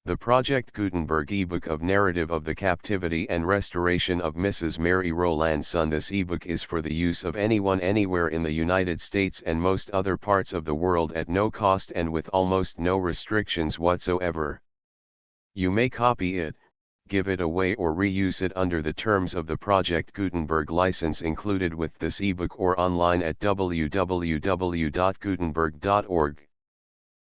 The Project Gutenberg ebook of Narrative of the Captivity and Restoration of Mrs. Mary Rowlandson. This ebook is for the use of anyone anywhere in the United States and most other parts of the world at no cost and with almost no restrictions whatsoever. You may copy it, give it away or reuse it under the terms of the Project Gutenberg license included with this ebook or online at www.gutenberg.org.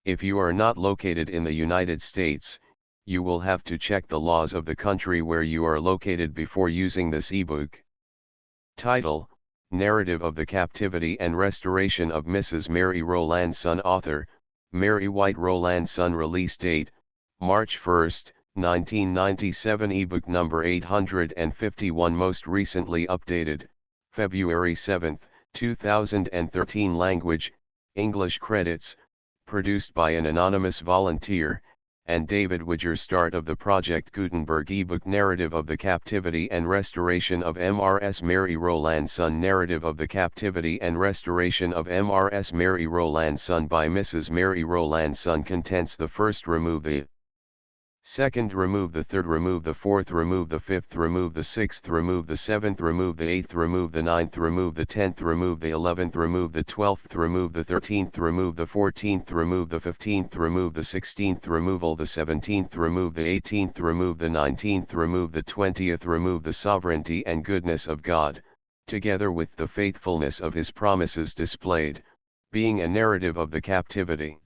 If you are not located in the United States, you will have to check the laws of the country where you are located before using this ebook. Title: Narrative of the Captivity and Restoration of Mrs. Mary Rowlandson. Author: Mary White Rowlandson. Release date: March 1, 1997. Ebook number 851. Most recently updated, February 7, 2013. Language: English. Credits: produced by an anonymous volunteer, and David Widger. Start of the Project Gutenberg ebook. Narrative of the Captivity and Restoration of Mrs. Mary Rowlandson. Narrative of the Captivity and Restoration of Mrs. Mary Rowlandson by Mrs. Mary Rowlandson. Contents: the first, remove the second, remove the third, remove the fourth, remove the fifth, remove the sixth, remove the seventh, remove the eighth, remove the ninth, remove the 10th, remove the 11th, remove the 12th, remove the 13th, remove the 14th, remove the 15th, remove the 16th, removal the 17th, remove the 18th, remove the 19th, remove the 20th, remove the sovereignty and goodness of God, together with the faithfulness of his promises displayed, being a narrative of the captivity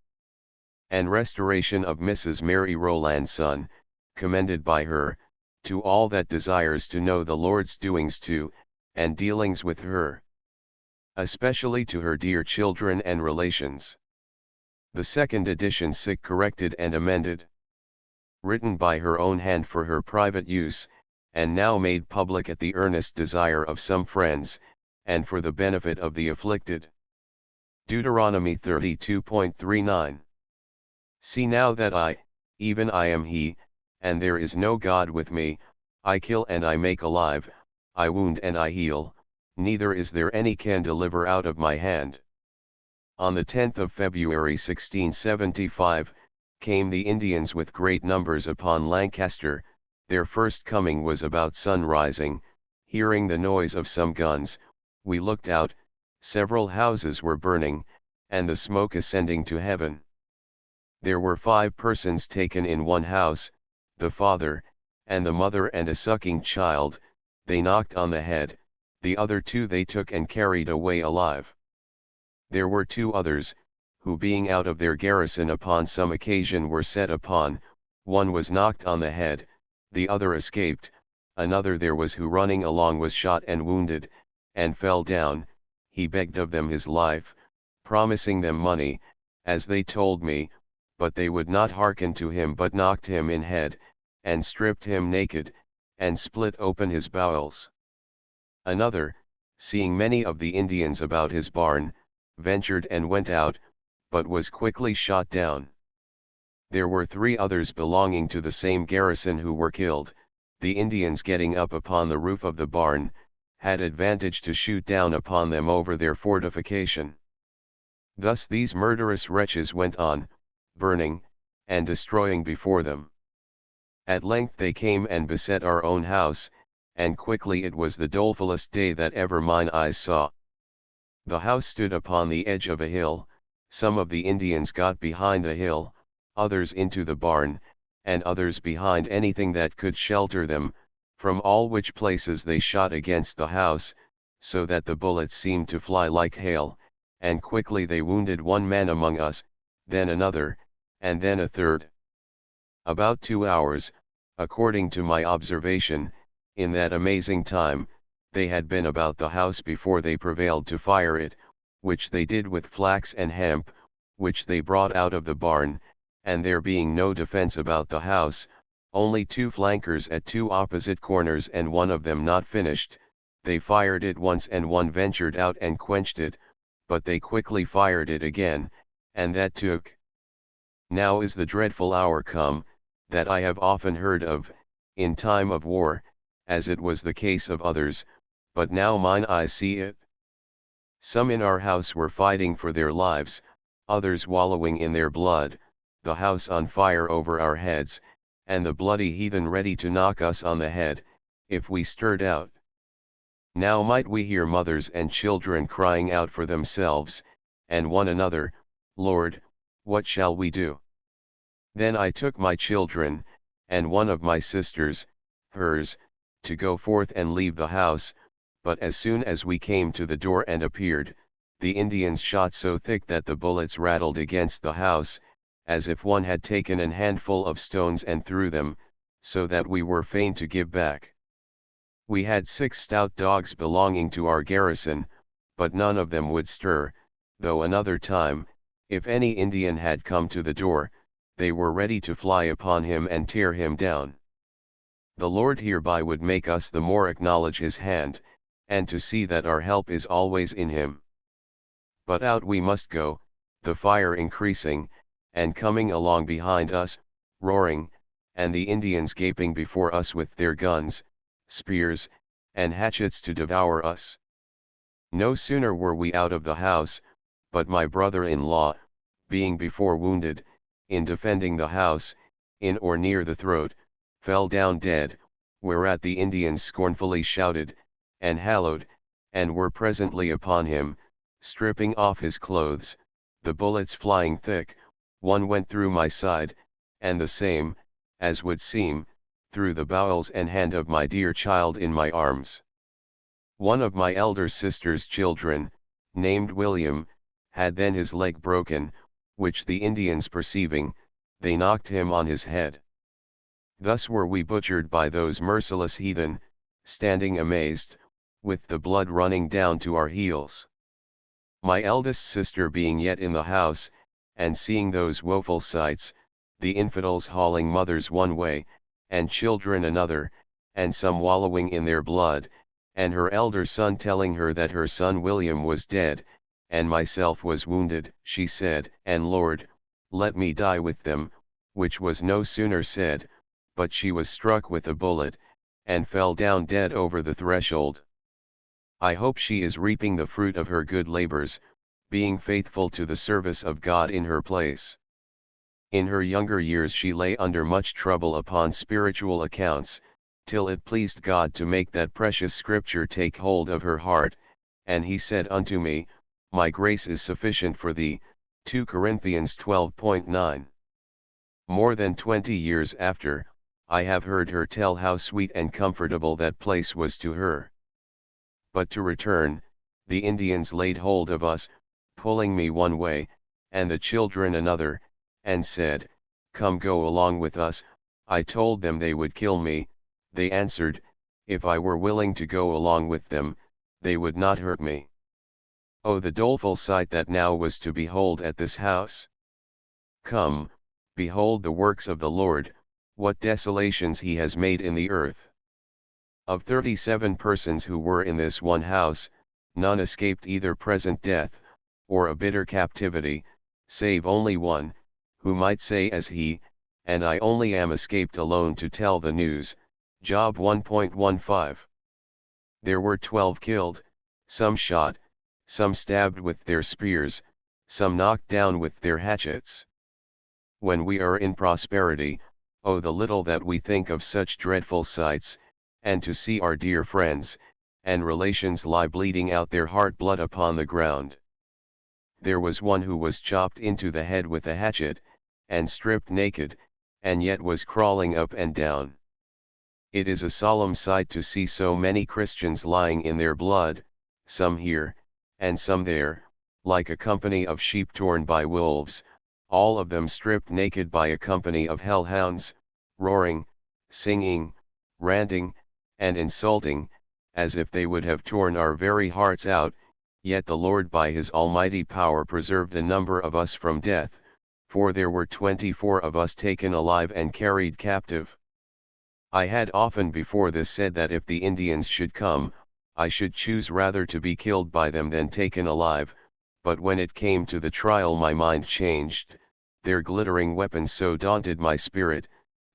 and restoration of Mrs. Mary Rowlandson, commended by her, to all that desires to know the Lord's doings to, and dealings with her, especially to her dear children and relations. The second edition, sick corrected and amended. Written by her own hand for her private use, and now made public at the earnest desire of some friends, and for the benefit of the afflicted. Deuteronomy 32.39. See now that I, even I am he, and there is no God with me. I kill and I make alive, I wound and I heal, neither is there any can deliver out of my hand. On the 10th of February 1675, came the Indians with great numbers upon Lancaster. Their first coming was about sunrising. Hearing the noise of some guns, we looked out. Several houses were burning, and the smoke ascending to heaven. There were 5 persons taken in one house, the father, and the mother and a sucking child. They knocked on the head, the other 2 they took and carried away alive. There were 2 others, who being out of their garrison upon some occasion were set upon. One was knocked on the head, the other escaped. Another there was who running along was shot and wounded, and fell down. He begged of them his life, promising them money, as they told me, but they would not hearken to him, but knocked him in head, and stripped him naked, and split open his bowels. Another, seeing many of the Indians about his barn, ventured and went out, but was quickly shot down. There were 3 others belonging to the same garrison who were killed. The Indians, getting up upon the roof of the barn, had advantage to shoot down upon them over their fortification. Thus these murderous wretches went on, burning, and destroying before them. At length they came and beset our own house, and quickly it was the dolefullest day that ever mine eyes saw. The house stood upon the edge of a hill. Some of the Indians got behind the hill, others into the barn, and others behind anything that could shelter them, from all which places they shot against the house, so that the bullets seemed to fly like hail, and quickly they wounded one man among us, then another, and then a third. About 2 hours, according to my observation, in that amazing time, they had been about the house before they prevailed to fire it, which they did with flax and hemp, which they brought out of the barn, and there being no defense about the house, only 2 flankers at 2 opposite corners and one of them not finished, they fired it once and one ventured out and quenched it, but they quickly fired it again, and that took. Now is the dreadful hour come, that I have often heard of, in time of war, as it was the case of others, but now mine eyes see it. Some in our house were fighting for their lives, others wallowing in their blood, the house on fire over our heads, and the bloody heathen ready to knock us on the head, if we stirred out. Now might we hear mothers and children crying out for themselves, and one another, Lord, what shall we do? Then I took my children, and one of my sisters, hers, to go forth and leave the house, but as soon as we came to the door and appeared, the Indians shot so thick that the bullets rattled against the house, as if one had taken an handful of stones and threw them, so that we were fain to give back. We had 6 stout dogs belonging to our garrison, but none of them would stir, though another time, if any Indian had come to the door, they were ready to fly upon him and tear him down. The Lord hereby would make us the more acknowledge his hand, and to see that our help is always in him. But out we must go, the fire increasing, and coming along behind us, roaring, and the Indians gaping before us with their guns, spears, and hatchets to devour us. No sooner were we out of the house, but my brother-in-law, being before wounded, in defending the house, in or near the throat, fell down dead, whereat the Indians scornfully shouted, and hallowed, and were presently upon him, stripping off his clothes, the bullets flying thick, one went through my side, and the same, as would seem, through the bowels and hand of my dear child in my arms. One of my elder sister's children, named William, had then his leg broken, which the Indians perceiving, they knocked him on his head. Thus were we butchered by those merciless heathen, standing amazed, with the blood running down to our heels. My eldest sister being yet in the house, and seeing those woeful sights, the infidels hauling mothers one way, and children another, and some wallowing in their blood, and her elder son telling her that her son William was dead, and myself was wounded, she said, and Lord, let me die with them, which was no sooner said, but she was struck with a bullet, and fell down dead over the threshold. I hope she is reaping the fruit of her good labors, being faithful to the service of God in her place. In her younger years she lay under much trouble upon spiritual accounts, till it pleased God to make that precious scripture take hold of her heart, and he said unto me, My grace is sufficient for thee, 2 Corinthians 12:9. More than 20 years after, I have heard her tell how sweet and comfortable that place was to her. But to return, the Indians laid hold of us, pulling me one way, and the children another, and said, Come go along with us. I told them they would kill me. They answered, if I were willing to go along with them, they would not hurt me. Oh, the doleful sight that now was to behold at this house! Come, behold the works of the Lord, what desolations he has made in the earth. Of 37 persons who were in this one house, none escaped either present death, or a bitter captivity, save only one, who might say as he, and I only am escaped alone to tell the news. Job 1.15. There were 12 killed, some shot, some stabbed with their spears, some knocked down with their hatchets. When we are in prosperity, oh the little that we think of such dreadful sights, and to see our dear friends, and relations lie bleeding out their heart blood upon the ground. There was one who was chopped into the head with a hatchet, and stripped naked, and yet was crawling up and down. It is a solemn sight to see so many Christians lying in their blood, some here, and some there, like a company of sheep torn by wolves, all of them stripped naked by a company of hellhounds, roaring, singing, ranting, and insulting, as if they would have torn our very hearts out, yet the Lord by his almighty power preserved a number of us from death, for there were 24 of us taken alive and carried captive. I had often before this said that if the Indians should come, I should choose rather to be killed by them than taken alive, but when it came to the trial my mind changed, their glittering weapons so daunted my spirit,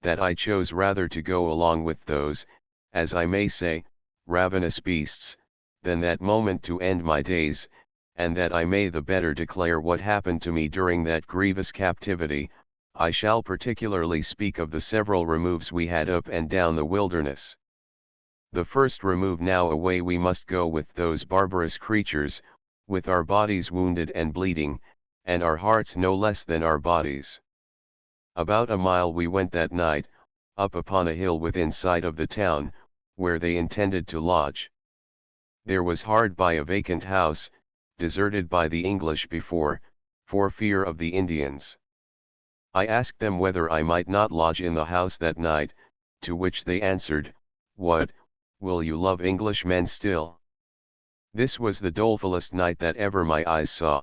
that I chose rather to go along with those, as I may say, ravenous beasts, than that moment to end my days, and that I may the better declare what happened to me during that grievous captivity, I shall particularly speak of the several removes we had up and down the wilderness. The first remove: now away we must go with those barbarous creatures, with our bodies wounded and bleeding, and our hearts no less than our bodies. About a mile we went that night, up upon a hill within sight of the town, where they intended to lodge. There was hard by a vacant house, deserted by the English before, for fear of the Indians. I asked them whether I might not lodge in the house that night, to which they answered, "What, will you love Englishmen still?" This was the dolefullest night that ever my eyes saw.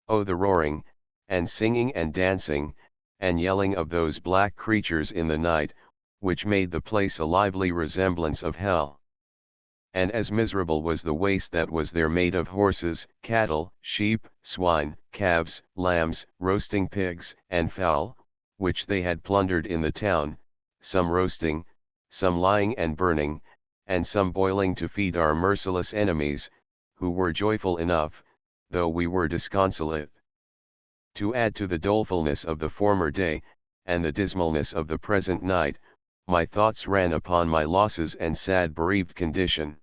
Oh, the roaring, and singing and dancing, and yelling of those black creatures in the night, which made the place a lively resemblance of hell. And as miserable was the waste that was there made of horses, cattle, sheep, swine, calves, lambs, roasting pigs, and fowl, which they had plundered in the town, some roasting, some lying and burning, and some boiling to feed our merciless enemies, who were joyful enough, though we were disconsolate. To add to the dolefulness of the former day, and the dismalness of the present night, my thoughts ran upon my losses and sad bereaved condition.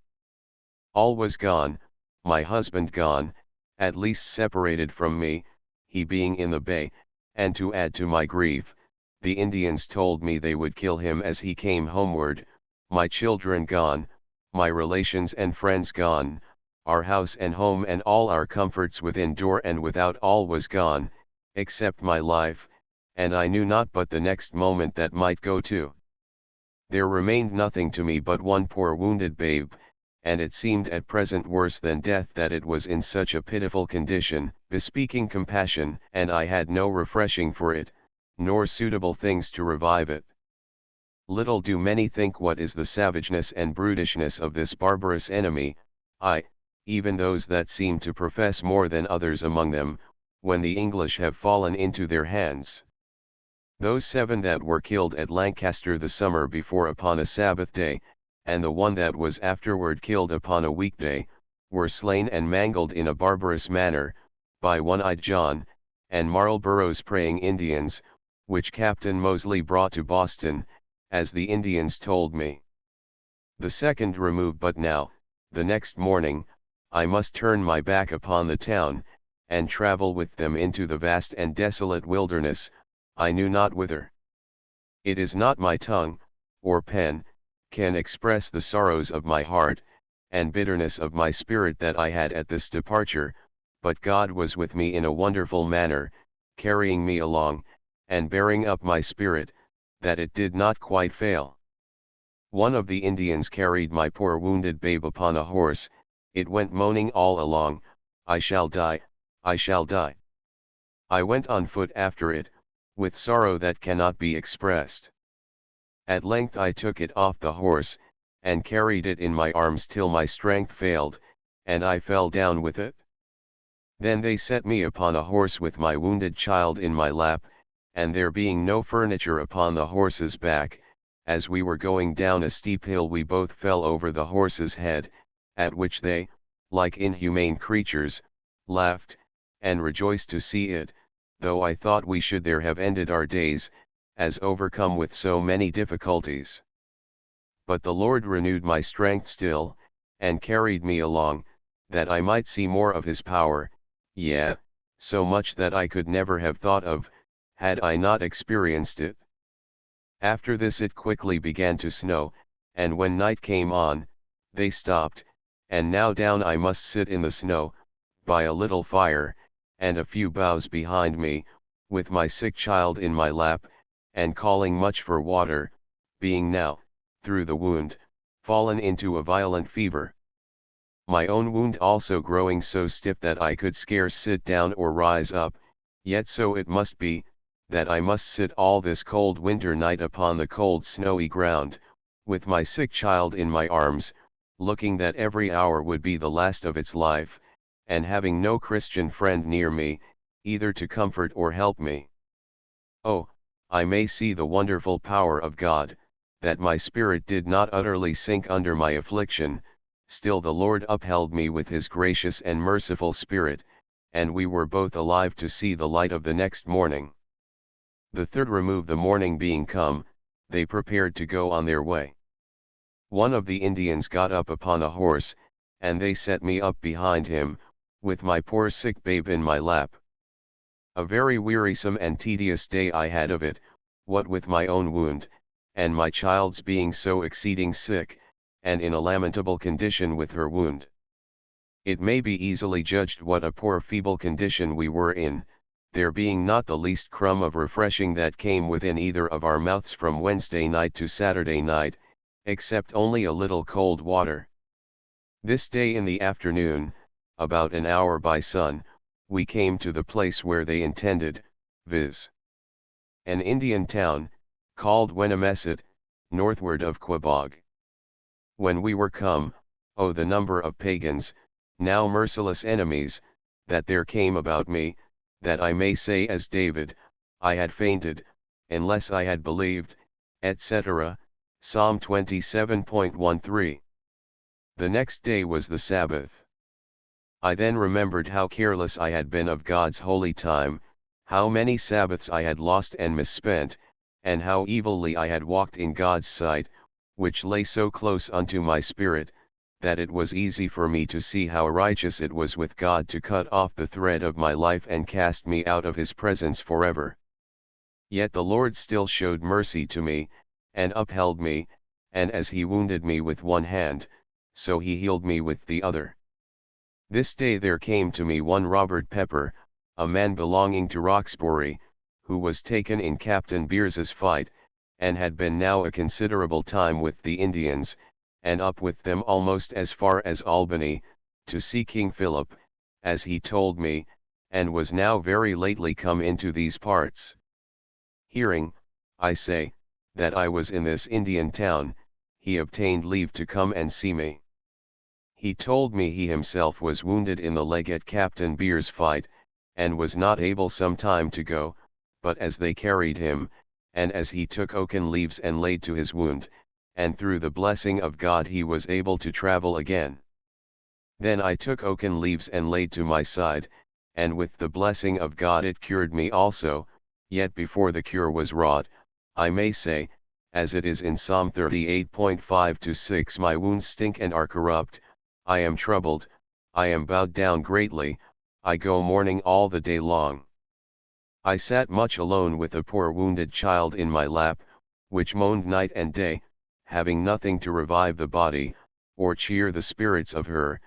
All was gone, my husband gone, at least separated from me, he being in the bay, and to add to my grief, the Indians told me they would kill him as he came homeward, my children gone, my relations and friends gone, our house and home and all our comforts within door and without, all was gone, except my life, and I knew not but the next moment that might go too. There remained nothing to me but one poor wounded babe, and it seemed at present worse than death that it was in such a pitiful condition, bespeaking compassion, and I had no refreshing for it, nor suitable things to revive it. Little do many think what is the savageness and brutishness of this barbarous enemy, even those that seem to profess more than others among them, when the English have fallen into their hands. Those 7 that were killed at Lancaster the summer before upon a Sabbath day, and the one that was afterward killed upon a weekday, were slain and mangled in a barbarous manner, by One-Eyed John, and Marlborough's praying Indians, which Captain Moseley brought to Boston, as the Indians told me. The second remove: but now, the next morning, I must turn my back upon the town, and travel with them into the vast and desolate wilderness, I knew not whither. It is not my tongue, or pen, can express the sorrows of my heart, and bitterness of my spirit that I had at this departure, but God was with me in a wonderful manner, carrying me along, and bearing up my spirit, that it did not quite fail. One of the Indians carried my poor wounded babe upon a horse, it went moaning all along, "I shall die, I shall die." I went on foot after it, with sorrow that cannot be expressed. At length I took it off the horse, and carried it in my arms till my strength failed, and I fell down with it. Then they set me upon a horse with my wounded child in my lap, and there being no furniture upon the horse's back, as we were going down a steep hill we both fell over the horse's head, at which they, like inhumane creatures, laughed, and rejoiced to see it, though I thought we should there have ended our days, as overcome with so many difficulties. But the Lord renewed my strength still, and carried me along, that I might see more of his power, yea, so much that I could never have thought of, had I not experienced it. After this it quickly began to snow, and when night came on, they stopped, and now down I must sit in the snow, by a little fire, and a few boughs behind me, with my sick child in my lap, and calling much for water, being now, through the wound, fallen into a violent fever. My own wound also growing so stiff that I could scarce sit down or rise up, yet so it must be, that I must sit all this cold winter night upon the cold snowy ground, with my sick child in my arms, looking that every hour would be the last of its life, and having no Christian friend near me, either to comfort or help me. Oh, I may see the wonderful power of God, that my spirit did not utterly sink under my affliction, still the Lord upheld me with his gracious and merciful spirit, and we were both alive to see the light of the next morning. The third remove the morning being come, they prepared to go on their way. One of the Indians got up upon a horse, and they set me up behind him, with my poor sick babe in my lap. A very wearisome and tedious day I had of it, what with my own wound, and my child's being so exceeding sick, and in a lamentable condition with her wound. It may be easily judged what a poor feeble condition we were in, there being not the least crumb of refreshing that came within either of our mouths from Wednesday night to Saturday night, except only a little cold water. This day in the afternoon, about an hour by sun, we came to the place where they intended, viz. An Indian town, called Wenimesset, northward of Quabog. When we were come, oh the number of pagans, now merciless enemies, that there came about me, that I may say as David, I had fainted, unless I had believed, etc. Psalm 27.13. The next day was the Sabbath. I then remembered how careless I had been of God's holy time, how many Sabbaths I had lost and misspent, and how evilly I had walked in God's sight, which lay so close unto my spirit, that it was easy for me to see how righteous it was with God to cut off the thread of my life and cast me out of his presence forever. Yet the Lord still showed mercy to me, and upheld me, and as he wounded me with one hand, so he healed me with the other. This day there came to me one Robert Pepper, a man belonging to Roxbury, who was taken in Captain Beers's fight, and had been now a considerable time with the Indians, and up with them almost as far as Albany, to see King Philip, as he told me, and was now very lately come into these parts. Hearing, I say, that I was in this Indian town, he obtained leave to come and see me. He told me he himself was wounded in the leg at Captain Beer's fight, and was not able some time to go, but as they carried him, and as he took oaken leaves and laid to his wound, and through the blessing of God he was able to travel again. Then I took oaken leaves and laid to my side, and with the blessing of God it cured me also, yet before the cure was wrought, I may say, as it is in Psalm 38.5-6, my wounds stink and are corrupt, I am troubled, I am bowed down greatly, I go mourning all the day long. I sat much alone with a poor wounded child in my lap, which moaned night and day, having nothing to revive the body, or cheer the spirits of her,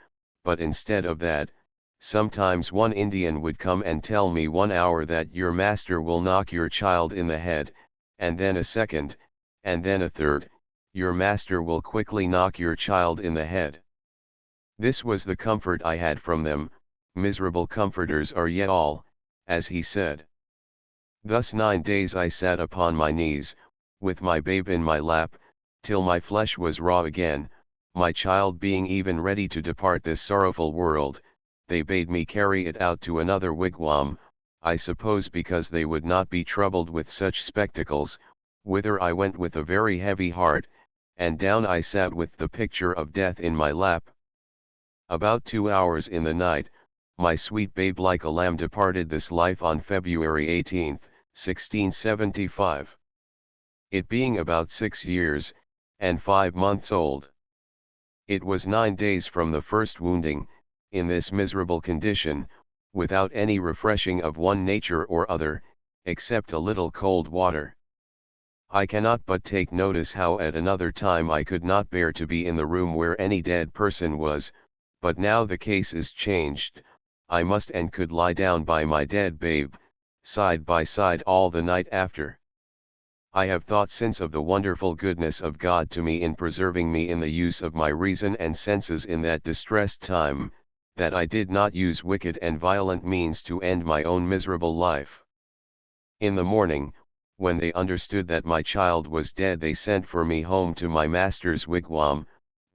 but instead of that, sometimes one Indian would come and tell me 1 hour that your master will knock your child in the head, and then a second, and then a third, your master will quickly knock your child in the head. This was the comfort I had from them, miserable comforters are ye all, as he said. Thus 9 days I sat upon my knees, with my babe in my lap, till my flesh was raw again, my child being even ready to depart this sorrowful world. They bade me carry it out to another wigwam, I suppose because they would not be troubled with such spectacles, whither I went with a very heavy heart, and down I sat with the picture of death in my lap. About 2 hours in the night, my sweet babe like a lamb departed this life on February 18, 1675. It being about 6 years, and 5 months old. It was 9 days from the first wounding, in this miserable condition, without any refreshing of one nature or other, except a little cold water. I cannot but take notice how at another time I could not bear to be in the room where any dead person was, but now the case is changed, I must and could lie down by my dead babe, side by side all the night after. I have thought since of the wonderful goodness of God to me in preserving me in the use of my reason and senses in that distressed time, that I did not use wicked and violent means to end my own miserable life. In the morning, when they understood that my child was dead, they sent for me home to my master's wigwam.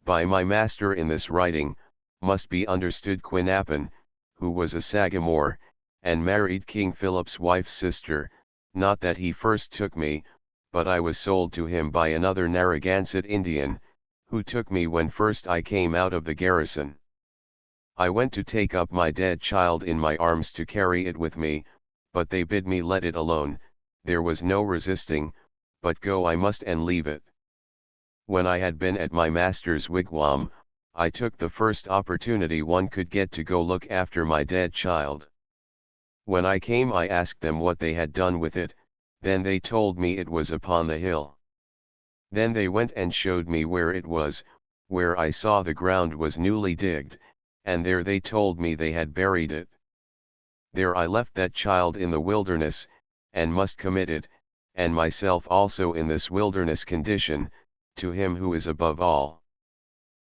By my master in this writing, must be understood Quinapin, who was a Sagamore, and married King Philip's wife's sister, not that he first took me, but I was sold to him by another Narragansett Indian, who took me when first I came out of the garrison. I went to take up my dead child in my arms to carry it with me, but they bid me let it alone, there was no resisting, but go I must and leave it. When I had been at my master's wigwam, I took the first opportunity one could get to go look after my dead child. When I came I asked them what they had done with it, then they told me it was upon the hill. Then they went and showed me where it was, where I saw the ground was newly digged, and there they told me they had buried it. There I left that child in the wilderness, and must commit it, and myself also in this wilderness condition, to him who is above all.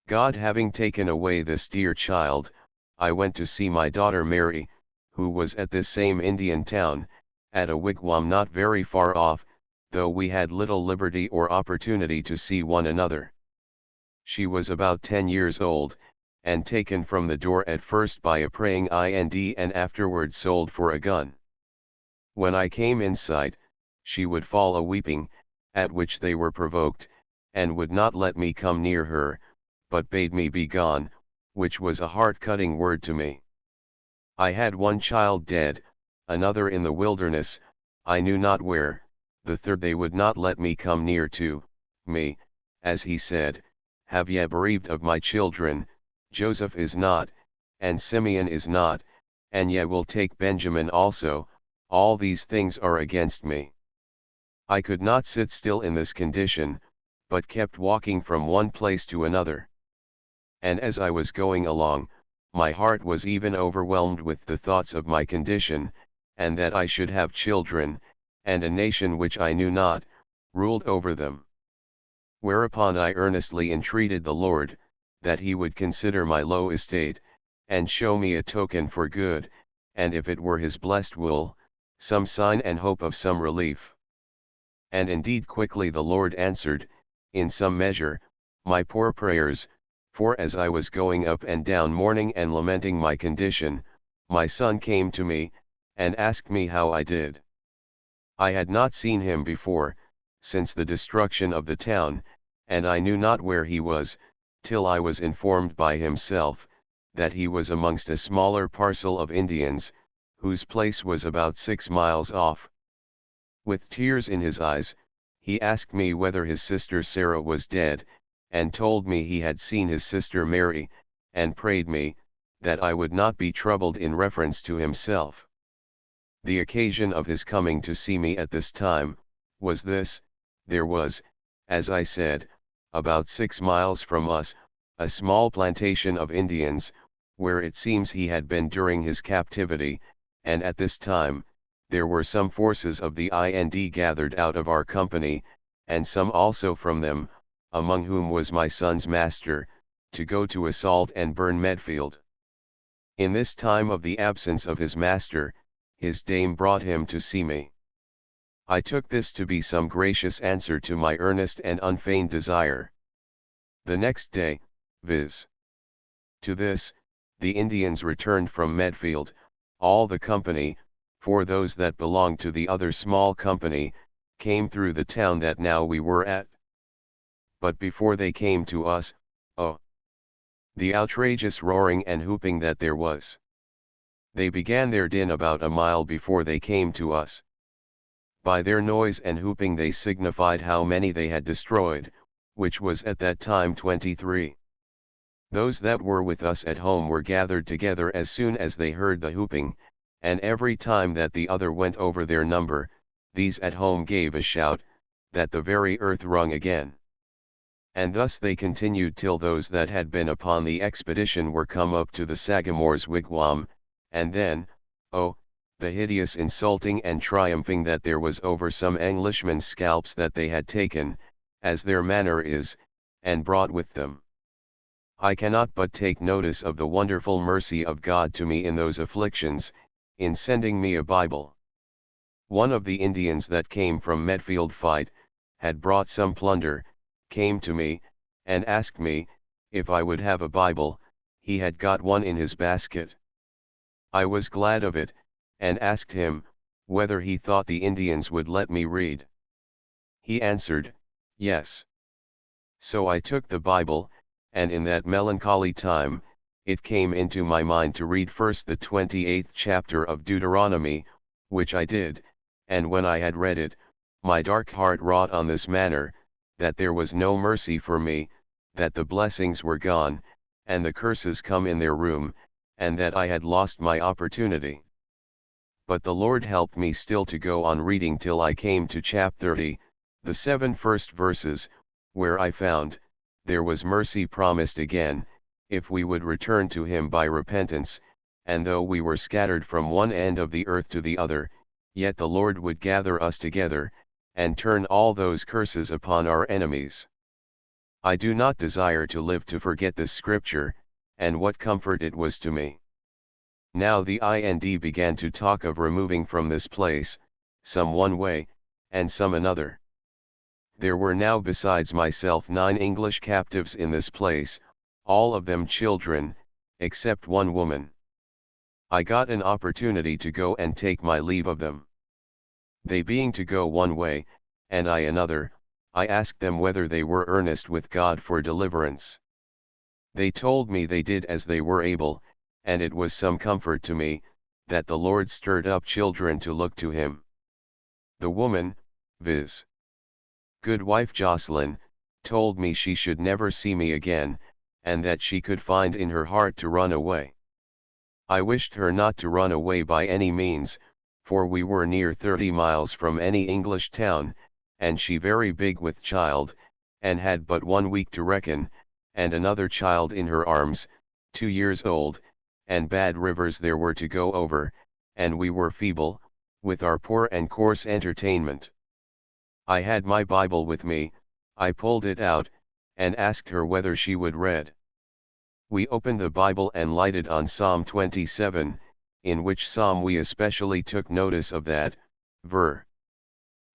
God having taken away this dear child, I went to see my daughter Mary, who was at this same Indian town, at a wigwam not very far off, though we had little liberty or opportunity to see one another. She was about 10 years old, and taken from the door at first by a praying ind and afterward sold for a gun. When I came in sight, she would fall a weeping, at which they were provoked, and would not let me come near her, but bade me be gone, which was a heart-cutting word to me. I had one child dead, another in the wilderness, I knew not where, the third they would not let me come near to, me, as he said, have ye bereaved of my children, Joseph is not, and Simeon is not, and ye will take Benjamin also, all these things are against me. I could not sit still in this condition, but kept walking from one place to another. And as I was going along, my heart was even overwhelmed with the thoughts of my condition, and that I should have children, and a nation which I knew not, ruled over them. Whereupon I earnestly entreated the Lord, that he would consider my low estate, and show me a token for good, and if it were his blessed will, some sign and hope of some relief. And indeed quickly the Lord answered, in some measure, my poor prayers, for as I was going up and down mourning and lamenting my condition, my son came to me, and asked me how I did. I had not seen him before, since the destruction of the town, and I knew not where he was, till I was informed by himself, that he was amongst a smaller parcel of Indians, whose place was about 6 miles off. With tears in his eyes, he asked me whether his sister Sarah was dead, and told me he had seen his sister Mary, and prayed me, that I would not be troubled in reference to himself. The occasion of his coming to see me at this time, was this: there was, as I said, about 6 miles from us, a small plantation of Indians, where it seems he had been during his captivity, and at this time, there were some forces of the ind gathered out of our company, and some also from them, among whom was my son's master, to go to assault and burn Medfield. In this time of the absence of his master, his dame brought him to see me. I took this to be some gracious answer to my earnest and unfeigned desire. The next day, viz. to this, the Indians returned from Medfield, all the company, for those that belonged to the other small company, came through the town that now we were at. But before they came to us, oh, the outrageous roaring and whooping that there was! They began their din about a mile before they came to us. By their noise and whooping they signified how many they had destroyed, which was at that time 23. Those that were with us at home were gathered together as soon as they heard the whooping, and every time that the other went over their number, these at home gave a shout, that the very earth rung again. And thus they continued till those that had been upon the expedition were come up to the Sagamore's wigwam, and then, oh, the hideous insulting and triumphing that there was over some Englishmen's scalps that they had taken, as their manner is, and brought with them. I cannot but take notice of the wonderful mercy of God to me in those afflictions, in sending me a Bible. One of the Indians that came from Medfield fight, had brought some plunder, came to me, and asked me, if I would have a Bible. He had got one in his basket. I was glad of it, and asked him, whether he thought the Indians would let me read. He answered, yes. So I took the Bible, and in that melancholy time, it came into my mind to read first the 28th chapter of Deuteronomy, which I did, and when I had read it, my dark heart wrought on this manner, that there was no mercy for me, that the blessings were gone, and the curses come in their room, and that I had lost my opportunity. But the Lord helped me still to go on reading till I came to chapter 30, the 7 first verses, where I found, there was mercy promised again, if we would return to him by repentance, and though we were scattered from one end of the earth to the other, yet the Lord would gather us together, and turn all those curses upon our enemies. I do not desire to live to forget this scripture, and what comfort it was to me. Now the IND began to talk of removing from this place, some one way, and some another. There were now besides myself 9 English captives in this place, all of them children, except one woman. I got an opportunity to go and take my leave of them. They being to go one way, and I another, I asked them whether they were earnest with God for deliverance. They told me they did as they were able, and it was some comfort to me, that the Lord stirred up children to look to him. The woman, viz. Good wife Jocelyn, told me she should never see me again, and that she could find in her heart to run away. I wished her not to run away by any means, for we were near 30 miles from any English town, and she very big with child, and had but 1 week to reckon, and another child in her arms, 2 years old, and bad rivers there were to go over, and we were feeble, with our poor and coarse entertainment. I had my Bible with me, I pulled it out, and asked her whether she would read. We opened the Bible and lighted on Psalm 27, in which psalm we especially took notice of that, ver.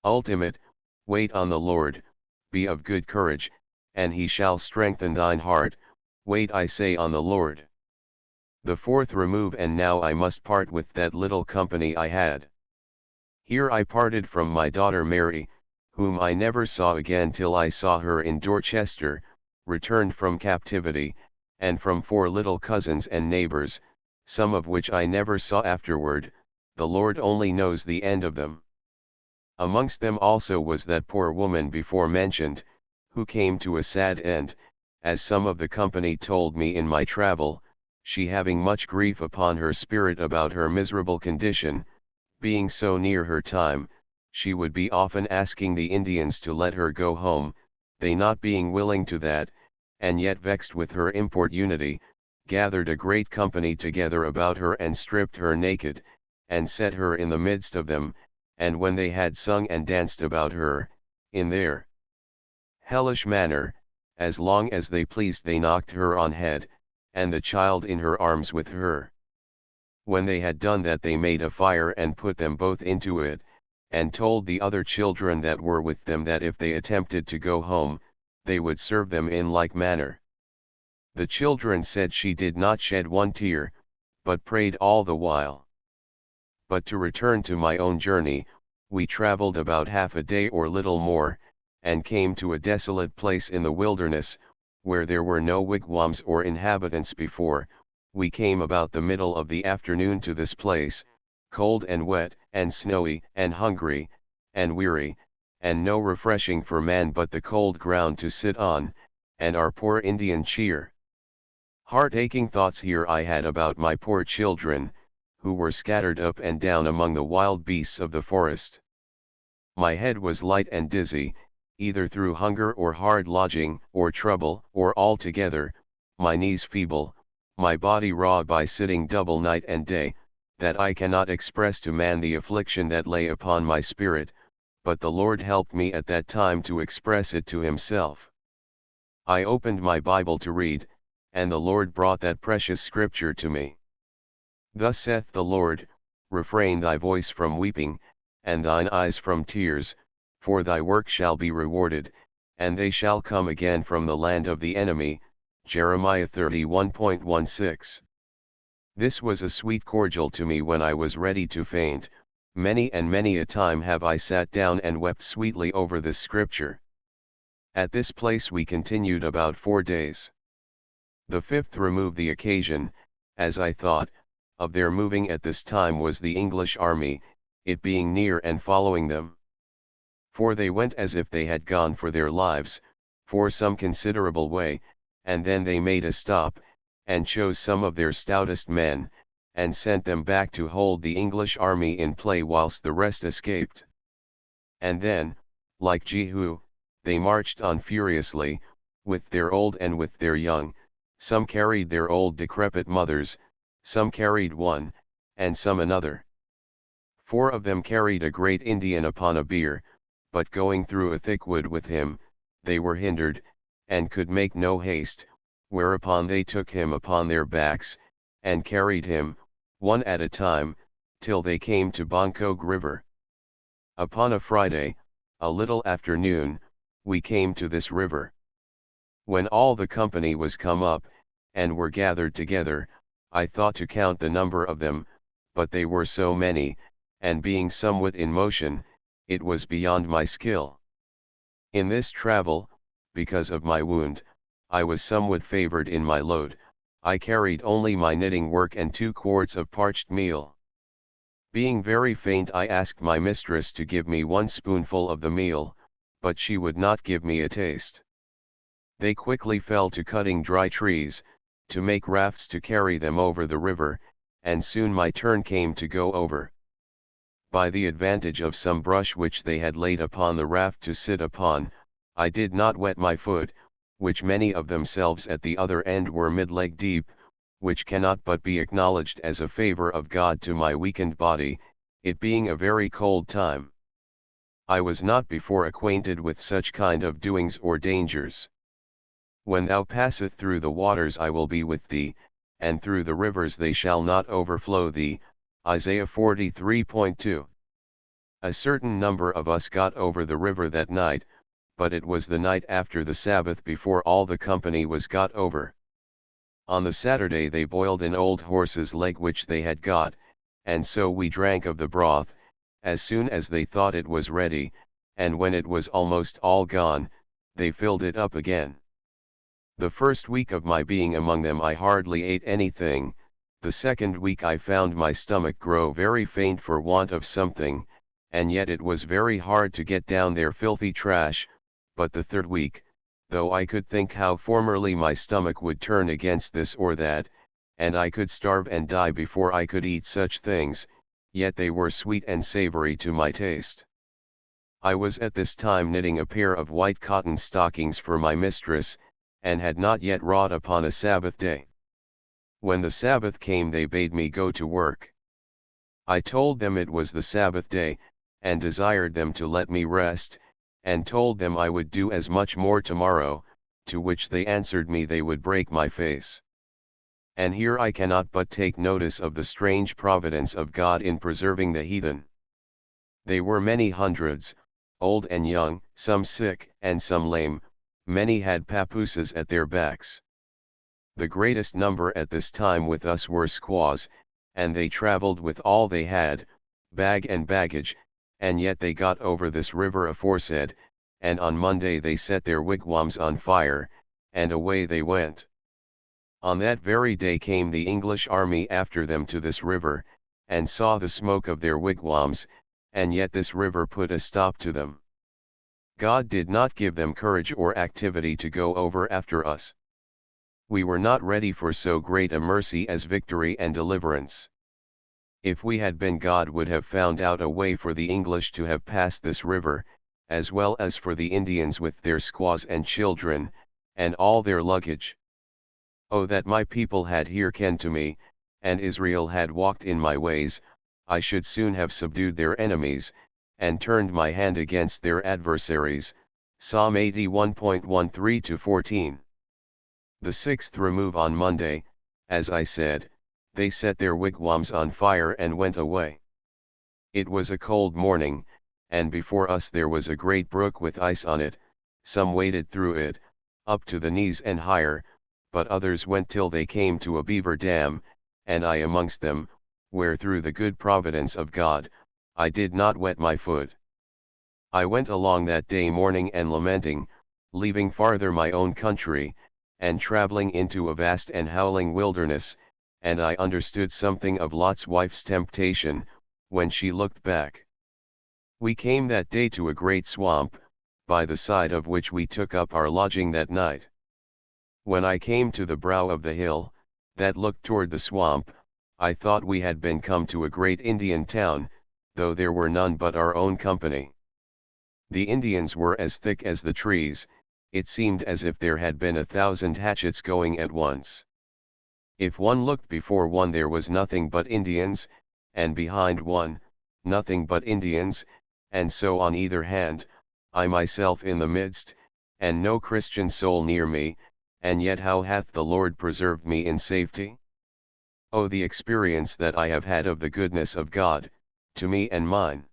Ultimate, wait on the Lord, be of good courage, and he shall strengthen thine heart, wait I say on the Lord. The 4th remove, and now I must part with that little company I had. Here I parted from my daughter Mary, whom I never saw again till I saw her in Dorchester, returned from captivity, and from 4 little cousins and neighbors, some of which I never saw afterward, the Lord only knows the end of them. Amongst them also was that poor woman before mentioned, who came to a sad end, as some of the company told me in my travel, she having much grief upon her spirit about her miserable condition, being so near her time, she would be often asking the Indians to let her go home, they not being willing to that, and yet vexed with her importunity, gathered a great company together about her and stripped her naked, and set her in the midst of them, and when they had sung and danced about her, in their hellish manner, as long as they pleased they knocked her on head, and the child in her arms with her. When they had done that they made a fire and put them both into it, and told the other children that were with them that if they attempted to go home, they would serve them in like manner. The children said she did not shed one tear, but prayed all the while. But to return to my own journey, we traveled about half a day or little more, and came to a desolate place in the wilderness, where there were no wigwams or inhabitants before. We came about the middle of the afternoon to this place, cold and wet and snowy and hungry, and weary, and no refreshing for man but the cold ground to sit on, and our poor Indian cheer. Heart-aching thoughts here I had about my poor children, who were scattered up and down among the wild beasts of the forest. My head was light and dizzy, either through hunger or hard lodging, or trouble, or altogether, my knees feeble, my body raw by sitting double night and day, that I cannot express to man the affliction that lay upon my spirit, but the Lord helped me at that time to express it to himself. I opened my Bible to read, and the Lord brought that precious scripture to me. Thus saith the Lord, refrain thy voice from weeping, and thine eyes from tears, for thy work shall be rewarded, and they shall come again from the land of the enemy. Jeremiah 31:16. This was a sweet cordial to me when I was ready to faint. Many and many a time have I sat down and wept sweetly over this scripture. At this place we continued about 4 days. The 5th remove, the occasion, as I thought, of their moving at this time was the English army, it being near and following them. For they went as if they had gone for their lives, for some considerable way, and then they made a stop, and chose some of their stoutest men, and sent them back to hold the English army in play whilst the rest escaped. And then, like Jehu, they marched on furiously, with their old and with their young, some carried their old decrepit mothers, some carried one, and some another. 4 of them carried a great Indian upon a bier, but going through a thick wood with him, they were hindered, and could make no haste, whereupon they took him upon their backs, and carried him, one at a time, till they came to Bangkok river. Upon a Friday, a little after noon, we came to this river. When all the company was come up, and were gathered together, I thought to count the number of them, but they were so many, and being somewhat in motion, it was beyond my skill. In this travel, because of my wound, I was somewhat favored in my load. I carried only my knitting work and 2 quarts of parched meal. Being very faint, I asked my mistress to give me 1 spoonful of the meal, but she would not give me a taste. They quickly fell to cutting dry trees, to make rafts to carry them over the river, and soon my turn came to go over. By the advantage of some brush which they had laid upon the raft to sit upon, I did not wet my foot, which many of themselves at the other end were mid-leg deep, which cannot but be acknowledged as a favor of God to my weakened body, it being a very cold time. I was not before acquainted with such kind of doings or dangers. When thou passest through the waters I will be with thee, and through the rivers they shall not overflow thee. Isaiah 43.2. A certain number of us got over the river that night, but it was the night after the Sabbath before all the company was got over. On the Saturday they boiled an old horse's leg which they had got, and so we drank of the broth, as soon as they thought it was ready, and when it was almost all gone, they filled it up again. The first week of my being among them I hardly ate anything. The second week I found my stomach grow very faint for want of something, and yet it was very hard to get down their filthy trash. But the third week, though I could think how formerly my stomach would turn against this or that, and I could starve and die before I could eat such things, yet they were sweet and savory to my taste. I was at this time knitting a pair of white cotton stockings for my mistress, and had not yet wrought upon a Sabbath day. When the Sabbath came they bade me go to work. I told them it was the Sabbath day, and desired them to let me rest, and told them I would do as much more tomorrow, to which they answered me they would break my face. And here I cannot but take notice of the strange providence of God in preserving the heathen. They were many hundreds, old and young, some sick and some lame, many had papooses at their backs. The greatest number at this time with us were squaws, and they travelled with all they had, bag and baggage, and yet they got over this river aforesaid, and on Monday they set their wigwams on fire, and away they went. On that very day came the English army after them to this river, and saw the smoke of their wigwams, and yet this river put a stop to them. God did not give them courage or activity to go over after us. We were not ready for so great a mercy as victory and deliverance. If we had been, God would have found out a way for the English to have passed this river, as well as for the Indians with their squaws and children, and all their luggage. Oh, that my people had hearkened to me, and Israel had walked in my ways, I should soon have subdued their enemies, and turned my hand against their adversaries. Psalm 81.13-14. The 6th remove on Monday, as I said, they set their wigwams on fire and went away. It was a cold morning, and before us there was a great brook with ice on it. Some waded through it, up to the knees and higher, but others went till they came to a beaver dam, and I amongst them, where through the good providence of God, I did not wet my foot. I went along that day mourning and lamenting, leaving farther my own country, and traveling into a vast and howling wilderness, and I understood something of Lot's wife's temptation, when she looked back. We came that day to a great swamp, by the side of which we took up our lodging that night. When I came to the brow of the hill, that looked toward the swamp, I thought we had been come to a great Indian town, though there were none but our own company. The Indians were as thick as the trees, it seemed as if there had been 1,000 hatchets going at once. If one looked before one there was nothing but Indians, and behind one, nothing but Indians, and so on either hand, I myself in the midst, and no Christian soul near me, and yet how hath the Lord preserved me in safety? Oh, the experience that I have had of the goodness of God, to me and mine.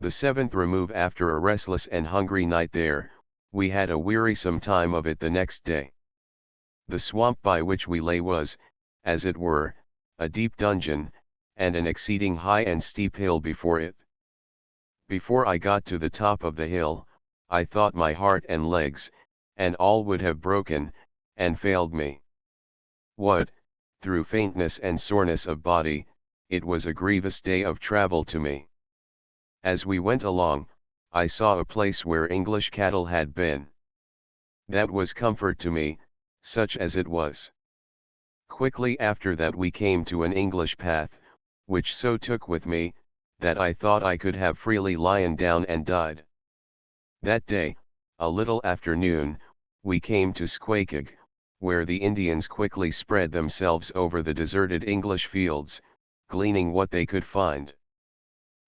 The seventh remove after a restless and hungry night there, we had a wearisome time of it the next day. The swamp by which we lay was, as it were, a deep dungeon, and an exceeding high and steep hill before it. Before I got to the top of the hill, I thought my heart and legs, and all would have broken, and failed me. What, through faintness and soreness of body, it was a grievous day of travel to me. As we went along, I saw a place where English cattle had been. That was comfort to me, such as it was. Quickly after that we came to an English path, which so took with me, that I thought I could have freely lien down and died. That day, a little after noon, we came to Squakig, where the Indians quickly spread themselves over the deserted English fields, gleaning what they could find.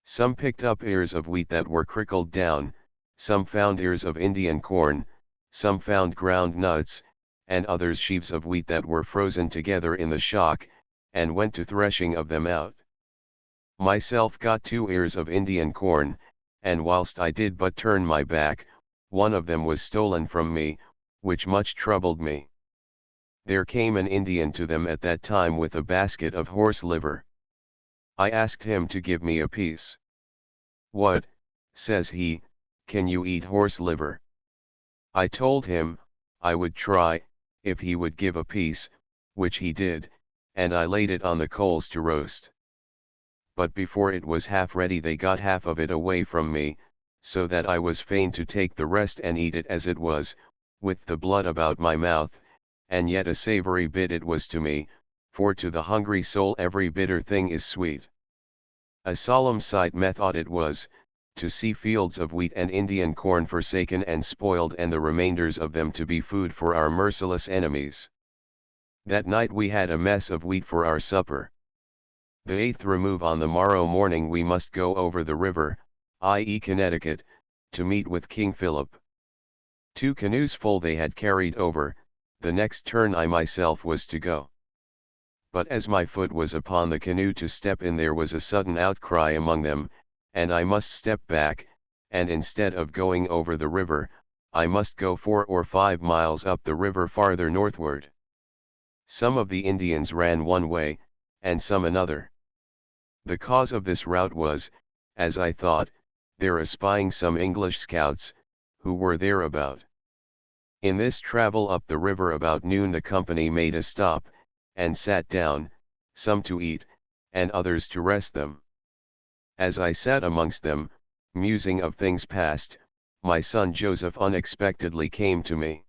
Some picked up ears of wheat that were crickled down, some found ears of Indian corn, some found ground nuts, and others sheaves of wheat that were frozen together in the shock, and went to threshing of them out. Myself got 2 ears of Indian corn, and whilst I did but turn my back, one of them was stolen from me, which much troubled me. There came an Indian to them at that time with a basket of horse liver. I asked him to give me a piece. "What," says he, "can you eat horse liver?" I told him, I would try, if he would give a piece, which he did, and I laid it on the coals to roast. But before it was half ready they got half of it away from me, so that I was fain to take the rest and eat it as it was, with the blood about my mouth, and yet a savory bit it was to me, for to the hungry soul every bitter thing is sweet. A solemn sight methought it was, to see fields of wheat and Indian corn forsaken and spoiled and the remainders of them to be food for our merciless enemies. That night we had a mess of wheat for our supper. The 8th remove on the morrow morning we must go over the river, i.e. Connecticut, to meet with King Philip. 2 canoes full they had carried over, the next turn I myself was to go. But as my foot was upon the canoe to step in there was a sudden outcry among them, and I must step back, and instead of going over the river, I must go 4 or 5 miles up the river farther northward. Some of the Indians ran one way, and some another. The cause of this rout was, as I thought, their espying some English scouts, who were thereabout. In this travel up the river about noon the company made a stop, and sat down, some to eat, and others to rest them. As I sat amongst them, musing of things past, my son Joseph unexpectedly came to me.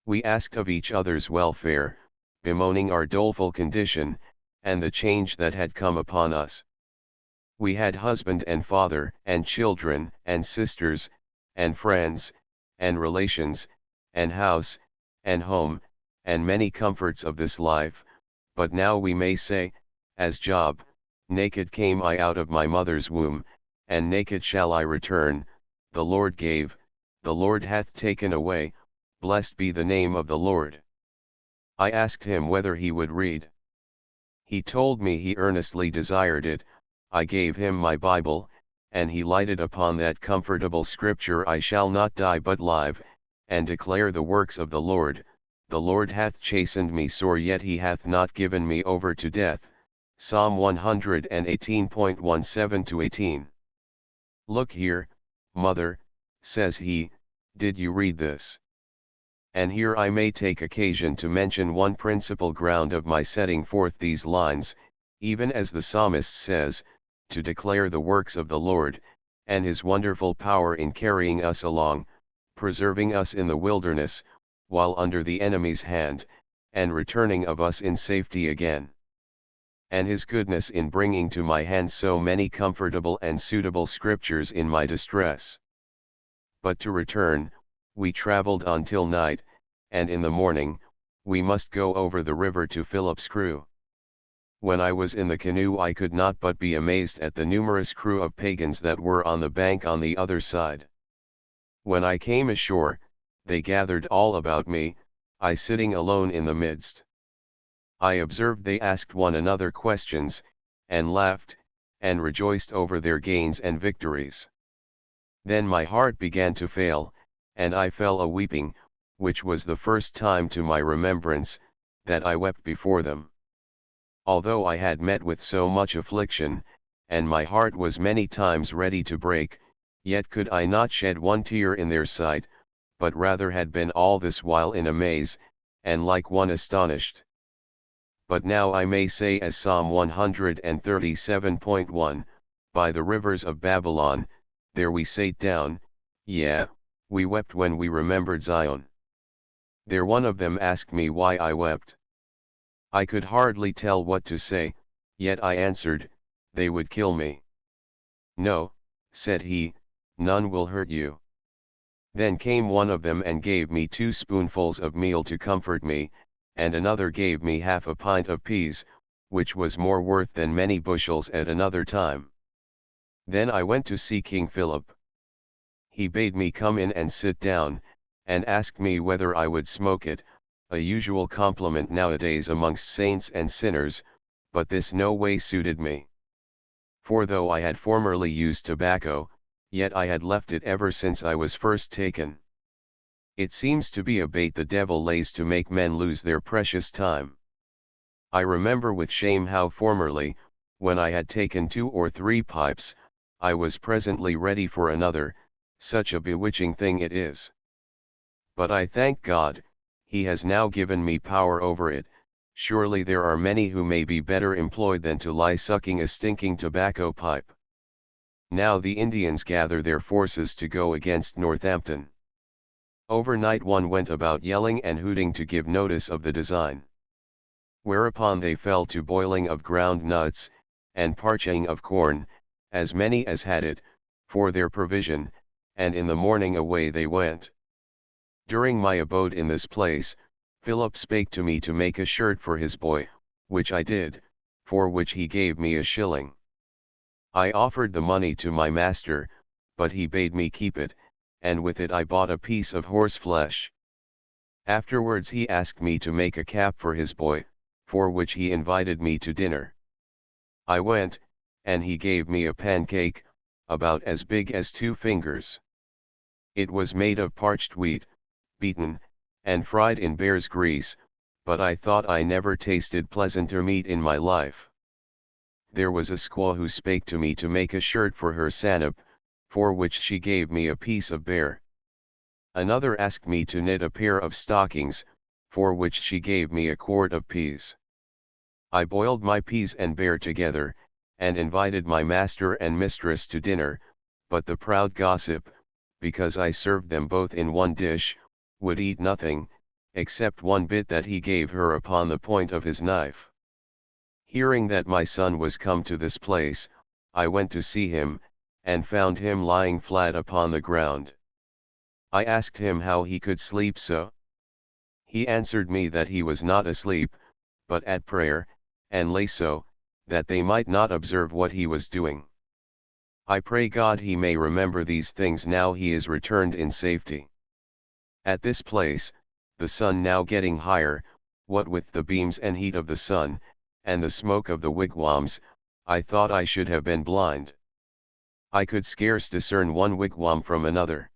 We asked of each other's welfare, bemoaning our doleful condition, and the change that had come upon us. We had husband and father, and children, and sisters, and friends, and relations, and house, and home, and many comforts of this life, but now we may say, as Job, naked came I out of my mother's womb, and naked shall I return, the Lord gave, the Lord hath taken away, blessed be the name of the Lord. I asked him whether he would read. He told me he earnestly desired it. I gave him my Bible, and he lighted upon that comfortable scripture, I shall not die but live, and declare the works of the Lord hath chastened me sore yet he hath not given me over to death, Psalm 118.17-18. Look here, mother, says he, did you read this? And here I may take occasion to mention one principal ground of my setting forth these lines, even as the psalmist says, to declare the works of the Lord, and his wonderful power in carrying us along, preserving us in the wilderness, while under the enemy's hand, and returning of us in safety again. And his goodness in bringing to my hand so many comfortable and suitable scriptures in my distress. But to return, we traveled until night, and in the morning, we must go over the river to Philip's crew. When I was in the canoe I could not but be amazed at the numerous crew of pagans that were on the bank on the other side. When I came ashore, they gathered all about me, I sitting alone in the midst. I observed they asked one another questions, and laughed, and rejoiced over their gains and victories. Then my heart began to fail, and I fell a weeping, which was the first time to my remembrance, that I wept before them. Although I had met with so much affliction, and my heart was many times ready to break, yet could I not shed one tear in their sight, but rather had been all this while in amaze, and like one astonished. But now I may say as Psalm 137.1, by the rivers of Babylon, there we sate down, yea, we wept when we remembered Zion. There one of them asked me why I wept. I could hardly tell what to say, yet I answered, they would kill me. No, said he, none will hurt you. Then came one of them and gave me 2 spoonfuls of meal to comfort me, and another gave me half a pint of peas, which was more worth than many bushels at another time. Then I went to see King Philip. He bade me come in and sit down, and asked me whether I would smoke it, a usual compliment nowadays amongst saints and sinners, but this no way suited me. For though I had formerly used tobacco, yet I had left it ever since I was first taken. It seems to be a bait the devil lays to make men lose their precious time. I remember with shame how formerly, when I had taken 2 or 3 pipes, I was presently ready for another, such a bewitching thing it is. But I thank God, he has now given me power over it. Surely there are many who may be better employed than to lie sucking a stinking tobacco pipe. Now the Indians gather their forces to go against Northampton. Overnight one went about yelling and hooting to give notice of the design. Whereupon they fell to boiling of ground nuts, and parching of corn, as many as had it, for their provision, and in the morning away they went. During my abode in this place, Philip spake to me to make a shirt for his boy, which I did, for which he gave me a shilling. I offered the money to my master, but he bade me keep it, and with it I bought a piece of horse flesh. Afterwards he asked me to make a cap for his boy, for which he invited me to dinner. I went, and he gave me a pancake, about as big as 2 fingers. It was made of parched wheat, beaten, and fried in bear's grease, but I thought I never tasted pleasanter meat in my life. There was a squaw who spake to me to make a shirt for her sannup, for which she gave me a piece of bear. Another asked me to knit a pair of stockings, for which she gave me a quart of peas. I boiled my peas and bear together, and invited my master and mistress to dinner, but the proud gossip, because I served them both in one dish, would eat nothing, except one bit that he gave her upon the point of his knife. Hearing that my son was come to this place, I went to see him, and found him lying flat upon the ground. I asked him how he could sleep so. He answered me that he was not asleep, but at prayer, and lay so, that they might not observe what he was doing. I pray God he may remember these things now he is returned in safety. At this place, the sun now getting higher, what with the beams and heat of the sun, and the smoke of the wigwams, I thought I should have been blind. I could scarce discern one wigwam from another.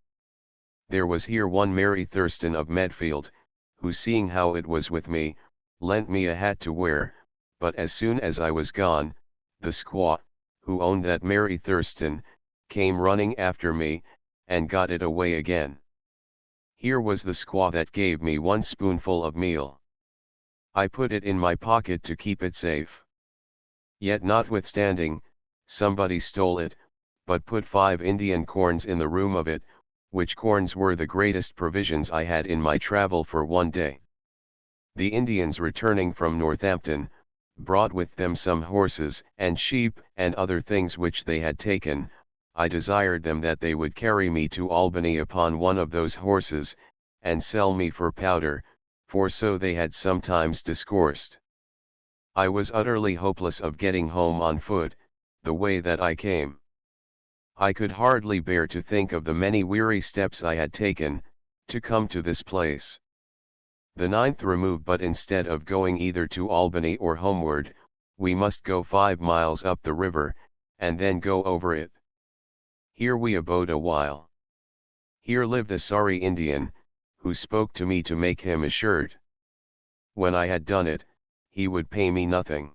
There was here one Mary Thurston of Medfield, who seeing how it was with me, lent me a hat to wear, but as soon as I was gone, the squaw, who owned that Mary Thurston, came running after me, and got it away again. Here was the squaw that gave me 1 spoonful of meal. I put it in my pocket to keep it safe. Yet notwithstanding, somebody stole it, but put 5 Indian corns in the room of it, which corns were the greatest provisions I had in my travel for one day. The Indians returning from Northampton, brought with them some horses and sheep and other things which they had taken. I desired them that they would carry me to Albany upon one of those horses, and sell me for powder, for so they had sometimes discoursed. I was utterly hopeless of getting home on foot, the way that I came. I could hardly bear to think of the many weary steps I had taken, to come to this place. The 9th remove, but instead of going either to Albany or homeward, we must go 5 miles up the river, and then go over it. Here we abode a while. Here lived a sorry Indian, who spoke to me to make him a shirt. When I had done it, he would pay me nothing.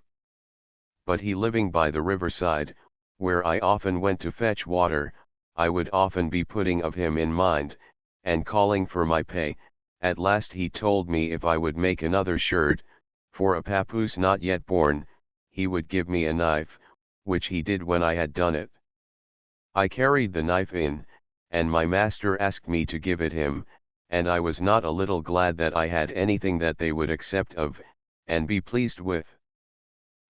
But he living by the riverside, where I often went to fetch water, I would often be putting of him in mind, and calling for my pay. At last he told me if I would make another shirt, for a papoose not yet born, he would give me a knife, which he did when I had done it. I carried the knife in, and my master asked me to give it him, and I was not a little glad that I had anything that they would accept of, and be pleased with.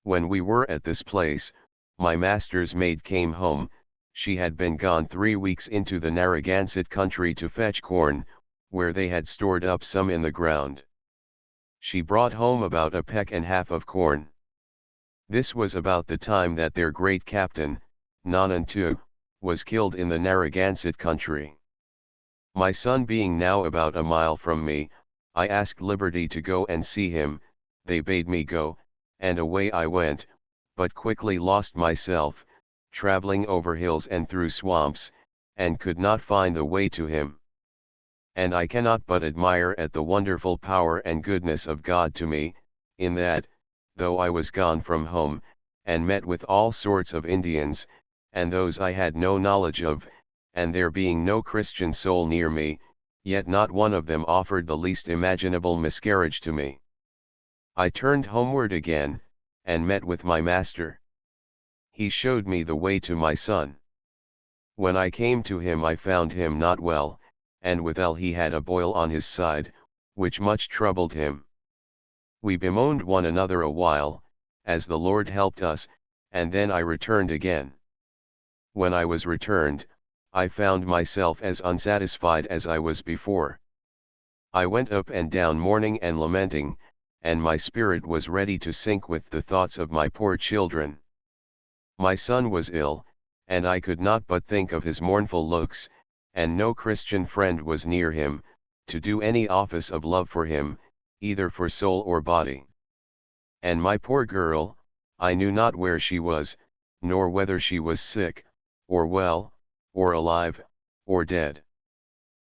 When we were at this place, my master's maid came home. She had been gone 3 weeks into the Narragansett country to fetch corn, where they had stored up some in the ground. She brought home about a peck and half of corn. This was about the time that their great captain, Nonantu, was killed in the Narragansett country. My son being now about a mile from me, I asked liberty to go and see him. They bade me go, and away I went, but quickly lost myself, traveling over hills and through swamps, and could not find the way to him. And I cannot but admire at the wonderful power and goodness of God to me, in that, though I was gone from home, and met with all sorts of Indians, and those I had no knowledge of, and there being no Christian soul near me, yet not one of them offered the least imaginable miscarriage to me. I turned homeward again, and met with my master. He showed me the way to my son. When I came to him I found him not well, and withal he had a boil on his side, which much troubled him. We bemoaned one another a while, as the Lord helped us, and then I returned again. When I was returned, I found myself as unsatisfied as I was before. I went up and down mourning and lamenting, and my spirit was ready to sink with the thoughts of my poor children. My son was ill, and I could not but think of his mournful looks, and no Christian friend was near him, to do any office of love for him, either for soul or body. And my poor girl, I knew not where she was, nor whether she was sick, or well, or alive, or dead.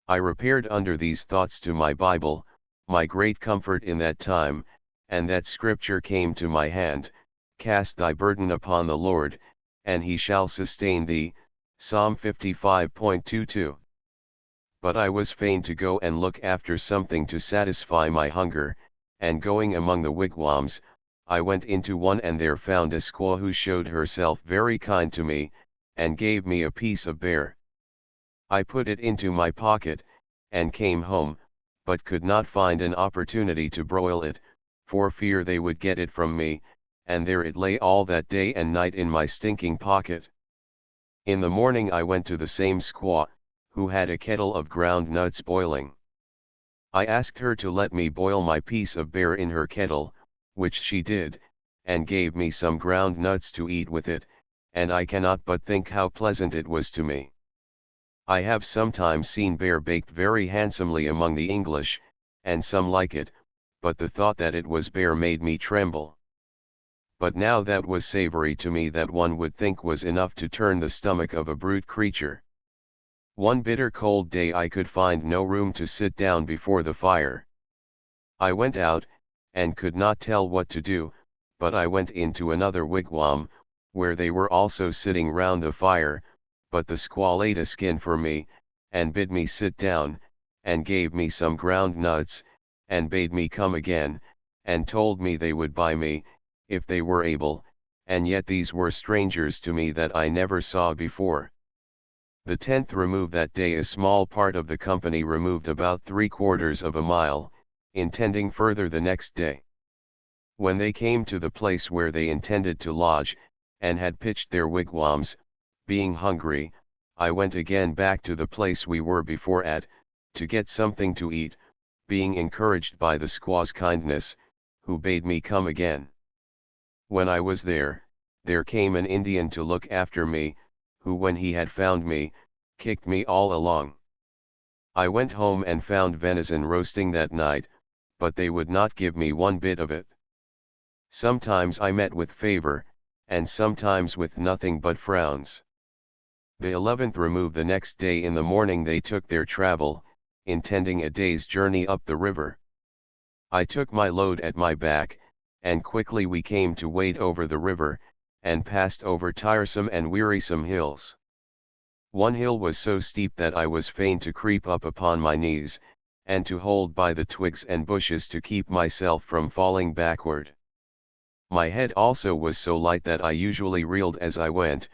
I repaired under these thoughts to my Bible, my great comfort in that time, and that scripture came to my hand, "Cast thy burden upon the Lord, and he shall sustain thee," Psalm 55.22. But I was fain to go and look after something to satisfy my hunger, and going among the wigwams, I went into one and there found a squaw who showed herself very kind to me, and gave me a piece of bear. I put it into my pocket, and came home, but could not find an opportunity to broil it, for fear they would get it from me, and there it lay all that day and night in my stinking pocket. In the morning I went to the same squaw, who had a kettle of ground nuts boiling. I asked her to let me boil my piece of bear in her kettle, which she did, and gave me some ground nuts to eat with it, and I cannot but think how pleasant it was to me. I have sometimes seen bear baked very handsomely among the English, and some like it, but the thought that it was bear made me tremble. But now that was savory to me that one would think was enough to turn the stomach of a brute creature. One bitter cold day I could find no room to sit down before the fire. I went out, and could not tell what to do, but I went into another wigwam, where they were also sitting round the fire, but the squaw laid a skin for me, and bid me sit down, and gave me some ground nuts, and bade me come again, and told me they would buy me, if they were able, and yet these were strangers to me that I never saw before. The 10th remove that day a small part of the company removed about 3/4 of a mile, intending further the next day. When they came to the place where they intended to lodge, and had pitched their wigwams, being hungry, I went again back to the place we were before at, to get something to eat, being encouraged by the squaw's kindness, who bade me come again. When I was there came an Indian to look after me, who when he had found me, kicked me all along. I went home and found venison roasting that night, but they would not give me one bit of it. Sometimes I met with favor, and sometimes with nothing but frowns. The 11th remove the next day in the morning they took their travel, intending a day's journey up the river. I took my load at my back, and quickly we came to wade over the river, and passed over tiresome and wearisome hills. One hill was so steep that I was fain to creep up upon my knees, and to hold by the twigs and bushes to keep myself from falling backward. My head also was so light that I usually reeled as I went,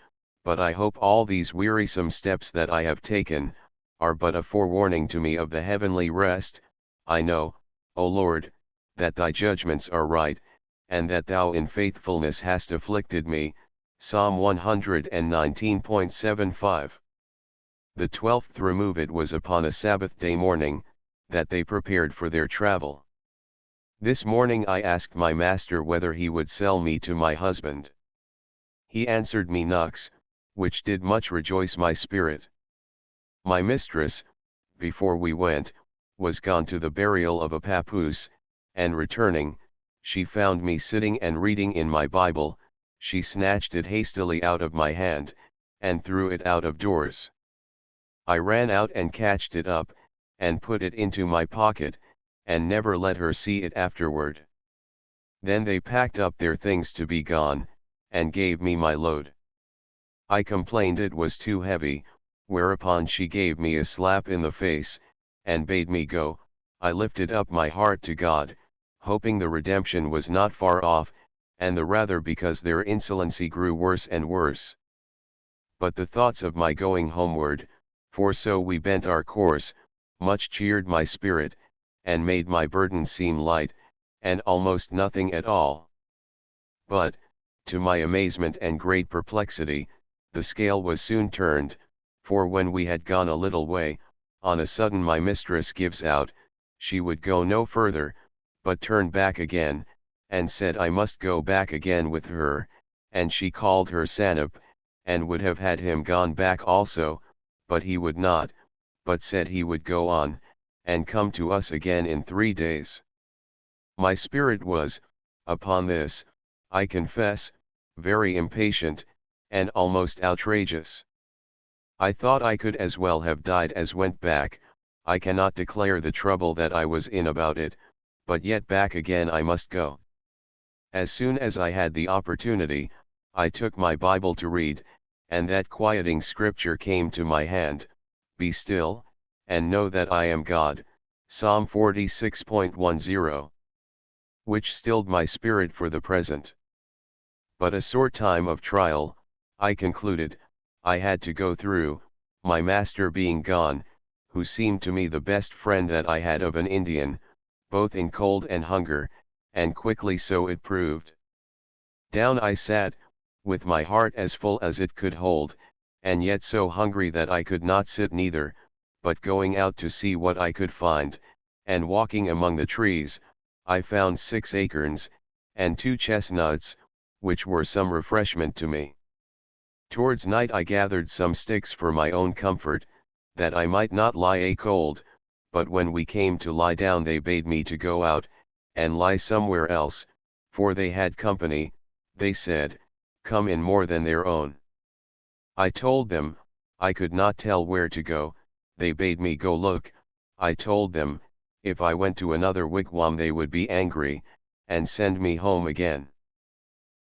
but I hope all these wearisome steps that I have taken, are but a forewarning to me of the heavenly rest. I know, O Lord, that thy judgments are right, and that thou in faithfulness hast afflicted me. Psalm 119.75. The 12th remove it was upon a Sabbath day morning, that they prepared for their travel. This morning I asked my master whether he would sell me to my husband. He answered me nux, which did much rejoice my spirit. My mistress, before we went, was gone to the burial of a papoose, and returning, she found me sitting and reading in my Bible. She snatched it hastily out of my hand, and threw it out of doors. I ran out and catched it up, and put it into my pocket, and never let her see it afterward. Then they packed up their things to be gone, and gave me my load. I complained it was too heavy, whereupon she gave me a slap in the face, and bade me go. I lifted up my heart to God, hoping the redemption was not far off, and the rather because their insolency grew worse and worse. But the thoughts of my going homeward, for so we bent our course, much cheered my spirit, and made my burden seem light, and almost nothing at all. But, to my amazement and great perplexity, the scale was soon turned, for when we had gone a little way, on a sudden my mistress gives out. She would go no further, but turn back again, and said I must go back again with her, and she called her Sanap, and would have had him gone back also, but he would not, but said he would go on, and come to us again in 3 days. My spirit was, upon this, I confess, very impatient, and almost outrageous. I thought I could as well have died as went back. I cannot declare the trouble that I was in about it, but yet back again I must go. As soon as I had the opportunity, I took my Bible to read, and that quieting scripture came to my hand, "Be still, and know that I am God," Psalm 46.10. Which stilled my spirit for the present. But a sore time of trial, I concluded, I had to go through, my master being gone, who seemed to me the best friend that I had of an Indian, both in cold and hunger, and quickly so it proved. Down I sat, with my heart as full as it could hold, and yet so hungry that I could not sit neither, but going out to see what I could find, and walking among the trees, I found 6 acorns, and 2 chestnuts, which were some refreshment to me. Towards night I gathered some sticks for my own comfort, that I might not lie a cold, but when we came to lie down they bade me to go out, and lie somewhere else, for they had company. They said, come in more than their own. I told them, I could not tell where to go. They bade me go look. I told them, if I went to another wigwam they would be angry, and send me home again.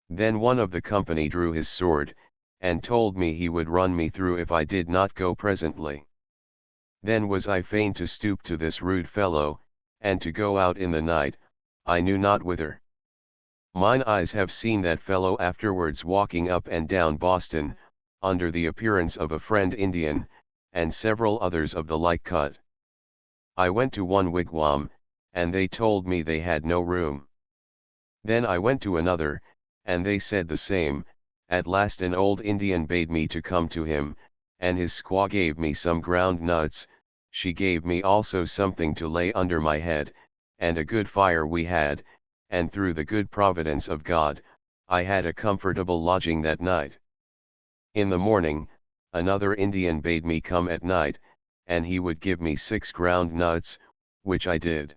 Then one of the company drew his sword, and told me he would run me through if I did not go presently. Then was I fain to stoop to this rude fellow, and to go out in the night, I knew not whither. Mine eyes have seen that fellow afterwards walking up and down Boston, under the appearance of a friend Indian, and several others of the like cut. I went to one wigwam, and they told me they had no room. Then I went to another, and they said the same. At last an old Indian bade me to come to him, and his squaw gave me some ground nuts. She gave me also something to lay under my head, and a good fire we had, and through the good providence of God, I had a comfortable lodging that night. In the morning, another Indian bade me come at night, and he would give me 6 ground nuts, which I did.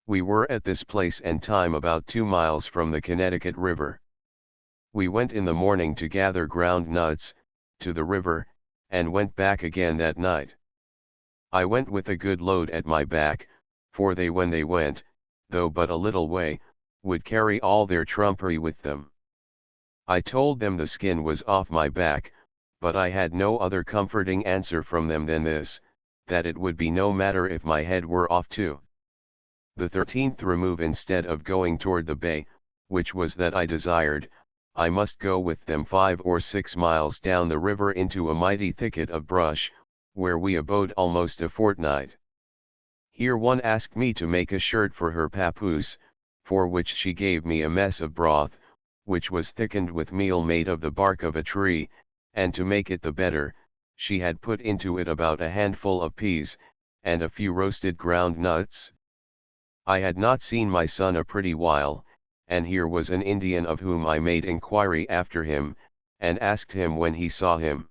We were at this place and time about 2 miles from the Connecticut River. We went in the morning to gather ground nuts, to the river, and went back again that night. I went with a good load at my back, for they when they went, though but a little way, would carry all their trumpery with them. I told them the skin was off my back, but I had no other comforting answer from them than this, that it would be no matter if my head were off too. The 13th remove, instead of going toward the bay, which was that I desired, I must go with them 5 or 6 miles down the river into a mighty thicket of brush, where we abode almost a fortnight. Here one asked me to make a shirt for her papoose, for which she gave me a mess of broth, which was thickened with meal made of the bark of a tree, and to make it the better, she had put into it about a handful of peas, and a few roasted ground nuts. I had not seen my son a pretty while, and here was an Indian of whom I made inquiry after him, and asked him when he saw him.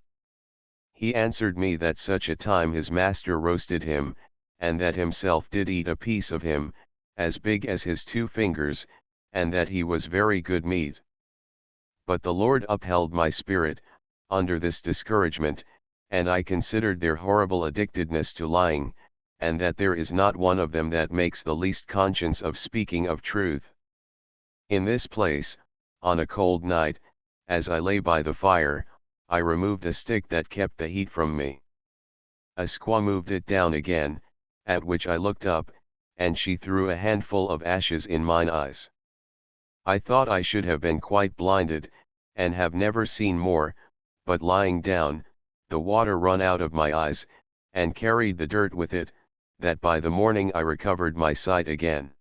He answered me that such a time his master roasted him, and that himself did eat a piece of him, as big as his 2 fingers, and that he was very good meat. But the Lord upheld my spirit, under this discouragement, and I considered their horrible addictedness to lying, and that there is not one of them that makes the least conscience of speaking of truth. In this place, on a cold night, as I lay by the fire, I removed a stick that kept the heat from me. A squaw moved it down again, at which I looked up, and she threw a handful of ashes in mine eyes. I thought I should have been quite blinded, and have never seen more, but lying down, the water run out of my eyes, and carried the dirt with it, that by the morning I recovered my sight again.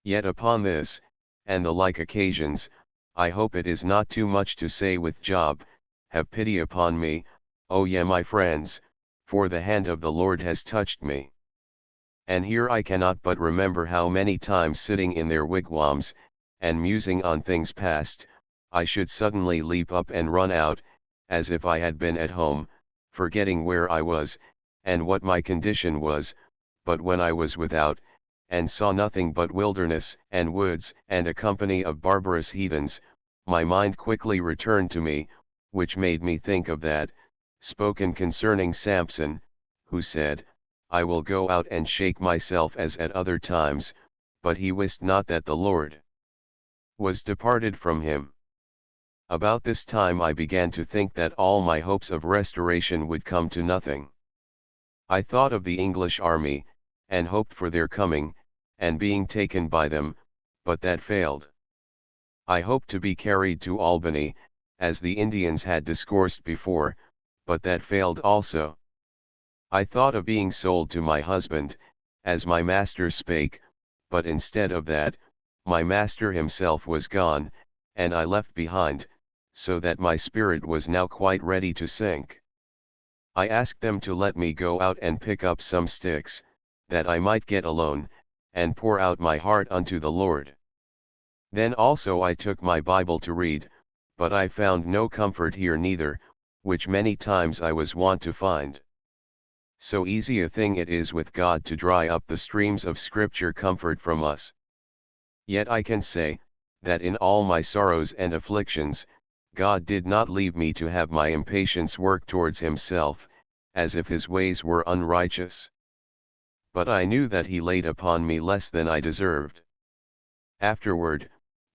Yet upon this, and the like occasions, I hope it is not too much to say with Job, have pity upon me, O ye my friends, for the hand of the Lord has touched me. And here I cannot but remember how many times sitting in their wigwams, and musing on things past, I should suddenly leap up and run out, as if I had been at home, forgetting where I was, and what my condition was, but when I was without, and saw nothing but wilderness and woods and a company of barbarous heathens, my mind quickly returned to me, which made me think of that, spoken concerning Samson, who said, I will go out and shake myself as at other times, but he wist not that the Lord was departed from him. About this time I began to think that all my hopes of restoration would come to nothing. I thought of the English army, and hoped for their coming, and being taken by them, but that failed. I hoped to be carried to Albany, as the Indians had discoursed before, but that failed also. I thought of being sold to my husband, as my master spake, but instead of that, my master himself was gone, and I left behind, so that my spirit was now quite ready to sink. I asked them to let me go out and pick up some sticks, that I might get alone, and pour out my heart unto the Lord. Then also I took my Bible to read, but I found no comfort here neither, which many times I was wont to find. So easy a thing it is with God to dry up the streams of Scripture comfort from us. Yet I can say, that in all my sorrows and afflictions, God did not leave me to have my impatience work towards himself, as if his ways were unrighteous. But I knew that he laid upon me less than I deserved. Afterward,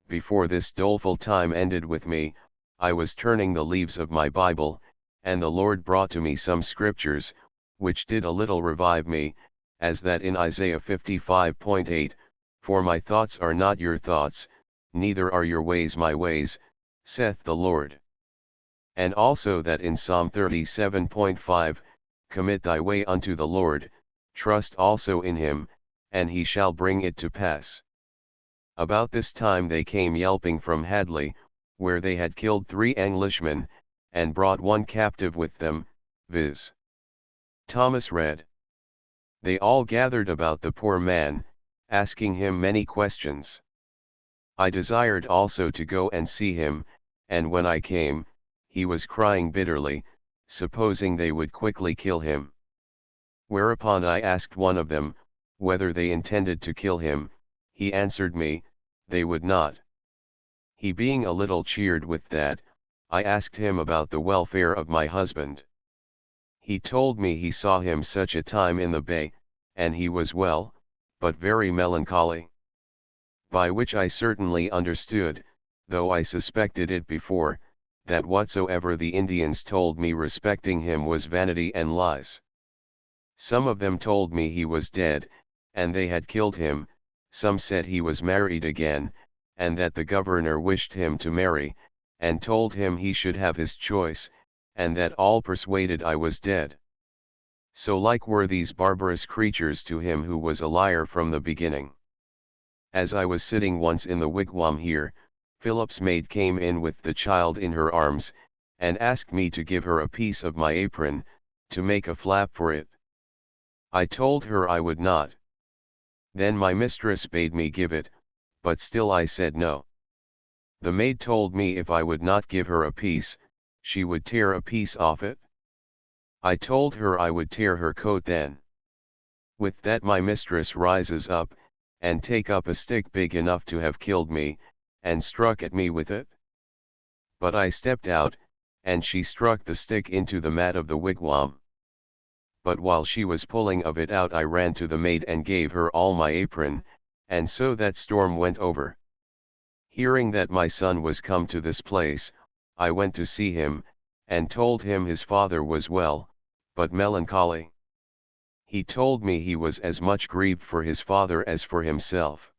before this doleful time ended with me, I was turning the leaves of my Bible, and the Lord brought to me some scriptures, which did a little revive me, as that in Isaiah 55:8, for my thoughts are not your thoughts, neither are your ways my ways, saith the Lord. And also that in Psalm 37.5, commit thy way unto the Lord, trust also in him, and he shall bring it to pass. About this time they came yelping from Hadley, where they had killed 3 Englishmen, and brought 1 captive with them, viz. Thomas read. They all gathered about the poor man, asking him many questions. I desired also to go and see him, and when I came, he was crying bitterly, supposing they would quickly kill him. Whereupon I asked one of them, whether they intended to kill him. He answered me, they would not. He being a little cheered with that, I asked him about the welfare of my husband. He told me he saw him such a time in the bay, and he was well, but very melancholy. By which I certainly understood, though I suspected it before, that whatsoever the Indians told me respecting him was vanity and lies. Some of them told me he was dead, and they had killed him. Some said he was married again, and that the governor wished him to marry, and told him he should have his choice, and that all persuaded I was dead. So like were these barbarous creatures to him who was a liar from the beginning. As I was sitting once in the wigwam here, Philip's maid came in with the child in her arms, and asked me to give her a piece of my apron, to make a flap for it. I told her I would not. Then my mistress bade me give it, but still I said no. The maid told me if I would not give her a piece, she would tear a piece off it. I told her I would tear her coat then. With that my mistress rises up, and take up a stick big enough to have killed me, and struck at me with it. But I stepped out, and she struck the stick into the mat of the wigwam. But while she was pulling of it out I ran to the maid and gave her all my apron, and so that storm went over. Hearing that my son was come to this place, I went to see him, and told him his father was well, but melancholy. He told me he was as much grieved for his father as for himself.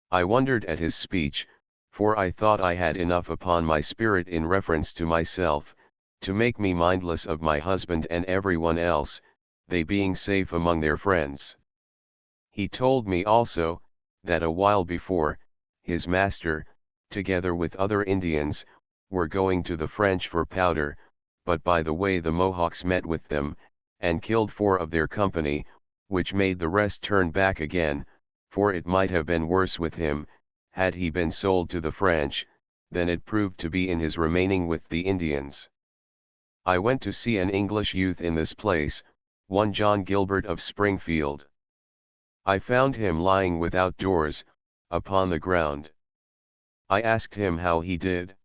I wondered at his speech, for I thought I had enough upon my spirit in reference to myself, to make me mindless of my husband and everyone else, they being safe among their friends. He told me also, that a while before, his master, together with other Indians, were going to the French for powder, but by the way the Mohawks met with them, and killed 4 of their company, which made the rest turn back again, for it might have been worse with him, had he been sold to the French, than it proved to be in his remaining with the Indians. I went to see an English youth in this place, one John Gilbert of Springfield. I found him lying without doors, upon the ground. I asked him how he did.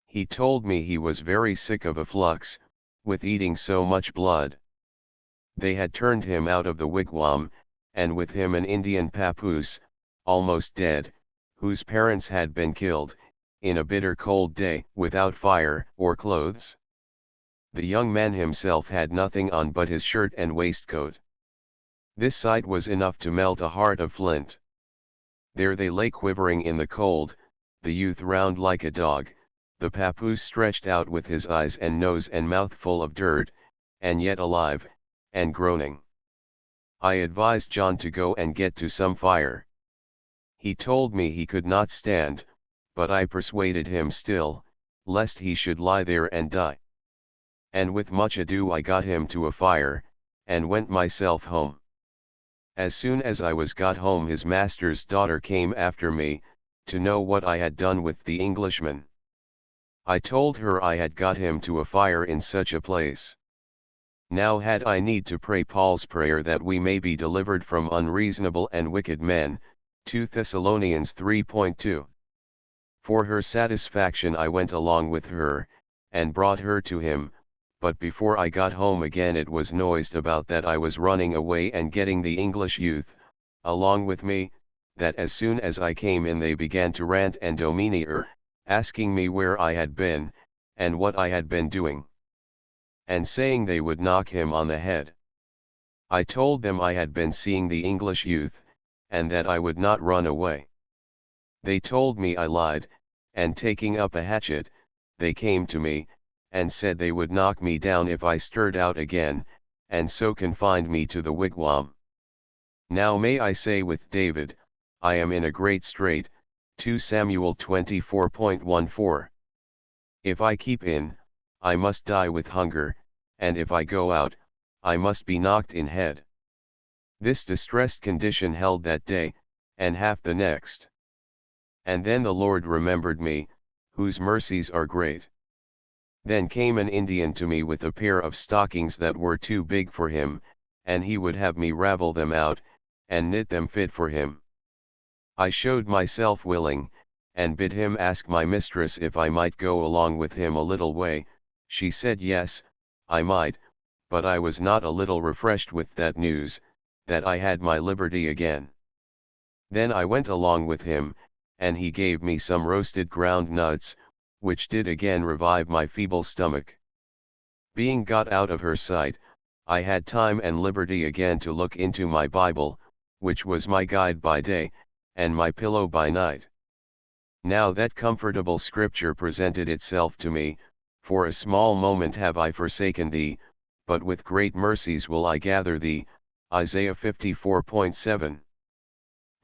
He told me he was very sick of a flux, with eating so much blood. They had turned him out of the wigwam, and with him an Indian papoose, almost dead, whose parents had been killed, in a bitter cold day, without fire or clothes. The young man himself had nothing on but his shirt and waistcoat. This sight was enough to melt a heart of flint. There they lay quivering in the cold, the youth round like a dog, the papoose stretched out with his eyes and nose and mouth full of dirt, and yet alive, and groaning. I advised John to go and get to some fire. He told me he could not stand, but I persuaded him still, lest he should lie there and die. And with much ado I got him to a fire, and went myself home. As soon as I was got home his master's daughter came after me, to know what I had done with the Englishman. I told her I had got him to a fire in such a place. Now had I need to pray Paul's prayer that we may be delivered from unreasonable and wicked men, 2 Thessalonians 3:2. For her satisfaction I went along with her, and brought her to him, but before I got home again it was noised about that I was running away and getting the English youth, along with me, that as soon as I came in they began to rant and domineer, asking me where I had been, and what I had been doing, and saying they would knock him on the head. I told them I had been seeing the English youth, and that I would not run away. They told me I lied, and taking up a hatchet, they came to me, and said they would knock me down if I stirred out again, and so confined me to the wigwam. Now may I say with David, I am in a great strait, 2 Samuel 24:14. If I keep in, I must die with hunger, and if I go out, I must be knocked in head. This distressed condition held that day, and half the next. And then the Lord remembered me, whose mercies are great. Then came an Indian to me with a pair of stockings that were too big for him, and he would have me ravel them out, and knit them fit for him. I showed myself willing, and bid him ask my mistress if I might go along with him a little way. She said yes, I might, but I was not a little refreshed with that news, that I had my liberty again. Then I went along with him, and he gave me some roasted ground nuts, which did again revive my feeble stomach. Being got out of her sight, I had time and liberty again to look into my Bible, which was my guide by day, and my pillow by night. Now that comfortable scripture presented itself to me, for a small moment have I forsaken thee, but with great mercies will I gather thee, Isaiah 54:7.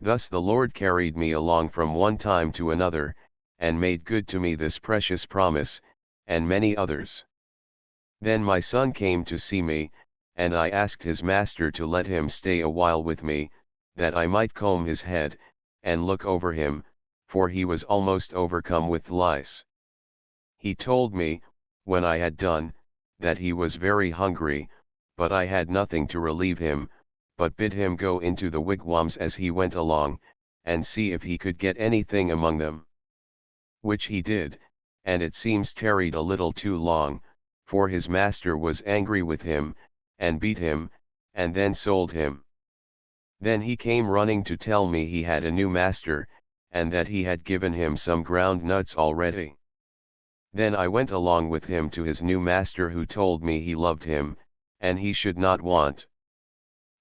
Thus the Lord carried me along from one time to another, and made good to me this precious promise, and many others. Then my son came to see me, and I asked his master to let him stay a while with me, that I might comb his head, and look over him, for he was almost overcome with lice. He told me, when I had done, that he was very hungry, but I had nothing to relieve him, but bid him go into the wigwams as he went along, and see if he could get anything among them. Which he did, and it seems tarried a little too long, for his master was angry with him, and beat him, and then sold him. Then he came running to tell me he had a new master, and that he had given him some ground nuts already. Then I went along with him to his new master, who told me he loved him, and he should not want.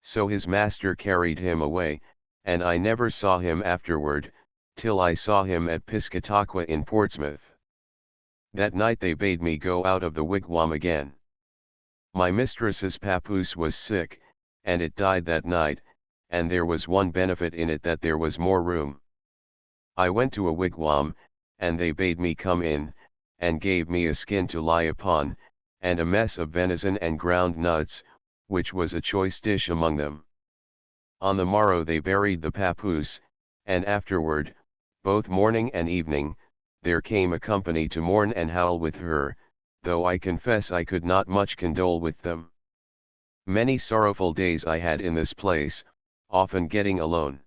So his master carried him away, and I never saw him afterward, till I saw him at Piscataqua in Portsmouth. That night they bade me go out of the wigwam again. My mistress's papoose was sick, and it died that night, and there was one benefit in it, that there was more room. I went to a wigwam, and they bade me come in, and gave me a skin to lie upon, and a mess of venison and ground nuts, which was a choice dish among them. On the morrow they buried the papoose, and afterward, both morning and evening, there came a company to mourn and howl with her, though I confess I could not much condole with them. Many sorrowful days I had in this place, often getting alone.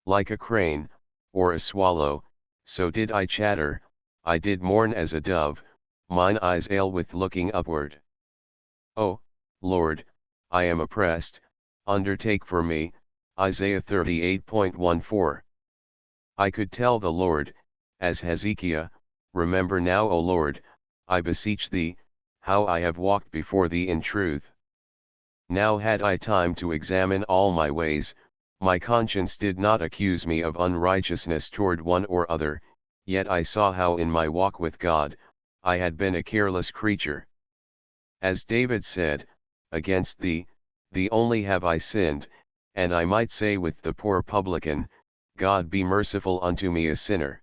Like a crane, or a swallow, so did I chatter, I did mourn as a dove, mine eyes ail with looking upward. O Lord, I am oppressed, undertake for me, Isaiah 38:14. I could tell the Lord, as Hezekiah, remember now O Lord, I beseech thee, how I have walked before thee in truth. Now had I time to examine all my ways, my conscience did not accuse me of unrighteousness toward one or other, yet I saw how in my walk with God, I had been a careless creature. As David said, against thee, thee only have I sinned, and I might say with the poor publican, God be merciful unto me a sinner.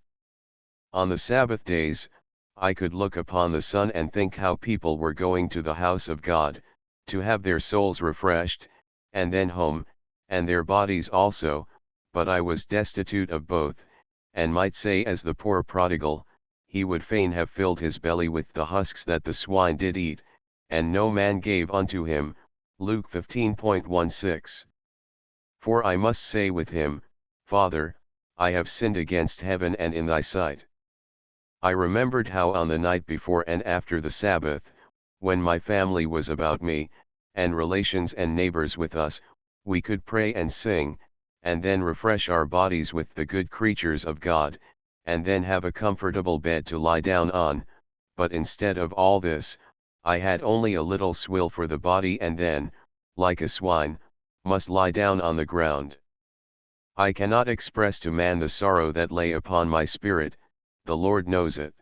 On the Sabbath days, I could look upon the sun and think how people were going to the house of God, to have their souls refreshed, and then home, and their bodies also, but I was destitute of both, and might say as the poor prodigal, he would fain have filled his belly with the husks that the swine did eat, and no man gave unto him, Luke 15:16. For I must say with him, Father, I have sinned against heaven and in thy sight. I remembered how on the night before and after the Sabbath, when my family was about me, and relations and neighbors with us, we could pray and sing, and then refresh our bodies with the good creatures of God, and then have a comfortable bed to lie down on, but instead of all this, I had only a little swill for the body, and then, like a swine, must lie down on the ground. I cannot express to man the sorrow that lay upon my spirit, the Lord knows it.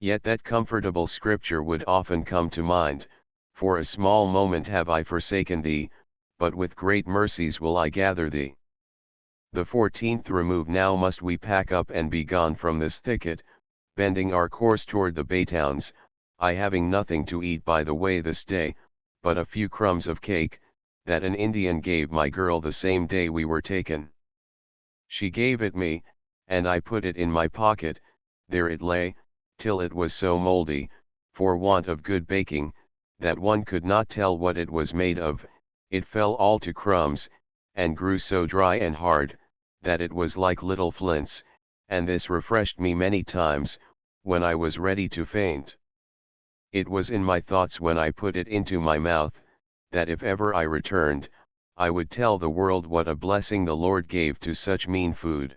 Yet that comfortable scripture would often come to mind, for a small moment have I forsaken thee, but with great mercies will I gather thee. The 14th remove. Now must we pack up and be gone from this thicket, bending our course toward the Baytowns, I having nothing to eat by the way this day, but a few crumbs of cake, that an Indian gave my girl the same day we were taken. She gave it me, and I put it in my pocket, there it lay, till it was so mouldy, for want of good baking, that one could not tell what it was made of. It fell all to crumbs, and grew so dry and hard, that it was like little flints, and this refreshed me many times, when I was ready to faint. It was in my thoughts when I put it into my mouth, that if ever I returned, I would tell the world what a blessing the Lord gave to such mean food.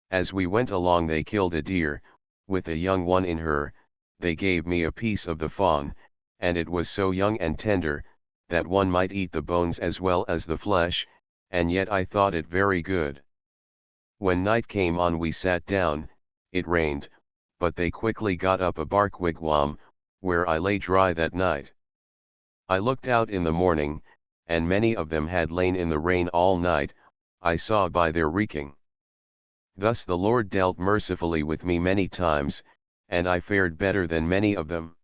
As we went along they killed a deer, with a young one in her, they gave me a piece of the fawn, and it was so young and tender, that one might eat the bones as well as the flesh, and yet I thought it very good. When night came on we sat down, it rained, but they quickly got up a bark wigwam, where I lay dry that night. I looked out in the morning, and many of them had lain in the rain all night, I saw by their reeking. Thus the Lord dealt mercifully with me many times, and I fared better than many of them.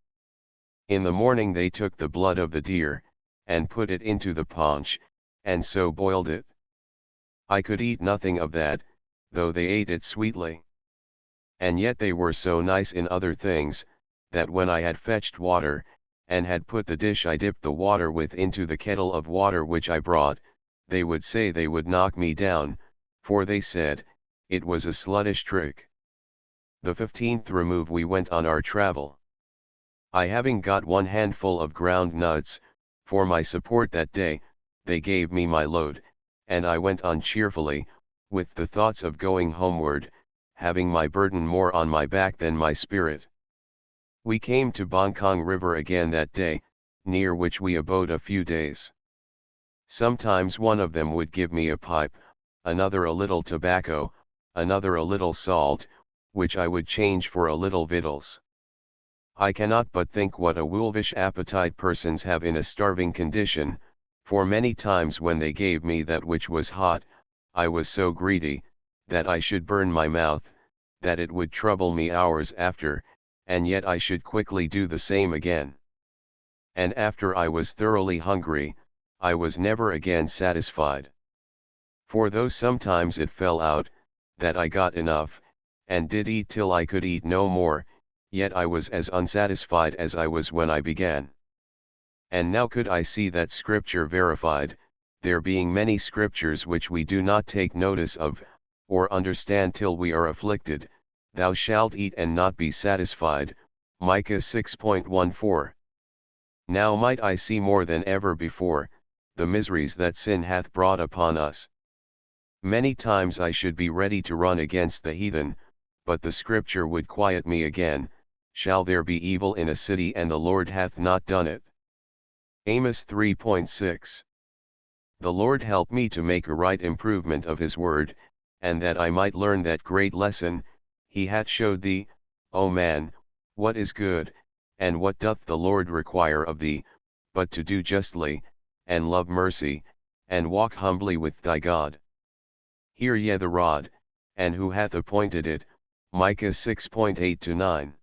In the morning they took the blood of the deer, and put it into the paunch, and so boiled it. I could eat nothing of that, though they ate it sweetly. And yet they were so nice in other things, that when I had fetched water, and had put the dish I dipped the water with into the kettle of water which I brought, they would say they would knock me down, for they said, it was a sluttish trick. The 15th remove we went on our travel. I having got one handful of ground nuts, for my support that day, they gave me my load, and I went on cheerfully, with the thoughts of going homeward, having my burden more on my back than my spirit. We came to Bangkong River again that day, near which we abode a few days. Sometimes one of them would give me a pipe, another a little tobacco, another a little salt, which I would change for a little victuals. I cannot but think what a wolfish appetite persons have in a starving condition, for many times when they gave me that which was hot, I was so greedy, that I should burn my mouth, that it would trouble me hours after, and yet I should quickly do the same again. And after I was thoroughly hungry, I was never again satisfied. For though sometimes it fell out, that I got enough, and did eat till I could eat no more, yet I was as unsatisfied as I was when I began. And now could I see that scripture verified, there being many scriptures which we do not take notice of, or understand till we are afflicted, thou shalt eat and not be satisfied, Micah 6.14. Now might I see more than ever before, the miseries that sin hath brought upon us. Many times I should be ready to run against the heathen, but the scripture would quiet me again, shall there be evil in a city and the Lord hath not done it? Amos 3.6. The Lord help me to make a right improvement of his word, and that I might learn that great lesson, he hath showed thee, O man, what is good, and what doth the Lord require of thee, but to do justly, and love mercy, and walk humbly with thy God. Hear ye the rod, and who hath appointed it, Micah 6.8-9.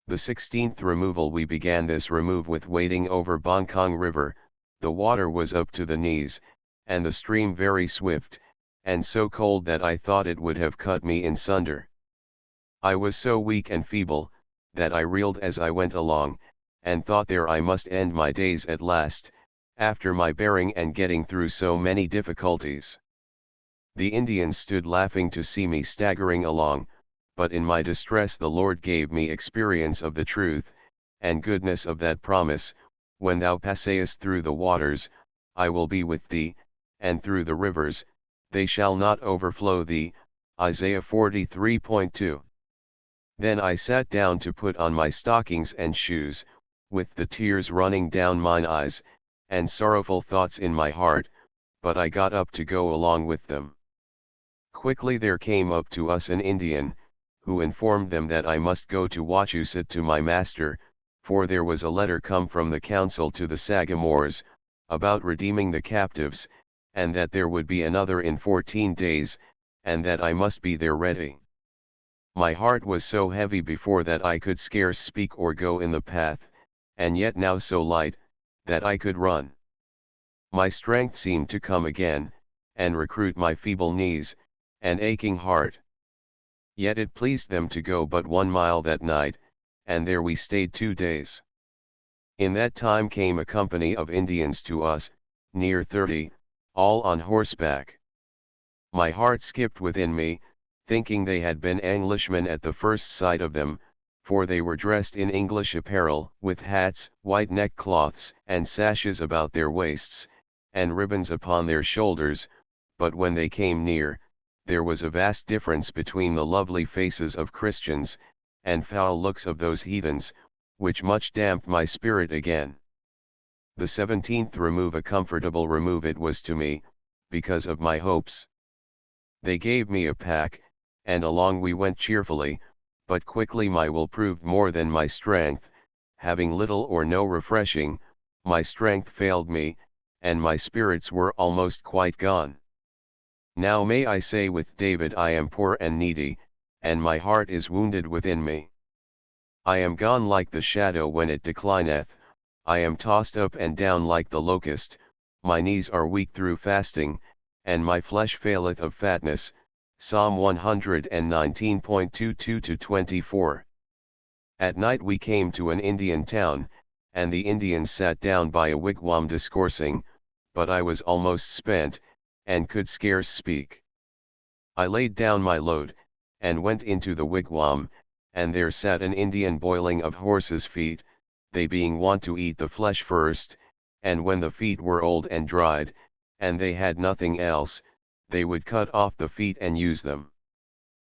The 16th removal we began this remove with wading over Bangkong River, the water was up to the knees, and the stream very swift, and so cold that I thought it would have cut me in sunder. I was so weak and feeble, that I reeled as I went along, and thought there I must end my days at last, after my bearing and getting through so many difficulties. The Indians stood laughing to see me staggering along, but in my distress the Lord gave me experience of the truth, and goodness of that promise, when thou passest through the waters, I will be with thee, and through the rivers, they shall not overflow thee, Isaiah 43.2. Then I sat down to put on my stockings and shoes, with the tears running down mine eyes, and sorrowful thoughts in my heart, but I got up to go along with them. Quickly there came up to us an Indian, who informed them that I must go to Wachusett to my master, for there was a letter come from the council to the Sagamores, about redeeming the captives, and that there would be another in 14 days, and that I must be there ready. My heart was so heavy before that I could scarce speak or go in the path, and yet now so light, that I could run. My strength seemed to come again, and recruit my feeble knees, and aching heart. Yet it pleased them to go but 1 mile that night, and there we stayed 2 days. In that time came a company of Indians to us, near 30, all on horseback. My heart skipped within me, thinking they had been Englishmen at the first sight of them, for they were dressed in English apparel, with hats, white neckcloths, and sashes about their waists, and ribbons upon their shoulders, but when they came near, there was a vast difference between the lovely faces of Christians, and foul looks of those heathens, which much damped my spirit again. The 17th remove, a comfortable remove it was to me, because of my hopes. They gave me a pack, and along we went cheerfully, but quickly my will proved more than my strength, having little or no refreshing, my strength failed me, and my spirits were almost quite gone. Now may I say with David, I am poor and needy, and my heart is wounded within me. I am gone like the shadow when it declineth, I am tossed up and down like the locust, my knees are weak through fasting, and my flesh faileth of fatness. Psalm 119.22-24. At night we came to an Indian town, and the Indians sat down by a wigwam discoursing, but I was almost spent, and could scarce speak. I laid down my load, and went into the wigwam, and there sat an Indian boiling of horses' feet, they being wont to eat the flesh first, and when the feet were old and dried, and they had nothing else, they would cut off the feet and use them.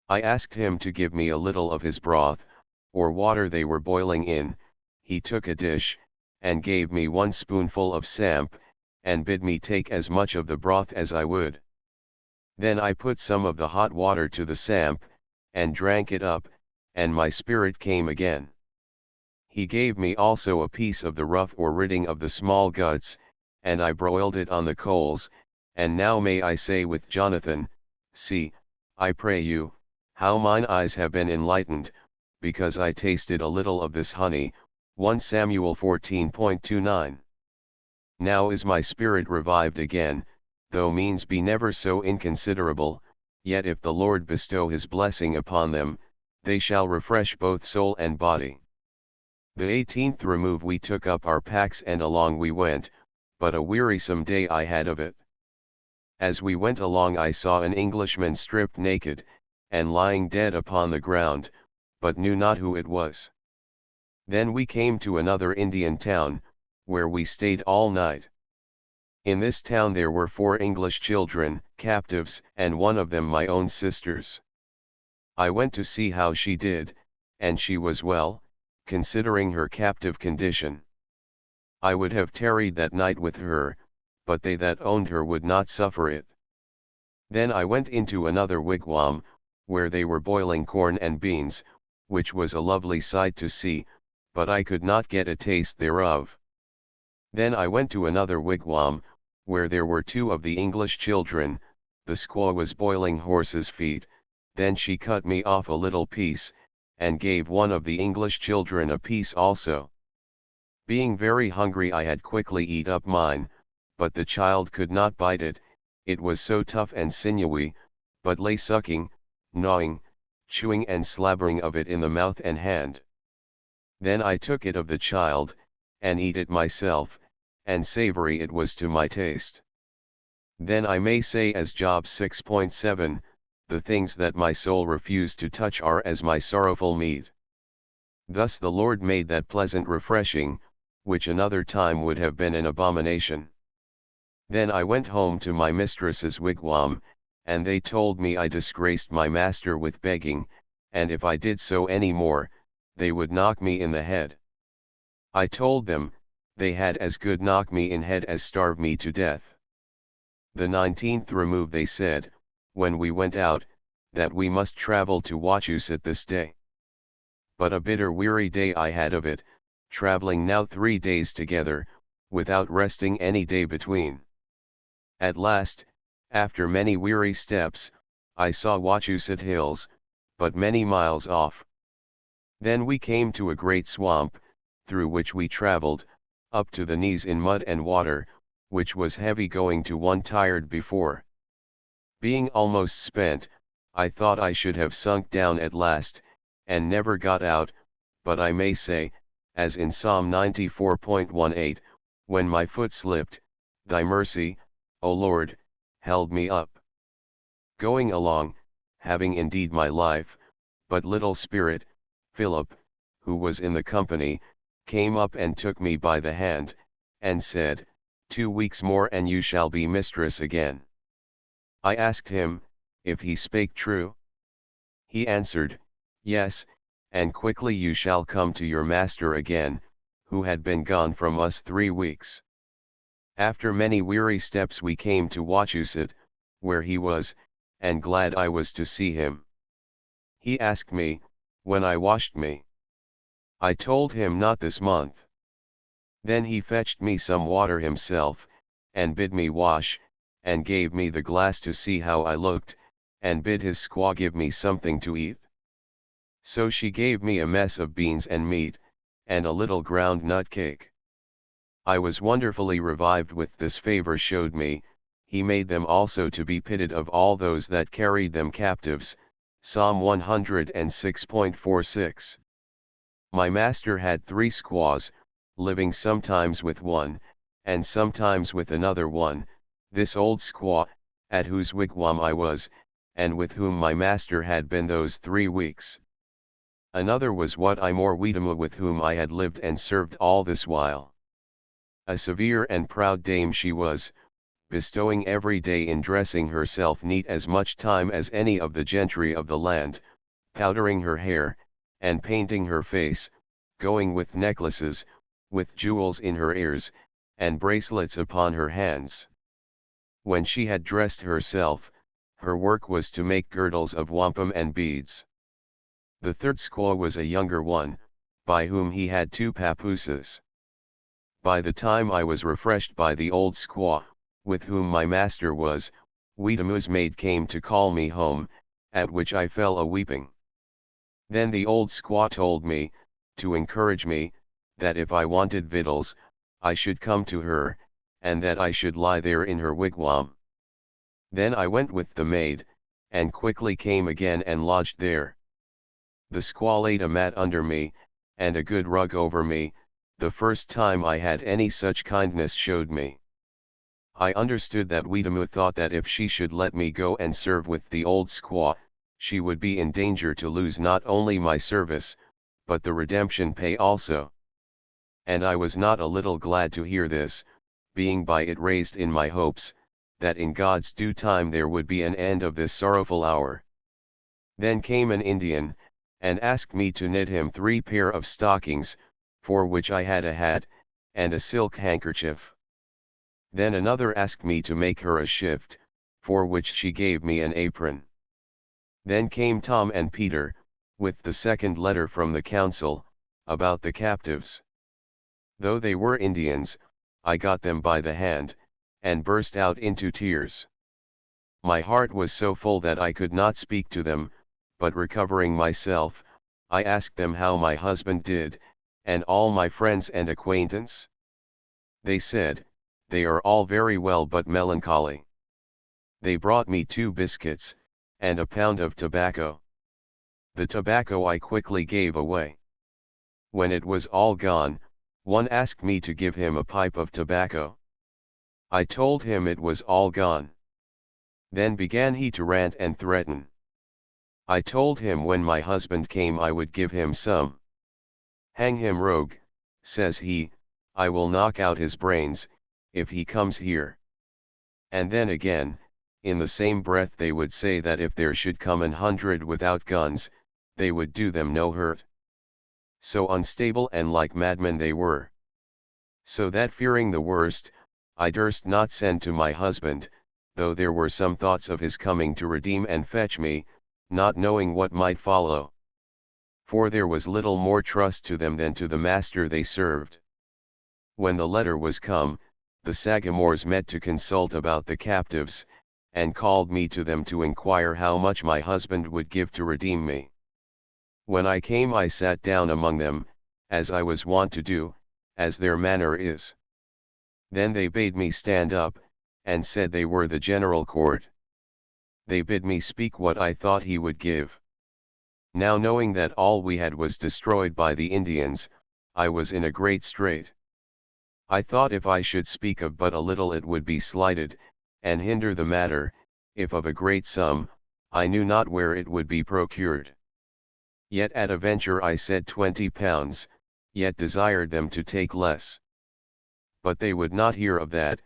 I asked him to give me a little of his broth, or water they were boiling in. He took a dish, and gave me 1 spoonful of samp, and bid me take as much of the broth as I would. Then I put some of the hot water to the samp, and drank it up, and my spirit came again. He gave me also a piece of the ruff or ridding of the small guts, and I broiled it on the coals, and now may I say with Jonathan, see, I pray you, how mine eyes have been enlightened, because I tasted a little of this honey. 1 Samuel 14.29. Now is my spirit revived again, though means be never so inconsiderable, yet if the Lord bestow his blessing upon them, they shall refresh both soul and body. The 18th remove we took up our packs and along we went, but a wearisome day I had of it. As we went along I saw an Englishman stripped naked, and lying dead upon the ground, but knew not who it was. Then we came to another Indian town, where we stayed all night. In this town there were 4 English children, captives, and one of them my own sister's. I went to see how she did, and she was well, considering her captive condition. I would have tarried that night with her, but they that owned her would not suffer it. Then I went into another wigwam, where they were boiling corn and beans, which was a lovely sight to see, but I could not get a taste thereof. Then I went to another wigwam, where there were 2 of the English children, the squaw was boiling horses' feet, then she cut me off a little piece, and gave one of the English children a piece also. Being very hungry I had quickly eat up mine, but the child could not bite it, it was so tough and sinewy, but lay sucking, gnawing, chewing and slabbering of it in the mouth and hand. Then I took it of the child, and eat it myself, and savory it was to my taste. Then I may say as Job 6.7, the things that my soul refused to touch are as my sorrowful meat. Thus the Lord made that pleasant refreshing, which another time would have been an abomination. Then I went home to my mistress's wigwam, and they told me I disgraced my master with begging, and if I did so any more, they would knock me in the head. I told them, they had as good knock me in head as starve me to death. The 19th remove they said, when we went out, that we must travel to Wachusett this day. But a bitter weary day I had of it, traveling now 3 days together, without resting any day between. At last, after many weary steps, I saw Wachusett Hills, but many miles off. Then we came to a great swamp, through which we traveled, up to the knees in mud and water, which was heavy going to one tired before. Being almost spent, I thought I should have sunk down at last, and never got out, but I may say, as in Psalm 94.18, when my foot slipped, Thy mercy, O Lord, held me up. Going along, having indeed my life, but little spirit, Philip, who was in the company, came up and took me by the hand, and said, 2 weeks more and you shall be mistress again. I asked him, if he spake true? He answered, Yes, and quickly you shall come to your master again, who had been gone from us 3 weeks. After many weary steps we came to Wachusett, where he was, and glad I was to see him. He asked me, when I washed me. I told him not this month. Then he fetched me some water himself, and bid me wash, and gave me the glass to see how I looked, and bid his squaw give me something to eat. So she gave me a mess of beans and meat, and a little ground nut cake. I was wonderfully revived with this favor showed me. He made them also to be pitied of all those that carried them captives, Psalm 106.46. My master had 3 squaws, living sometimes with one, and sometimes with another one, this old squaw, at whose wigwam I was, and with whom my master had been those 3 weeks. Another was what I more Weetamoo with whom I had lived and served all this while. A severe and proud dame she was, bestowing every day in dressing herself neat as much time as any of the gentry of the land, powdering her hair, and painting her face, going with necklaces, with jewels in her ears, and bracelets upon her hands. When she had dressed herself, her work was to make girdles of wampum and beads. The third squaw was a younger one, by whom he had 2 papooses. By the time I was refreshed by the old squaw, with whom my master was, Weetamoo's maid came to call me home, at which I fell a-weeping. Then the old squaw told me, to encourage me, that if I wanted victuals, I should come to her, and that I should lie there in her wigwam. Then I went with the maid, and quickly came again and lodged there. The squaw laid a mat under me, and a good rug over me, the first time I had any such kindness showed me. I understood that Weetamoo thought that if she should let me go and serve with the old squaw, she would be in danger to lose not only my service, but the redemption pay also. And I was not a little glad to hear this, being by it raised in my hopes, that in God's due time there would be an end of this sorrowful hour. Then came an Indian, and asked me to knit him 3 pair of stockings, for which I had a hat, and a silk handkerchief. Then another asked me to make her a shift, for which she gave me an apron. Then came Tom and Peter, with the second letter from the council, about the captives. Though they were Indians, I got them by the hand, and burst out into tears. My heart was so full that I could not speak to them, but recovering myself, I asked them how my husband did, and all my friends and acquaintance. They said, they are all very well but melancholy. They brought me 2 biscuits, and a pound of tobacco. The tobacco I quickly gave away. When it was all gone, one asked me to give him a pipe of tobacco. I told him it was all gone. Then began he to rant and threaten. I told him when my husband came I would give him some. Hang him, rogue, says he, I will knock out his brains, if he comes here. And then again, in the same breath they would say that if there should come 100 without guns, they would do them no hurt. So unstable and like madmen they were. So that fearing the worst, I durst not send to my husband, though there were some thoughts of his coming to redeem and fetch me, not knowing what might follow. For there was little more trust to them than to the master they served. When the letter was come, the Sagamores met to consult about the captives, and called me to them to inquire how much my husband would give to redeem me. When I came I sat down among them, as I was wont to do, as their manner is. Then they bade me stand up, and said they were the general court. They bid me speak what I thought he would give. Now knowing that all we had was destroyed by the Indians, I was in a great strait. I thought if I should speak of but a little it would be slighted, and hinder the matter; if of a great sum, I knew not where it would be procured. Yet at a venture I said £20, yet desired them to take less. But they would not hear of that,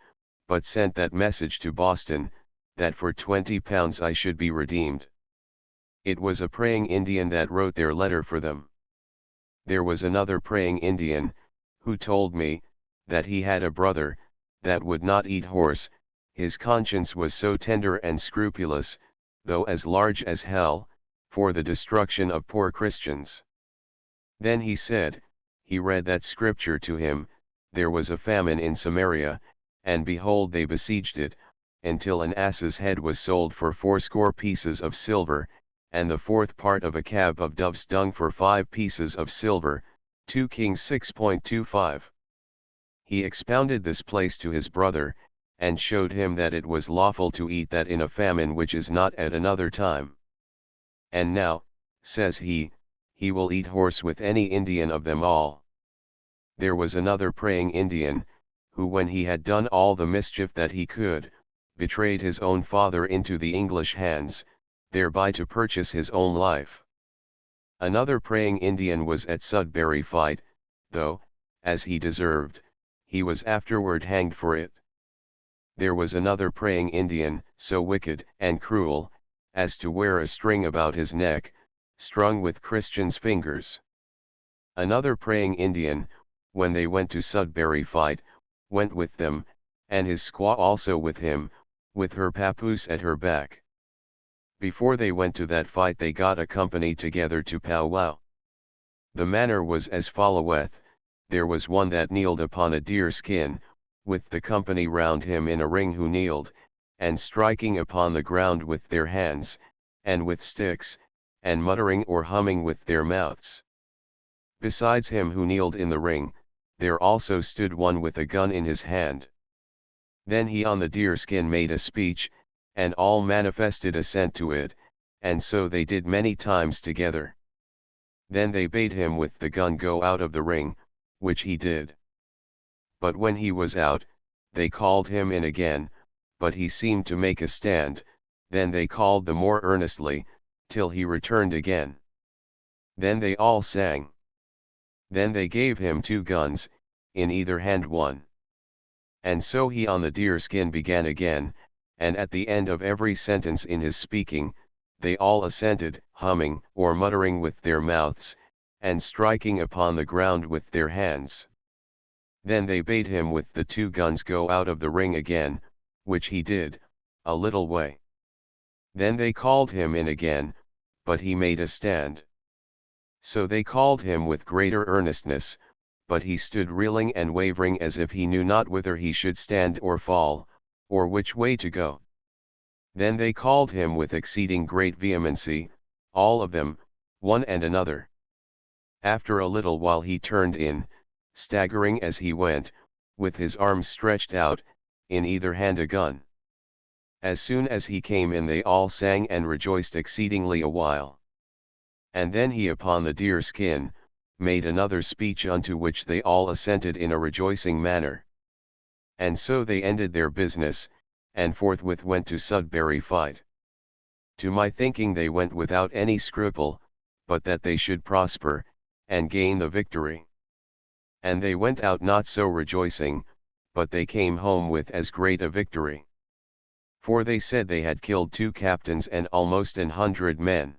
but sent that message to Boston, that for £20 I should be redeemed. It was a praying Indian that wrote their letter for them. There was another praying Indian, who told me, that he had a brother, that would not eat horse; his conscience was so tender and scrupulous, though as large as hell, for the destruction of poor Christians. Then he said, he read that scripture to him, there was a famine in Samaria, and behold they besieged it, until an ass's head was sold for 80 pieces of silver, and the fourth part of a cab of dove's dung for 5 pieces of silver, 2 Kings 6.25. He expounded this place to his brother, and showed him that it was lawful to eat that in a famine which is not at another time. And now, says he will eat horse with any Indian of them all. There was another praying Indian, who when he had done all the mischief that he could, betrayed his own father into the English hands, thereby to purchase his own life. Another praying Indian was at Sudbury fight, though, as he deserved, he was afterward hanged for it. There was another praying Indian, so wicked and cruel, as to wear a string about his neck, strung with Christians' fingers. Another praying Indian, when they went to Sudbury fight, went with them, and his squaw also with him, with her papoose at her back. Before they went to that fight they got a company together to powwow. The manner was as followeth: there was one that kneeled upon a deer skin, with the company round him in a ring who kneeled, and striking upon the ground with their hands, and with sticks, and muttering or humming with their mouths. Besides him who kneeled in the ring, there also stood one with a gun in his hand. Then he on the deer skin made a speech, and all manifested assent to it, and so they did many times together. Then they bade him with the gun go out of the ring, which he did. But when he was out, they called him in again, but he seemed to make a stand, then they called the more earnestly, till he returned again. Then they all sang. Then they gave him 2 guns, in either hand one. And so he on the deer skin began again, and at the end of every sentence in his speaking, they all assented, humming or muttering with their mouths, and striking upon the ground with their hands. Then they bade him with the 2 guns go out of the ring again, which he did, a little way. Then they called him in again, but he made a stand. So they called him with greater earnestness, but he stood reeling and wavering as if he knew not whither he should stand or fall, or which way to go. Then they called him with exceeding great vehemency, all of them, one and another. After a little while he turned in, staggering as he went, with his arms stretched out, in either hand a gun. As soon as he came in they all sang and rejoiced exceedingly a while. And then he upon the deer skin, made another speech unto which they all assented in a rejoicing manner. And so they ended their business, and forthwith went to Sudbury fight. To my thinking they went without any scruple, but that they should prosper, and gain the victory. And they went out not so rejoicing, but they came home with as great a victory. For they said they had killed 2 captains and almost 100 men.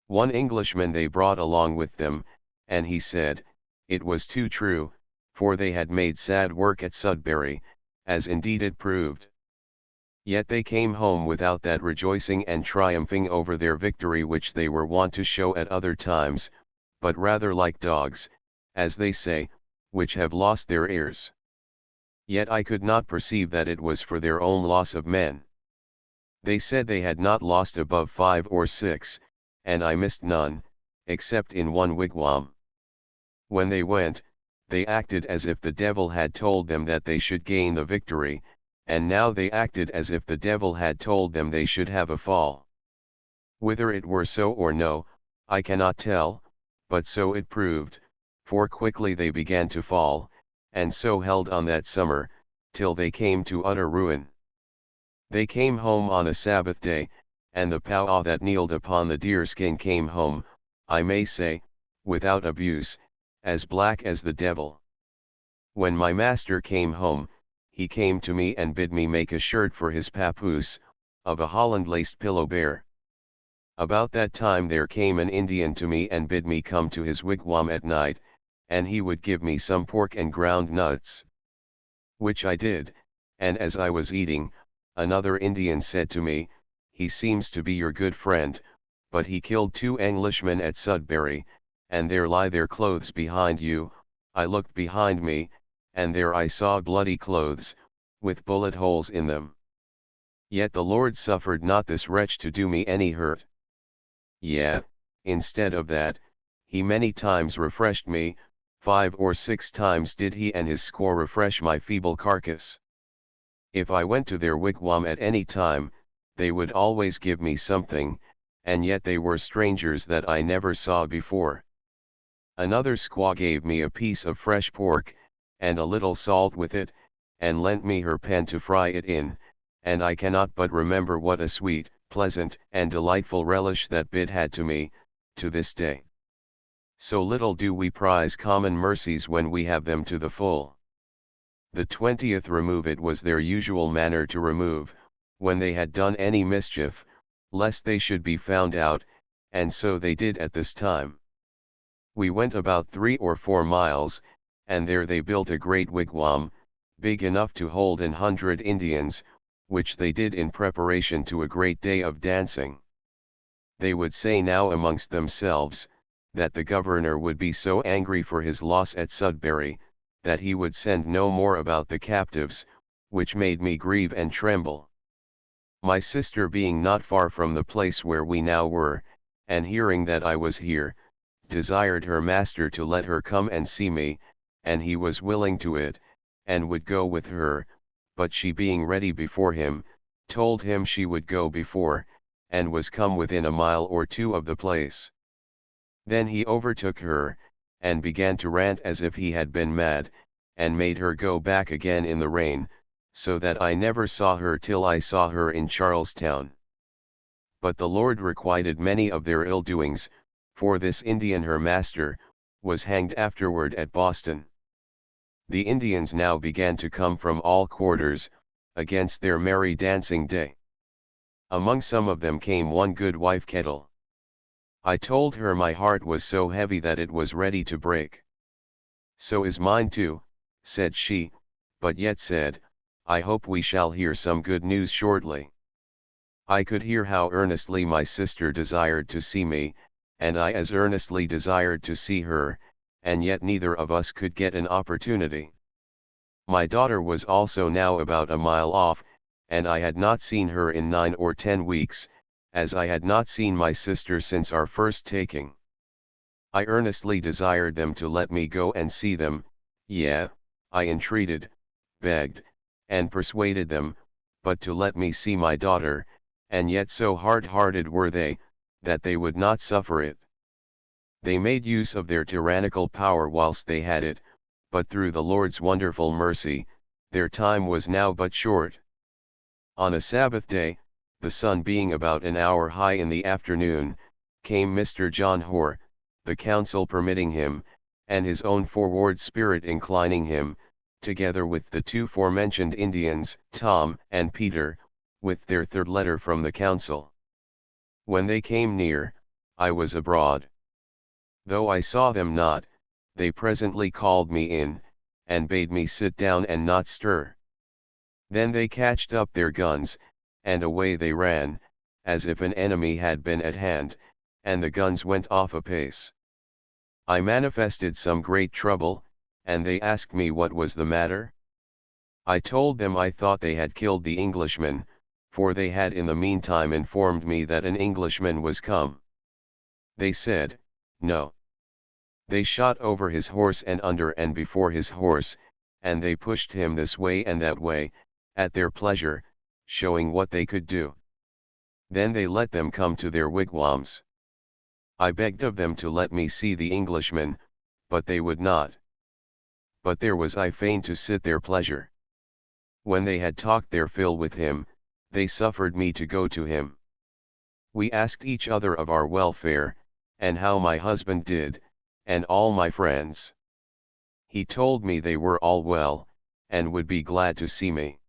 One Englishman they brought along with them, and he said, it was too true, for they had made sad work at Sudbury, as indeed it proved. Yet they came home without that rejoicing and triumphing over their victory which they were wont to show at other times, but rather like dogs, as they say, which have lost their ears. Yet I could not perceive that it was for their own loss of men. They said they had not lost above 5 or 6, and I missed none, except in one wigwam. When they went, they acted as if the devil had told them that they should gain the victory, and now they acted as if the devil had told them they should have a fall. Whether it were so or no, I cannot tell, but so it proved, for quickly they began to fall, and so held on that summer, till they came to utter ruin. They came home on a Sabbath day, and the powwow that kneeled upon the deerskin came home, I may say, without abuse, as black as the devil. When my master came home, he came to me and bid me make a shirt for his papoose, of a Holland-laced pillow bear. About that time there came an Indian to me and bid me come to his wigwam at night, and he would give me some pork and ground nuts. Which I did, and as I was eating, another Indian said to me, "He seems to be your good friend, but he killed 2 Englishmen at Sudbury, and there lie their clothes behind you." I looked behind me, and there I saw bloody clothes, with bullet holes in them. Yet the Lord suffered not this wretch to do me any hurt. Yea, instead of that, he many times refreshed me, 5 or 6 times did he and his score refresh my feeble carcass. If I went to their wigwam at any time, they would always give me something, and yet they were strangers that I never saw before. Another squaw gave me a piece of fresh pork, and a little salt with it, and lent me her pen to fry it in, and I cannot but remember what a sweet, pleasant, and delightful relish that bit had to me, to this day. So little do we prize common mercies when we have them to the full. The 20th remove it was their usual manner to remove, when they had done any mischief, lest they should be found out, and so they did at this time. We went about 3 or 4 miles, and there they built a great wigwam, big enough to hold 100 Indians, which they did in preparation to a great day of dancing. They would say now amongst themselves, that the governor would be so angry for his loss at Sudbury, that he would send no more about the captives, which made me grieve and tremble. My sister being not far from the place where we now were, and hearing that I was here, desired her master to let her come and see me, and he was willing to it, and would go with her, but she being ready before him, told him she would go before, and was come within a mile or 2 of the place. Then he overtook her, and began to rant as if he had been mad, and made her go back again in the rain, so that I never saw her till I saw her in Charlestown. But the Lord requited many of their ill doings, for this Indian her master, was hanged afterward at Boston. The Indians now began to come from all quarters, against their merry dancing day. Among some of them came one good wife Kettle. I told her my heart was so heavy that it was ready to break. "So is mine too," said she, but yet said, "I hope we shall hear some good news shortly." I could hear how earnestly my sister desired to see me, and I as earnestly desired to see her, and yet neither of us could get an opportunity. My daughter was also now about a mile off, and I had not seen her in 9 or 10 weeks, as I had not seen my sister since our first taking. I earnestly desired them to let me go and see them, yea, I entreated, begged, and persuaded them, but to let me see my daughter, and yet so hard-hearted were they, that they would not suffer it. They made use of their tyrannical power whilst they had it, but through the Lord's wonderful mercy, their time was now but short. On a Sabbath day, the sun being about an hour high in the afternoon, came Mr. John Hoare, the council permitting him, and his own forward spirit inclining him, together with the 2 forementioned Indians, Tom and Peter, with their 3rd letter from the council. When they came near, I was abroad. Though I saw them not, they presently called me in, and bade me sit down and not stir. Then they catched up their guns, and away they ran, as if an enemy had been at hand, and the guns went off apace. I manifested some great trouble, and they asked me what was the matter. I told them I thought they had killed the Englishman, for they had in the meantime informed me that an Englishman was come. They said, no. They shot over his horse and under and before his horse, and they pushed him this way and that way, at their pleasure, showing what they could do. Then they let them come to their wigwams. I begged of them to let me see the Englishman, but they would not. But there was I fain to sit their pleasure. When they had talked their fill with him, they suffered me to go to him. We asked each other of our welfare, and how my husband did, and all my friends. He told me they were all well, and would be glad to see me.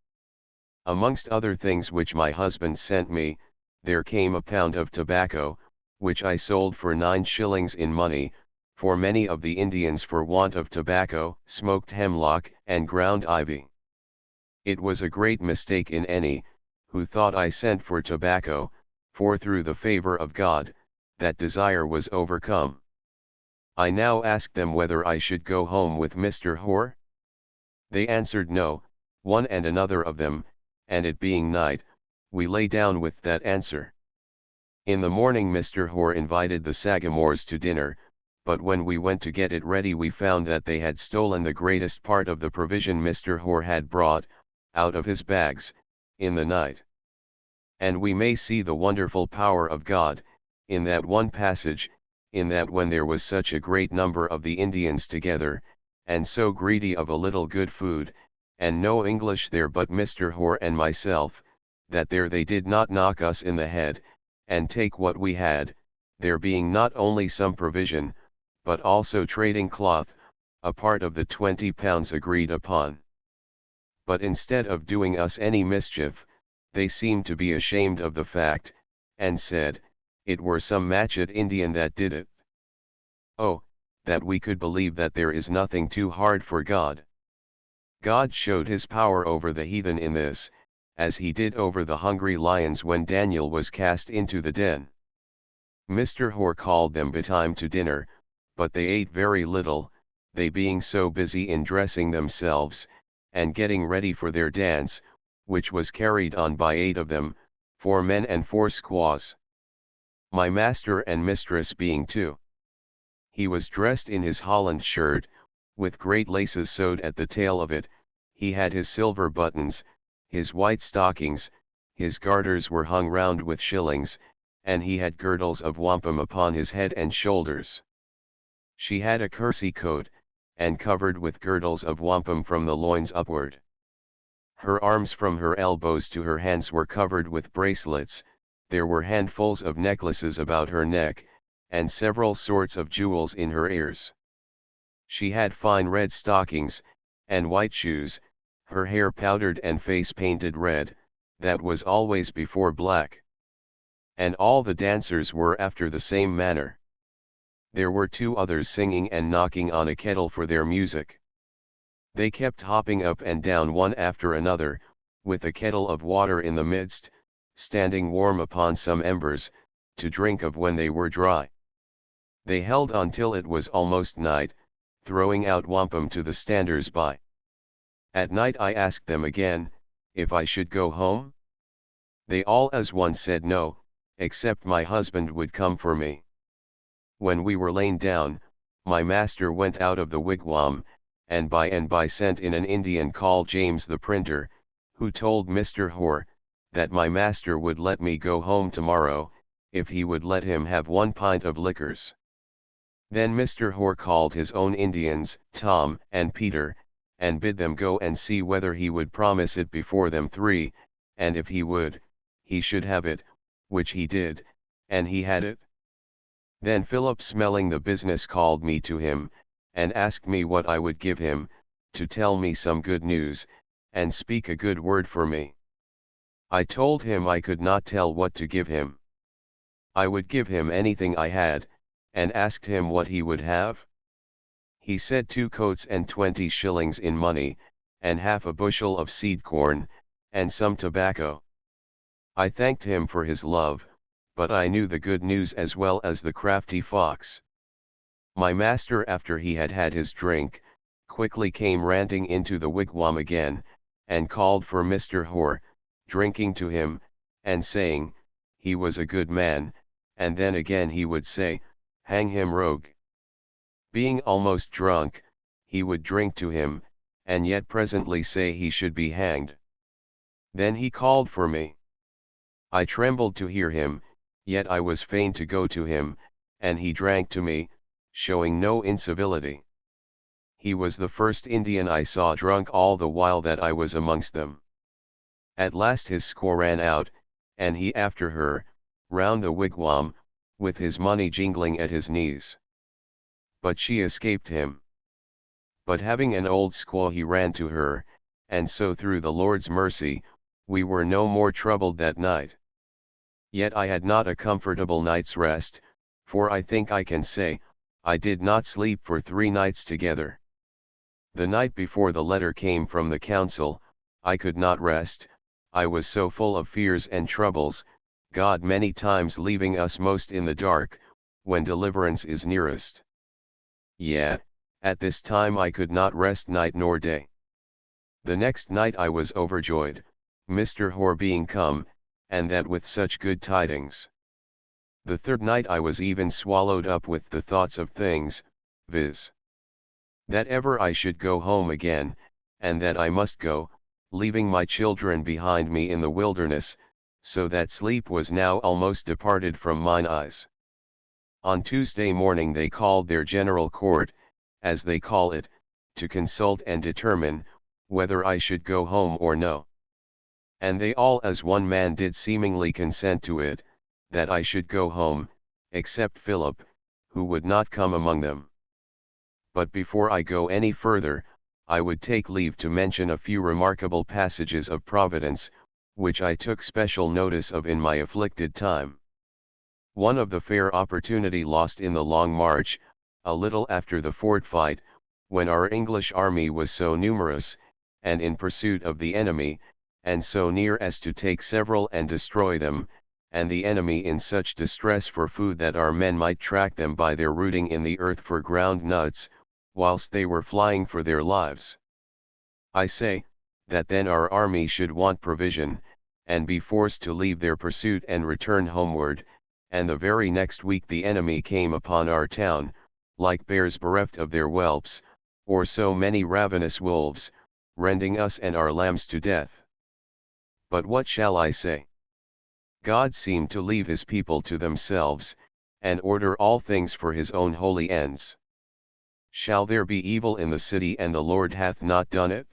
Amongst other things which my husband sent me, there came a pound of tobacco, which I sold for 9 shillings in money, for many of the Indians for want of tobacco smoked hemlock and ground ivy. It was a great mistake in any, who thought I sent for tobacco, for through the favor of God, that desire was overcome. I now asked them whether I should go home with Mr. Hoare? They answered no, one and another of them, and it being night, we lay down with that answer. In the morning Mr. Hoare invited the Sagamores to dinner, but when we went to get it ready we found that they had stolen the greatest part of the provision Mr. Hoare had brought, out of his bags, in the night. And we may see the wonderful power of God, in that one passage, in that when there was such a great number of the Indians together, and so greedy of a little good food, and no English there but Mr. Hoare and myself, that there they did not knock us in the head, and take what we had, there being not only some provision, but also trading cloth, a part of the 20 pounds agreed upon. But instead of doing us any mischief, they seemed to be ashamed of the fact, and said, it were some matchet Indian that did it. Oh, that we could believe that there is nothing too hard for God. God showed his power over the heathen in this, as he did over the hungry lions when Daniel was cast into the den. Mr. Hoare called them betime to dinner, but they ate very little, they being so busy in dressing themselves, and getting ready for their dance, which was carried on by 8 of them, 4 men and 4 squaws. My master and mistress being 2. He was dressed in his Holland shirt, with great laces sewed at the tail of it, he had his silver buttons, his white stockings, his garters were hung round with shillings, and he had girdles of wampum upon his head and shoulders. She had a kersey coat, and covered with girdles of wampum from the loins upward. Her arms from her elbows to her hands were covered with bracelets, there were handfuls of necklaces about her neck, and several sorts of jewels in her ears. She had fine red stockings, and white shoes, her hair powdered and face painted red, that was always before black. And all the dancers were after the same manner. There were 2 others singing and knocking on a kettle for their music. They kept hopping up and down one after another, with a kettle of water in the midst, standing warm upon some embers, to drink of when they were dry. They held on till it was almost night, throwing out wampum to the standers by. At night I asked them again, if I should go home? They all as one said no, except my husband would come for me. When we were lain down, my master went out of the wigwam, and by sent in an Indian called James the printer, who told Mr. Hoare, that my master would let me go home tomorrow, if he would let him have 1 pint of liquors. Then Mr. Hoare called his own Indians, Tom and Peter, and bid them go and see whether he would promise it before them 3, and if he would, he should have it, which he did, and he had it. Then Philip smelling the business called me to him, and asked me what I would give him, to tell me some good news, and speak a good word for me. I told him I could not tell what to give him. I would give him anything I had, and asked him what he would have. He said 2 coats and 20 shillings in money, and half a bushel of seed corn, and some tobacco. I thanked him for his love, but I knew the good news as well as the crafty fox. My master, after he had had his drink, quickly came ranting into the wigwam again, and called for Mr. Hoare, drinking to him, and saying, he was a good man, and then again he would say, hang him rogue. Being almost drunk, he would drink to him, and yet presently say he should be hanged. Then he called for me. I trembled to hear him, yet I was fain to go to him, and he drank to me, showing no incivility. He was the first Indian I saw drunk all the while that I was amongst them. At last his score ran out, and he after her, round the wigwam, with his money jingling at his knees. But she escaped him. But having an old squaw he ran to her, and so through the Lord's mercy, we were no more troubled that night. Yet I had not a comfortable night's rest, for I think I can say, I did not sleep for 3 nights together. The night before the letter came from the council, I could not rest, I was so full of fears and troubles, God many times leaving us most in the dark, when deliverance is nearest. Yea, at this time I could not rest night nor day. The next night I was overjoyed, Mr. Hoare being come, and that with such good tidings. The third night I was even swallowed up with the thoughts of things, viz. that ever I should go home again, and that I must go, leaving my children behind me in the wilderness, so that sleep was now almost departed from mine eyes. On Tuesday morning they called their general court, as they call it, to consult and determine, whether I should go home or no. And they all as one man did seemingly consent to it, that I should go home, except Philip, who would not come among them. But before I go any further, I would take leave to mention a few remarkable passages of Providence, which I took special notice of in my afflicted time. One of the fair opportunity lost in the long march, a little after the fort fight, when our English army was so numerous, and in pursuit of the enemy, and so near as to take several and destroy them, and the enemy in such distress for food that our men might track them by their rooting in the earth for ground nuts, whilst they were flying for their lives. I say, that then our army should want provision, and be forced to leave their pursuit and return homeward, and the very next week the enemy came upon our town, like bears bereft of their whelps, or so many ravenous wolves, rending us and our lambs to death. But what shall I say? God seemed to leave his people to themselves, and order all things for his own holy ends. Shall there be evil in the city and the Lord hath not done it?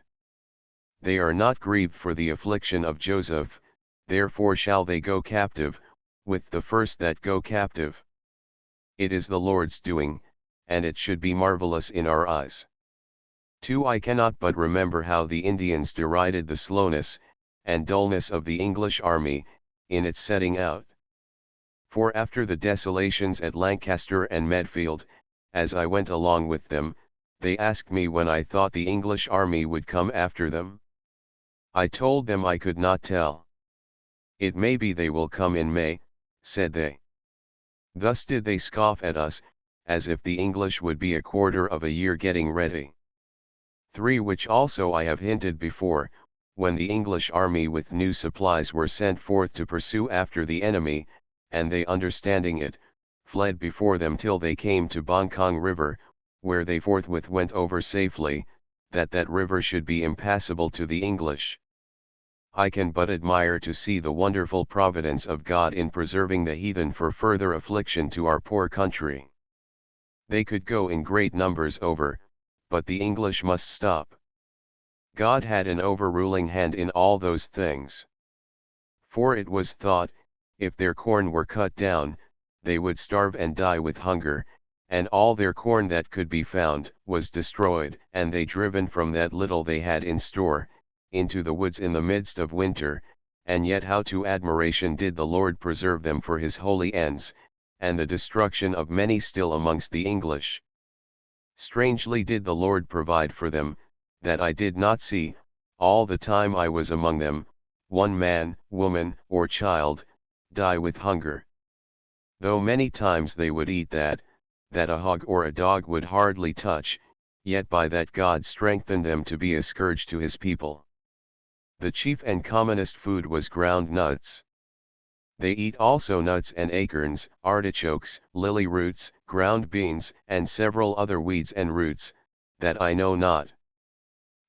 They are not grieved for the affliction of Joseph, therefore shall they go captive, with the first that go captive. It is the Lord's doing, and it should be marvelous in our eyes. 2. I cannot but remember how the Indians derided the slowness, and dullness of the English army, in its setting out. For after the desolations at Lancaster and Medfield, as I went along with them, they asked me when I thought the English army would come after them. I told them I could not tell. It may be they will come in May, said they. Thus did they scoff at us, as if the English would be a quarter of a year getting ready. 3. Which also I have hinted before, when the English army with new supplies were sent forth to pursue after the enemy, and they understanding it, fled before them till they came to Bongkong River, where they forthwith went over safely, that that river should be impassable to the English. I can but admire to see the wonderful providence of God in preserving the heathen for further affliction to our poor country. They could go in great numbers over, but the English must stop. God had an overruling hand in all those things. For it was thought, if their corn were cut down, they would starve and die with hunger, and all their corn that could be found was destroyed, and they driven from that little they had in store, into the woods in the midst of winter, and yet how to admiration did the Lord preserve them for his holy ends, and the destruction of many still amongst the English. Strangely did the Lord provide for them, that I did not see, all the time I was among them, one man, woman, or child, die with hunger. Though many times they would eat that a hog or a dog would hardly touch, yet by that God strengthened them to be a scourge to his people. The chief and commonest food was ground nuts. They eat also nuts and acorns, artichokes, lily roots, ground beans, and several other weeds and roots, that I know not.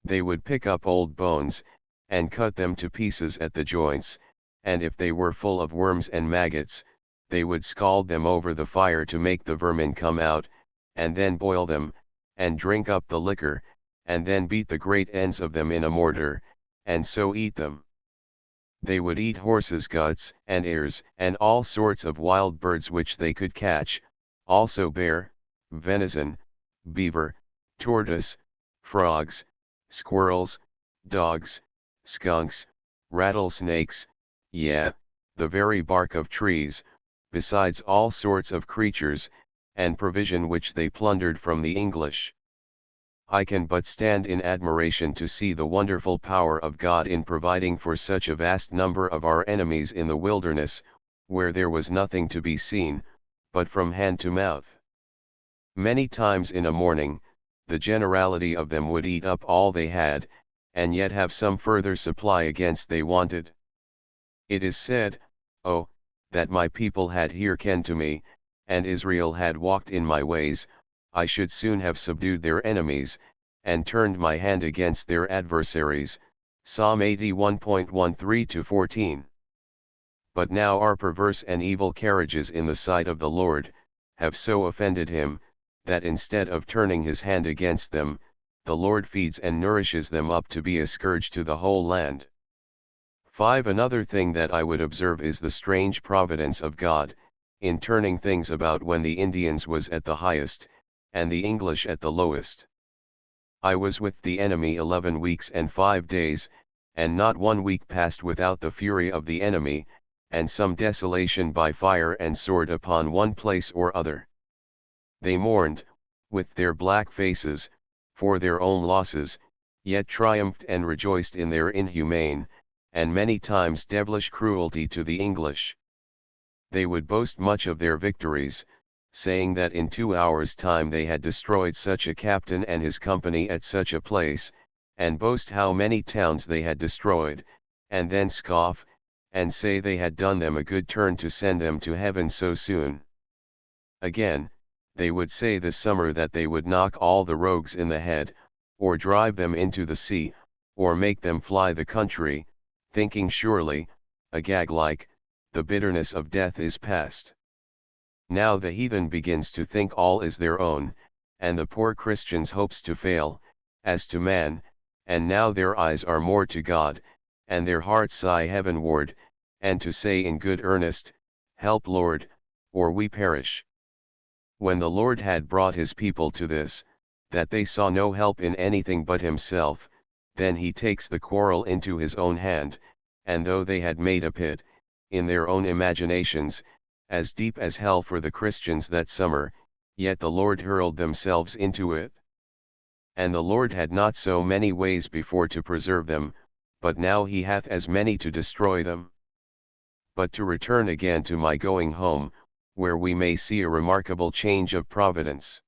They would pick up old bones, and cut them to pieces at the joints, and if they were full of worms and maggots, they would scald them over the fire to make the vermin come out, and then boil them, and drink up the liquor, and then beat the great ends of them in a mortar, and so eat them. They would eat horses' guts, and hares, and all sorts of wild birds which they could catch, also bear, venison, beaver, tortoise, frogs, squirrels, dogs, skunks, rattlesnakes, yea, the very bark of trees, besides all sorts of creatures, and provision which they plundered from the English. I can but stand in admiration to see the wonderful power of God in providing for such a vast number of our enemies in the wilderness, where there was nothing to be seen, but from hand to mouth. Many times in a morning, the generality of them would eat up all they had, and yet have some further supply against they wanted. It is said, Oh, that my people had hearkened to me, and Israel had walked in my ways, I should soon have subdued their enemies, and turned my hand against their adversaries. Psalm 81.13-14. But now our perverse and evil carriages in the sight of the Lord, have so offended him, that instead of turning his hand against them, the Lord feeds and nourishes them up to be a scourge to the whole land. 5. Another thing that I would observe is the strange providence of God, in turning things about when the Indians was at the highest, and the English at the lowest. I was with the enemy 11 weeks and 5 days, and not 1 week passed without the fury of the enemy, and some desolation by fire and sword upon one place or other. They mourned, with their black faces, for their own losses, yet triumphed and rejoiced in their inhumane, and many times devilish cruelty to the English. They would boast much of their victories, saying that in 2 hours' time they had destroyed such a captain and his company at such a place, and boast how many towns they had destroyed, and then scoff, and say they had done them a good turn to send them to heaven so soon. Again, they would say this summer that they would knock all the rogues in the head, or drive them into the sea, or make them fly the country, thinking surely, agag like, the bitterness of death is past. Now the heathen begins to think all is their own, and the poor Christians hopes to fail, as to man, and now their eyes are more to God, and their hearts sigh heavenward, and to say in good earnest, Help Lord, or we perish. When the Lord had brought his people to this, that they saw no help in anything but himself, then he takes the quarrel into his own hand, and though they had made a pit, in their own imaginations, as deep as hell for the Christians that summer, yet the Lord hurled themselves into it. And the Lord had not so many ways before to preserve them, but now he hath as many to destroy them. But to return again to my going home, where we may see a remarkable change of providence.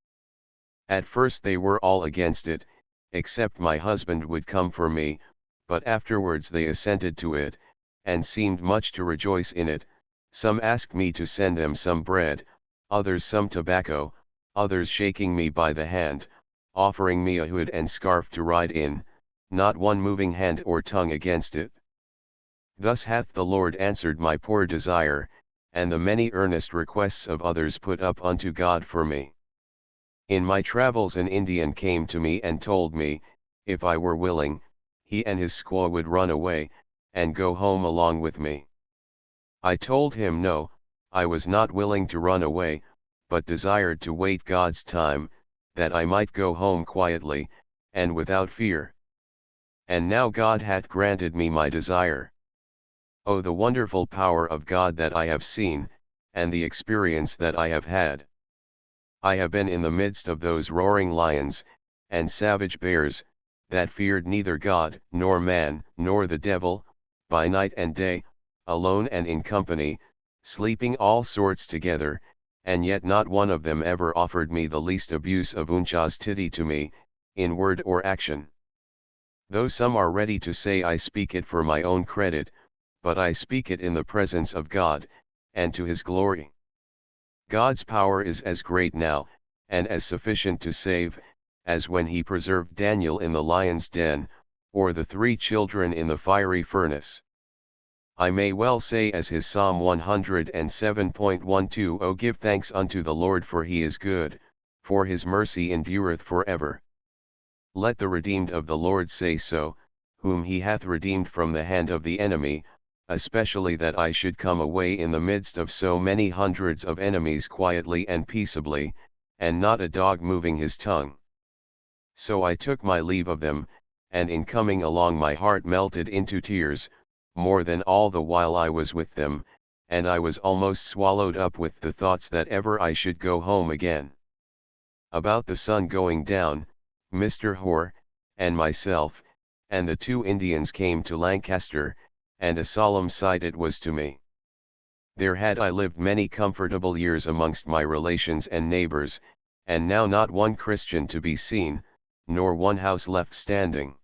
At first they were all against it, except my husband would come for me, but afterwards they assented to it, and seemed much to rejoice in it. Some asked me to send them some bread, others some tobacco, others shaking me by the hand, offering me a hood and scarf to ride in, not one moving hand or tongue against it. Thus hath the Lord answered my poor desire, and the many earnest requests of others put up unto God for me. In my travels an Indian came to me and told me, if I were willing, he and his squaw would run away, and go home along with me. I told him no, I was not willing to run away, but desired to wait God's time, that I might go home quietly, and without fear. And now God hath granted me my desire. Oh, the wonderful power of God that I have seen, and the experience that I have had. I have been in the midst of those roaring lions, and savage bears, that feared neither God, nor man, nor the devil, by night and day, alone and in company, sleeping all sorts together, and yet not one of them ever offered me the least abuse of unchastity to me, in word or action. Though some are ready to say I speak it for my own credit, but I speak it in the presence of God, and to his glory. God's power is as great now, and as sufficient to save, as when he preserved Daniel in the lion's den, or the 3 children in the fiery furnace. I may well say as his Psalm 107.12, O give thanks unto the Lord, for he is good, for his mercy endureth forever. Let the redeemed of the Lord say so, whom he hath redeemed from the hand of the enemy, especially that I should come away in the midst of so many hundreds of enemies quietly and peaceably, and not a dog moving his tongue. So I took my leave of them, and in coming along my heart melted into tears, more than all the while I was with them, and I was almost swallowed up with the thoughts that ever I should go home again. About the sun going down, Mr. Hoare, and myself, and the 2 Indians came to Lancaster, and a solemn sight it was to me. There had I lived many comfortable years amongst my relations and neighbors, and now not one Christian to be seen, nor one house left standing.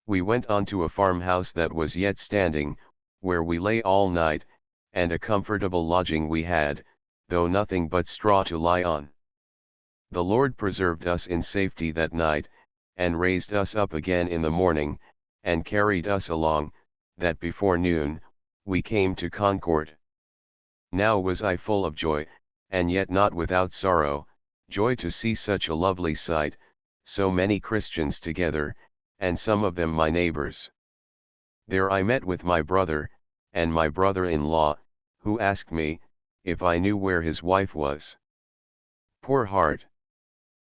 We went on to a farmhouse that was yet standing, where we lay all night, and a comfortable lodging we had, though nothing but straw to lie on. The Lord preserved us in safety that night, and raised us up again in the morning, and carried us along, that before noon, we came to Concord. Now was I full of joy, and yet not without sorrow, joy to see such a lovely sight, so many Christians together, and some of them my neighbors. There I met with my brother, and my brother-in-law, who asked me, if I knew where his wife was. Poor heart!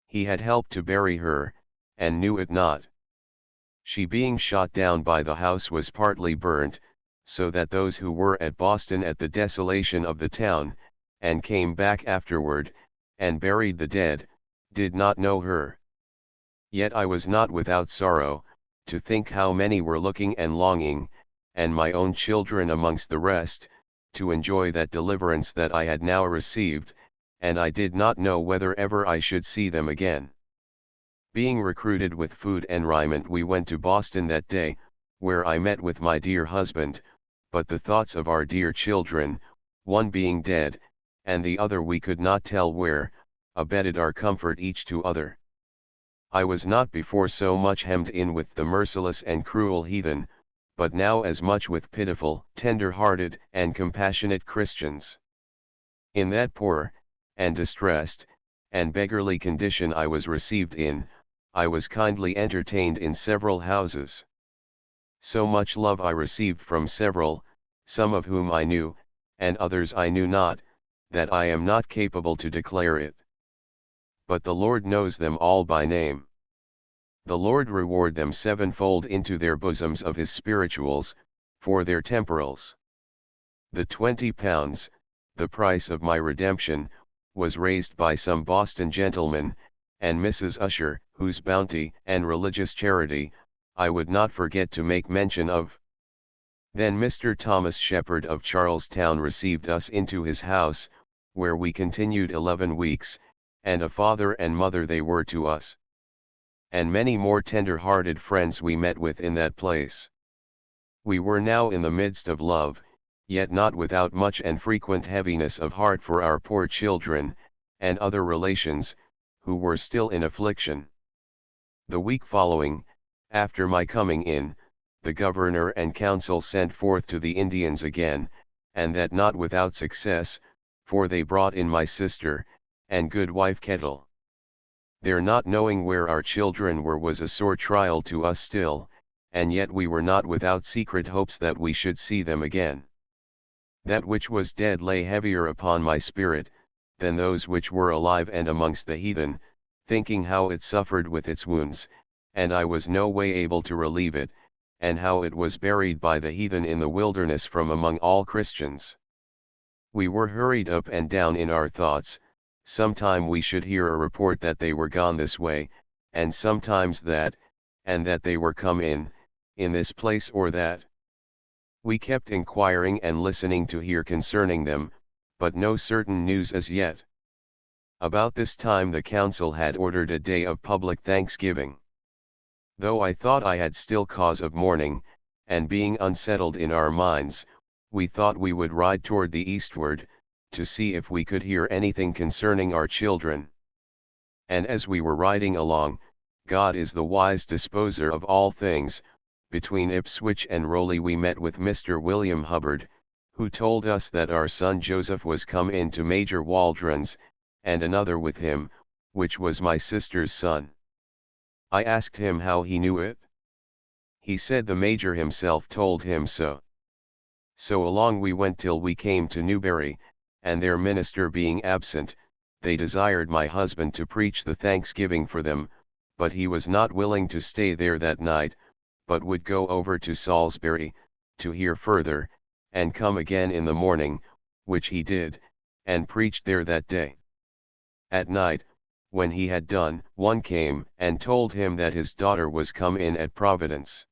He had helped to bury her, and knew it not. She being shot down by the house was partly burnt, so that those who were at Boston at the desolation of the town, and came back afterward, and buried the dead, did not know her. Yet I was not without sorrow, to think how many were looking and longing, and my own children amongst the rest, to enjoy that deliverance that I had now received, and I did not know whether ever I should see them again. Being recruited with food and raiment, we went to Boston that day, where I met with my dear husband, but the thoughts of our dear children, one being dead, and the other we could not tell where, abetted our comfort each to other. I was not before so much hemmed in with the merciless and cruel heathen, but now as much with pitiful, tender-hearted, and compassionate Christians. In that poor, and distressed, and beggarly condition I was received in, I was kindly entertained in several houses. So much love I received from several, some of whom I knew, and others I knew not, that I am not capable to declare it. But the Lord knows them all by name. The Lord reward them sevenfold into their bosoms of his spirituals, for their temporals. The £20, the price of my redemption, was raised by some Boston gentlemen, and Mrs. Usher, whose bounty and religious charity, I would not forget to make mention of. Then Mr. Thomas Shepherd of Charlestown received us into his house, where we continued 11 weeks, and a father and mother they were to us. And many more tender-hearted friends we met with in that place. We were now in the midst of love, yet not without much and frequent heaviness of heart for our poor children, and other relations, who were still in affliction. The week following, after my coming in, the governor and council sent forth to the Indians again, and that not without success, for they brought in my sister, and good wife Kettle. Their not knowing where our children were was a sore trial to us still, and yet we were not without secret hopes that we should see them again. That which was dead lay heavier upon my spirit, than those which were alive and amongst the heathen, thinking how it suffered with its wounds, and I was no way able to relieve it, and how it was buried by the heathen in the wilderness from among all Christians. We were hurried up and down in our thoughts, sometime we should hear a report that they were gone this way, and sometimes that, and that they were come in this place or that. We kept inquiring and listening to hear concerning them, but no certain news as yet. About this time the council had ordered a day of public thanksgiving. Though I thought I had still cause of mourning, and being unsettled in our minds, we thought we would ride toward the eastward, to see if we could hear anything concerning our children. And as we were riding along, God is the wise disposer of all things, between Ipswich and Rowley we met with Mr. William Hubbard, who told us that our son Joseph was come in to Major Waldron's, and another with him, which was my sister's son. I asked him how he knew it. He said the Major himself told him so. So along we went till we came to Newbury, and their minister being absent, they desired my husband to preach the thanksgiving for them, but he was not willing to stay there that night, but would go over to Salisbury, to hear further, and come again in the morning, which he did, and preached there that day. At night, when he had done, one came and told him that his daughter was come in at Providence.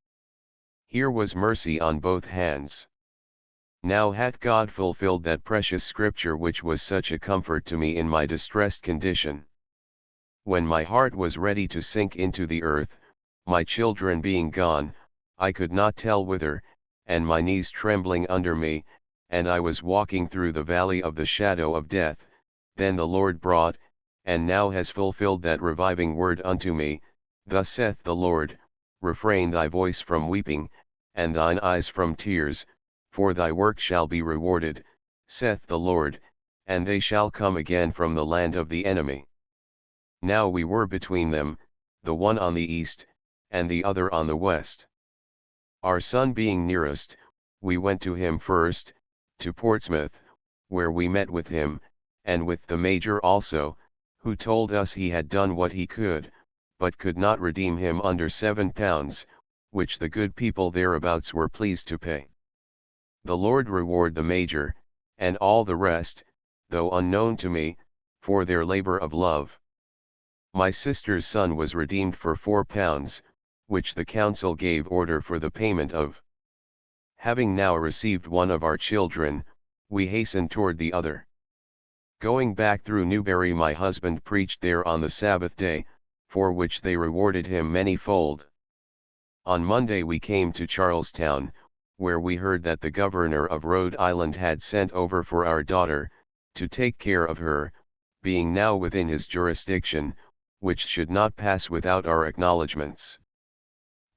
Here was mercy on both hands. Now hath God fulfilled that precious scripture which was such a comfort to me in my distressed condition. When my heart was ready to sink into the earth, my children being gone, I could not tell whither, and my knees trembling under me, and I was walking through the valley of the shadow of death, then the Lord brought, and now has fulfilled that reviving word unto me, thus saith the Lord, refrain thy voice from weeping, and thine eyes from tears, for thy work shall be rewarded, saith the Lord, and they shall come again from the land of the enemy. Now we were between them, the one on the east, and the other on the west. Our son being nearest, we went to him first, to Portsmouth, where we met with him, and with the Major also, who told us he had done what he could, but could not redeem him under £7, which the good people thereabouts were pleased to pay. The Lord reward the Major, and all the rest, though unknown to me, for their labor of love. My sister's son was redeemed for £4, which the council gave order for the payment of. Having now received one of our children, we hastened toward the other. Going back through Newbury, my husband preached there on the Sabbath day, for which they rewarded him many-fold. On Monday we came to Charlestown, where we heard that the governor of Rhode Island had sent over for our daughter, to take care of her, being now within his jurisdiction, which should not pass without our acknowledgments.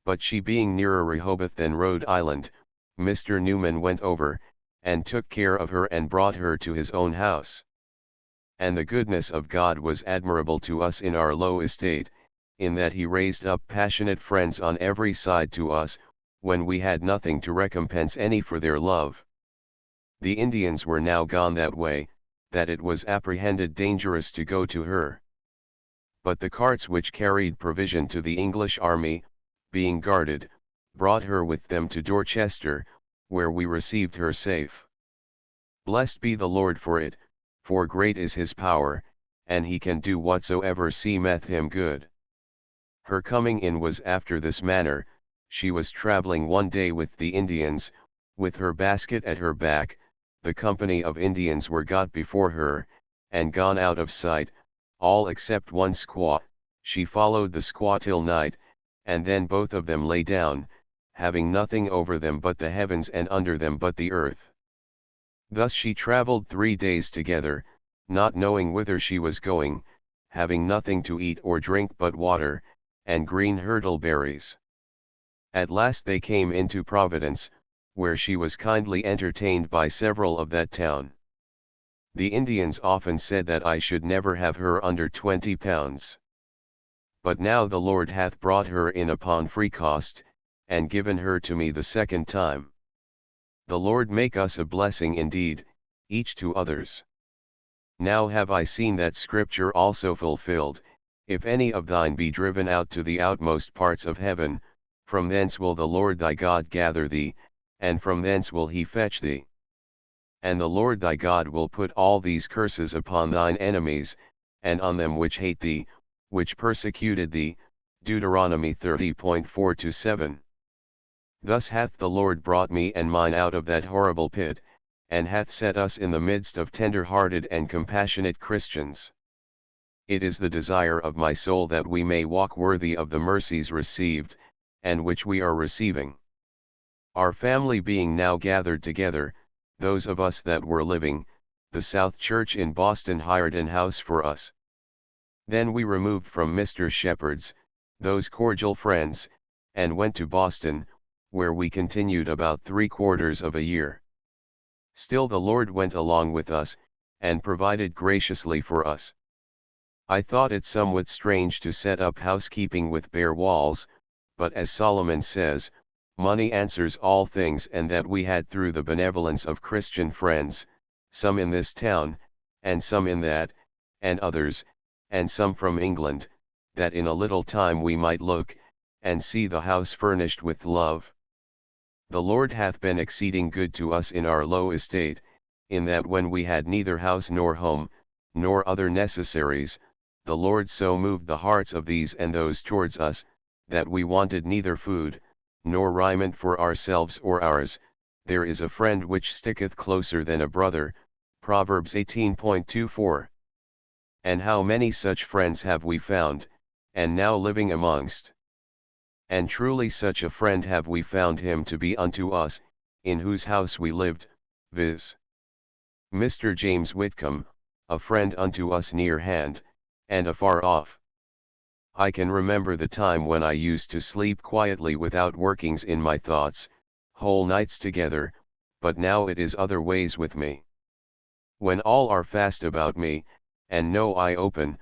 But she being nearer Rehoboth than Rhode Island, Mr. Newman went over, and took care of her and brought her to his own house. And the goodness of God was admirable to us in our low estate, in that he raised up passionate friends on every side to us, when we had nothing to recompense any for their love. The Indians were now gone that way, that it was apprehended dangerous to go to her. But the carts which carried provision to the English army, being guarded, brought her with them to Dorchester, where we received her safe. Blessed be the Lord for it, for great is his power, and he can do whatsoever seemeth him good. Her coming in was after this manner: she was travelling one day with the Indians, with her basket at her back, the company of Indians were got before her, and gone out of sight, all except one squaw. She followed the squaw till night, and then both of them lay down, having nothing over them but the heavens and under them but the earth. Thus she travelled 3 days together, not knowing whither she was going, having nothing to eat or drink but water, and green hurtleberries. At last they came into Providence, where she was kindly entertained by several of that town. The Indians often said that I should never have her under £20. But now the Lord hath brought her in upon free cost, and given her to me the second time. The Lord make us a blessing indeed, each to others. Now have I seen that scripture also fulfilled: if any of thine be driven out to the outmost parts of heaven, from thence will the Lord thy God gather thee, and from thence will he fetch thee. And the Lord thy God will put all these curses upon thine enemies, and on them which hate thee, which persecuted thee. Deuteronomy 30.4-7. Thus hath the Lord brought me and mine out of that horrible pit, and hath set us in the midst of tender-hearted and compassionate Christians. It is the desire of my soul that we may walk worthy of the mercies received, and which we are receiving. Our family being now gathered together, those of us that were living, the South Church in Boston hired an house for us. Then we removed from Mr. Shepherd's, those cordial friends, and went to Boston, where we continued about 3/4 of a year. Still the Lord went along with us, and provided graciously for us. I thought it somewhat strange to set up housekeeping with bare walls, but as Solomon says, money answers all things, and that we had through the benevolence of Christian friends, some in this town, and some in that, and others, and some from England, that in a little time we might look, and see the house furnished with love. The Lord hath been exceeding good to us in our low estate, in that when we had neither house nor home, nor other necessaries, the Lord so moved the hearts of these and those towards us, that we wanted neither food, nor raiment for ourselves or ours. There is a friend which sticketh closer than a brother, Proverbs 18:24. And how many such friends have we found, and now living amongst? And truly such a friend have we found him to be unto us, in whose house we lived, viz. Mr. James Whitcomb, a friend unto us near hand, and afar off. I can remember the time when I used to sleep quietly without workings in my thoughts, whole nights together, but now it is other ways with me. When all are fast about me, and no eye open,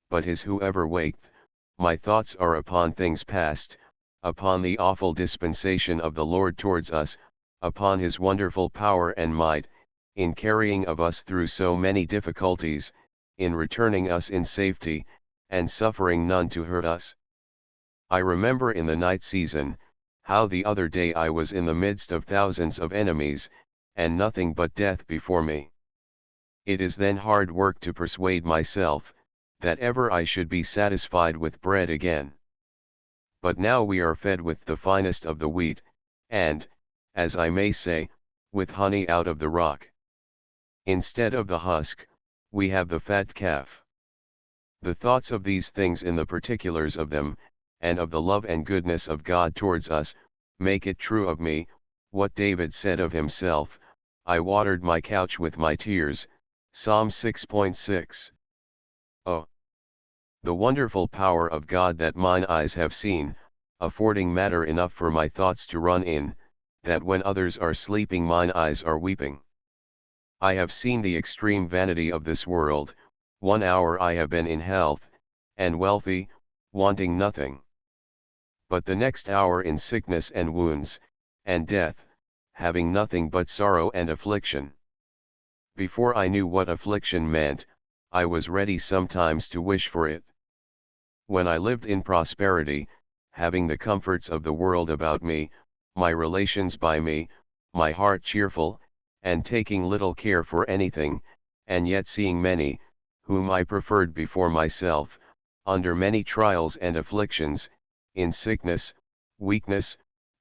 but his whoever waketh, my thoughts are upon things past, upon the awful dispensation of the Lord towards us, upon his wonderful power and might, in carrying of us through so many difficulties, in returning us in safety, and suffering none to hurt us. I remember in the night season, how the other day I was in the midst of thousands of enemies, and nothing but death before me. It is then hard work to persuade myself, that ever I should be satisfied with bread again. But now we are fed with the finest of the wheat, and, as I may say, with honey out of the rock. Instead of the husk, we have the fat calf. The thoughts of these things in the particulars of them, and of the love and goodness of God towards us, make it true of me, what David said of himself, I watered my couch with my tears, Psalm 6.6. Oh! The wonderful power of God that mine eyes have seen, affording matter enough for my thoughts to run in, that when others are sleeping mine eyes are weeping. I have seen the extreme vanity of this world. 1 hour I have been in health, and wealthy, wanting nothing. But the next hour in sickness and wounds, and death, having nothing but sorrow and affliction. Before I knew what affliction meant, I was ready sometimes to wish for it. When I lived in prosperity, having the comforts of the world about me, my relations by me, my heart cheerful, and taking little care for anything, and yet seeing many, whom I preferred before myself, under many trials and afflictions, in sickness, weakness,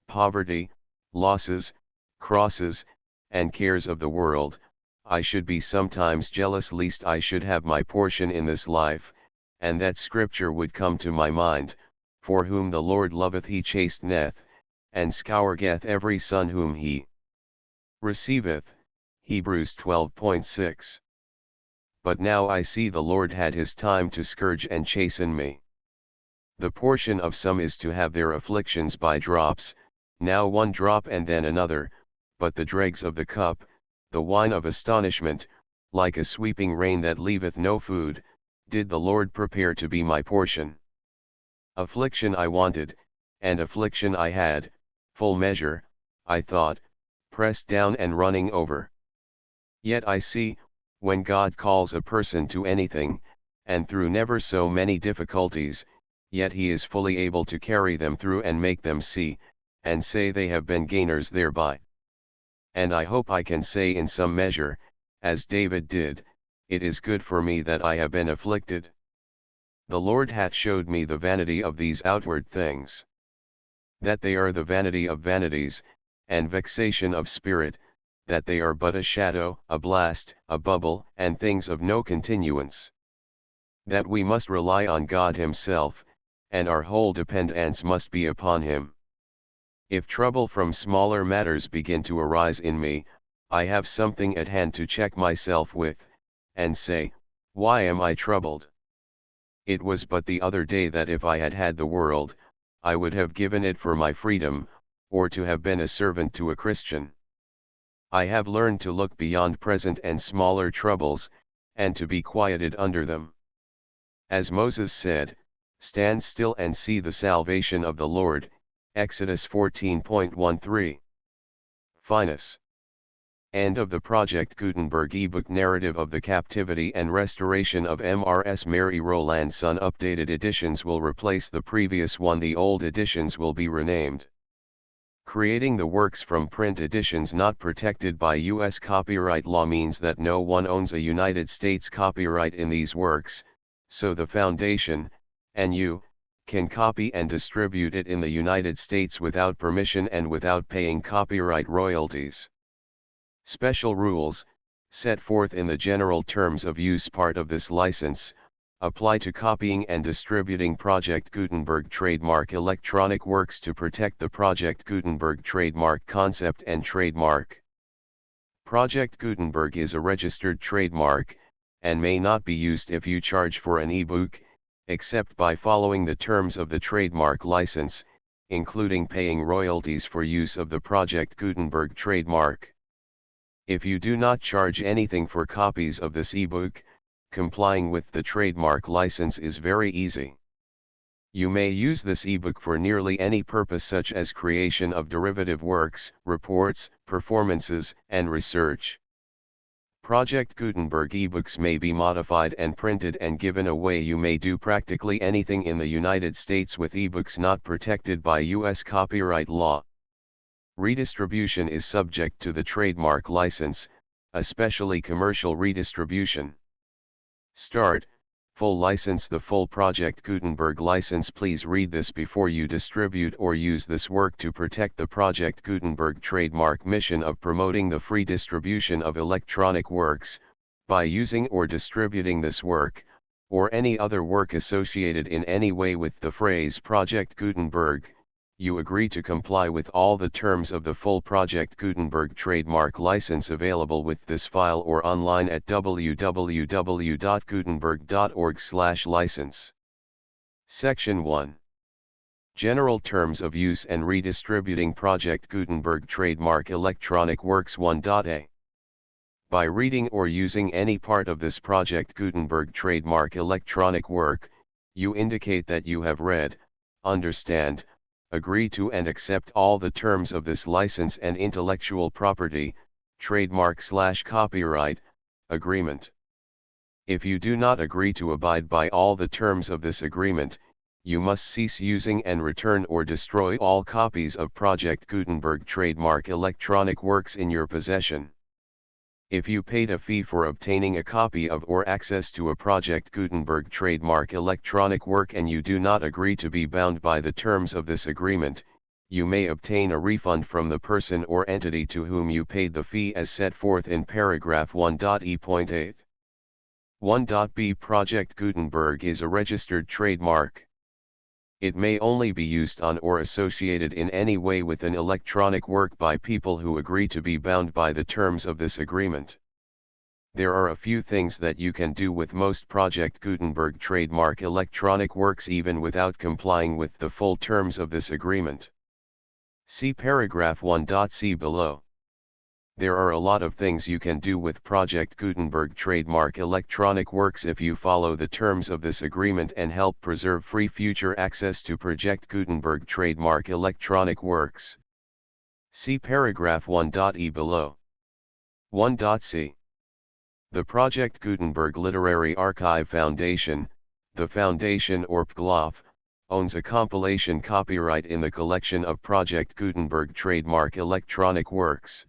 poverty, losses, crosses, and cares of the world, I should be sometimes jealous lest I should have my portion in this life, and that scripture would come to my mind, for whom the Lord loveth he chasteneth, and scourgeth every son whom he receiveth, Hebrews 12.6. But now I see the Lord had his time to scourge and chasten me. The portion of some is to have their afflictions by drops, now one drop and then another, but the dregs of the cup, the wine of astonishment, like a sweeping rain that leaveth no food, did the Lord prepare to be my portion. Affliction I wanted, and affliction I had, full measure, I thought, pressed down and running over. Yet I see, when God calls a person to anything, and through never so many difficulties, yet he is fully able to carry them through and make them see, and say they have been gainers thereby. And I hope I can say in some measure, as David did, it is good for me that I have been afflicted. The Lord hath showed me the vanity of these outward things. that they are the vanity of vanities, and vexation of spirit, that they are but a shadow, a blast, a bubble, and things of no continuance. That we must rely on God Himself, and our whole dependence must be upon Him. If trouble from smaller matters begin to arise in me, I have something at hand to check myself with, and say, why am I troubled? It was but the other day that if I had had the world, I would have given it for my freedom, or to have been a servant to a Christian. I have learned to look beyond present and smaller troubles, and to be quieted under them. As Moses said, stand still and see the salvation of the Lord, Exodus 14.13. Finus. End of the Project Gutenberg ebook narrative of the captivity and restoration of Mrs. Mary Rowlandson. Updated editions will replace the previous one. The old editions will be renamed. Creating the works from print editions not protected by U.S. copyright law means that no one owns a United States copyright in these works, so the Foundation, and you, can copy and distribute it in the United States without permission and without paying copyright royalties. Special rules, set forth in the General Terms of Use part of this license, apply to copying and distributing Project Gutenberg trademark electronic works to protect the Project Gutenberg trademark concept and trademark. Project Gutenberg is a registered trademark, and may not be used if you charge for an ebook, except by following the terms of the trademark license, including paying royalties for use of the Project Gutenberg trademark. If you do not charge anything for copies of this ebook, complying with the trademark license is very easy. You may use this ebook for nearly any purpose, such as creation of derivative works, reports, performances, and research. Project Gutenberg ebooks may be modified and printed and given away. You may do practically anything in the United States with ebooks not protected by U.S. copyright law. Redistribution is subject to the trademark license, especially commercial redistribution. Start, full license. The full Project Gutenberg license. Please read this before you distribute or use this work to protect the Project Gutenberg trademark mission of promoting the free distribution of electronic works, by using or distributing this work, or any other work associated in any way with the phrase Project Gutenberg. You agree to comply with all the terms of the full Project Gutenberg trademark license available with this file or online at www.gutenberg.org/license. Section 1. General Terms of Use and Redistributing Project Gutenberg Trademark Electronic Works 1.a. By reading or using any part of this Project Gutenberg trademark electronic work, you indicate that you have read, understand, agree to and accept all the terms of this license and intellectual property, trademark/copyright, agreement. If you do not agree to abide by all the terms of this agreement, you must cease using and return or destroy all copies of Project Gutenberg trademark electronic works in your possession. If you paid a fee for obtaining a copy of or access to a Project Gutenberg trademark electronic work and you do not agree to be bound by the terms of this agreement, you may obtain a refund from the person or entity to whom you paid the fee as set forth in paragraph 1.e.8. 1.b. Project Gutenberg is a registered trademark. It may only be used on or associated in any way with an electronic work by people who agree to be bound by the terms of this agreement. There are a few things that you can do with most Project Gutenberg trademark electronic works even without complying with the full terms of this agreement. See paragraph 1.c below. There are a lot of things you can do with Project Gutenberg trademark electronic works if you follow the terms of this agreement and help preserve free future access to Project Gutenberg trademark electronic works. See paragraph 1.e below. 1.c. The Project Gutenberg Literary Archive Foundation, the Foundation or PGLOF, owns a compilation copyright in the collection of Project Gutenberg trademark electronic works.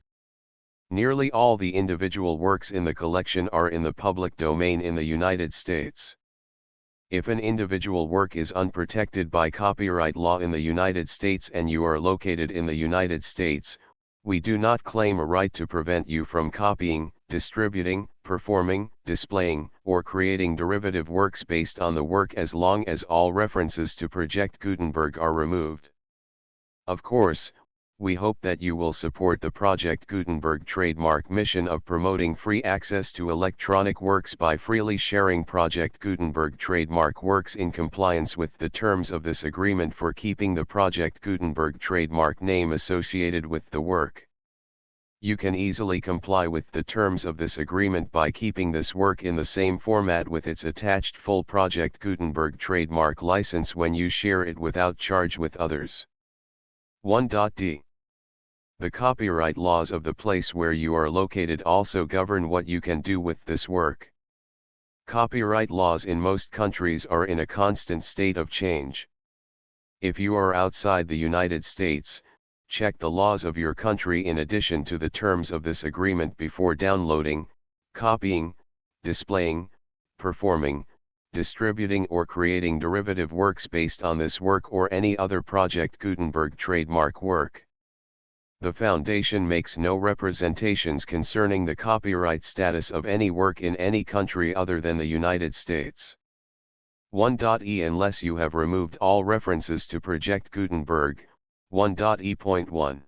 Nearly all the individual works in the collection are in the public domain in the United States. If an individual work is unprotected by copyright law in the United States and you are located in the United States, we do not claim a right to prevent you from copying, distributing, performing, displaying, or creating derivative works based on the work as long as all references to Project Gutenberg are removed. Of course, we hope that you will support the Project Gutenberg trademark mission of promoting free access to electronic works by freely sharing Project Gutenberg trademark works in compliance with the terms of this agreement for keeping the Project Gutenberg trademark name associated with the work. You can easily comply with the terms of this agreement by keeping this work in the same format with its attached full Project Gutenberg trademark license when you share it without charge with others. 1.d. The copyright laws of the place where you are located also govern what you can do with this work. Copyright laws in most countries are in a constant state of change. If you are outside the United States, check the laws of your country in addition to the terms of this agreement before downloading, copying, displaying, performing, distributing or creating derivative works based on this work or any other Project Gutenberg trademark work. The Foundation makes no representations concerning the copyright status of any work in any country other than the United States. 1.e Unless you have removed all references to Project Gutenberg, 1.e.1.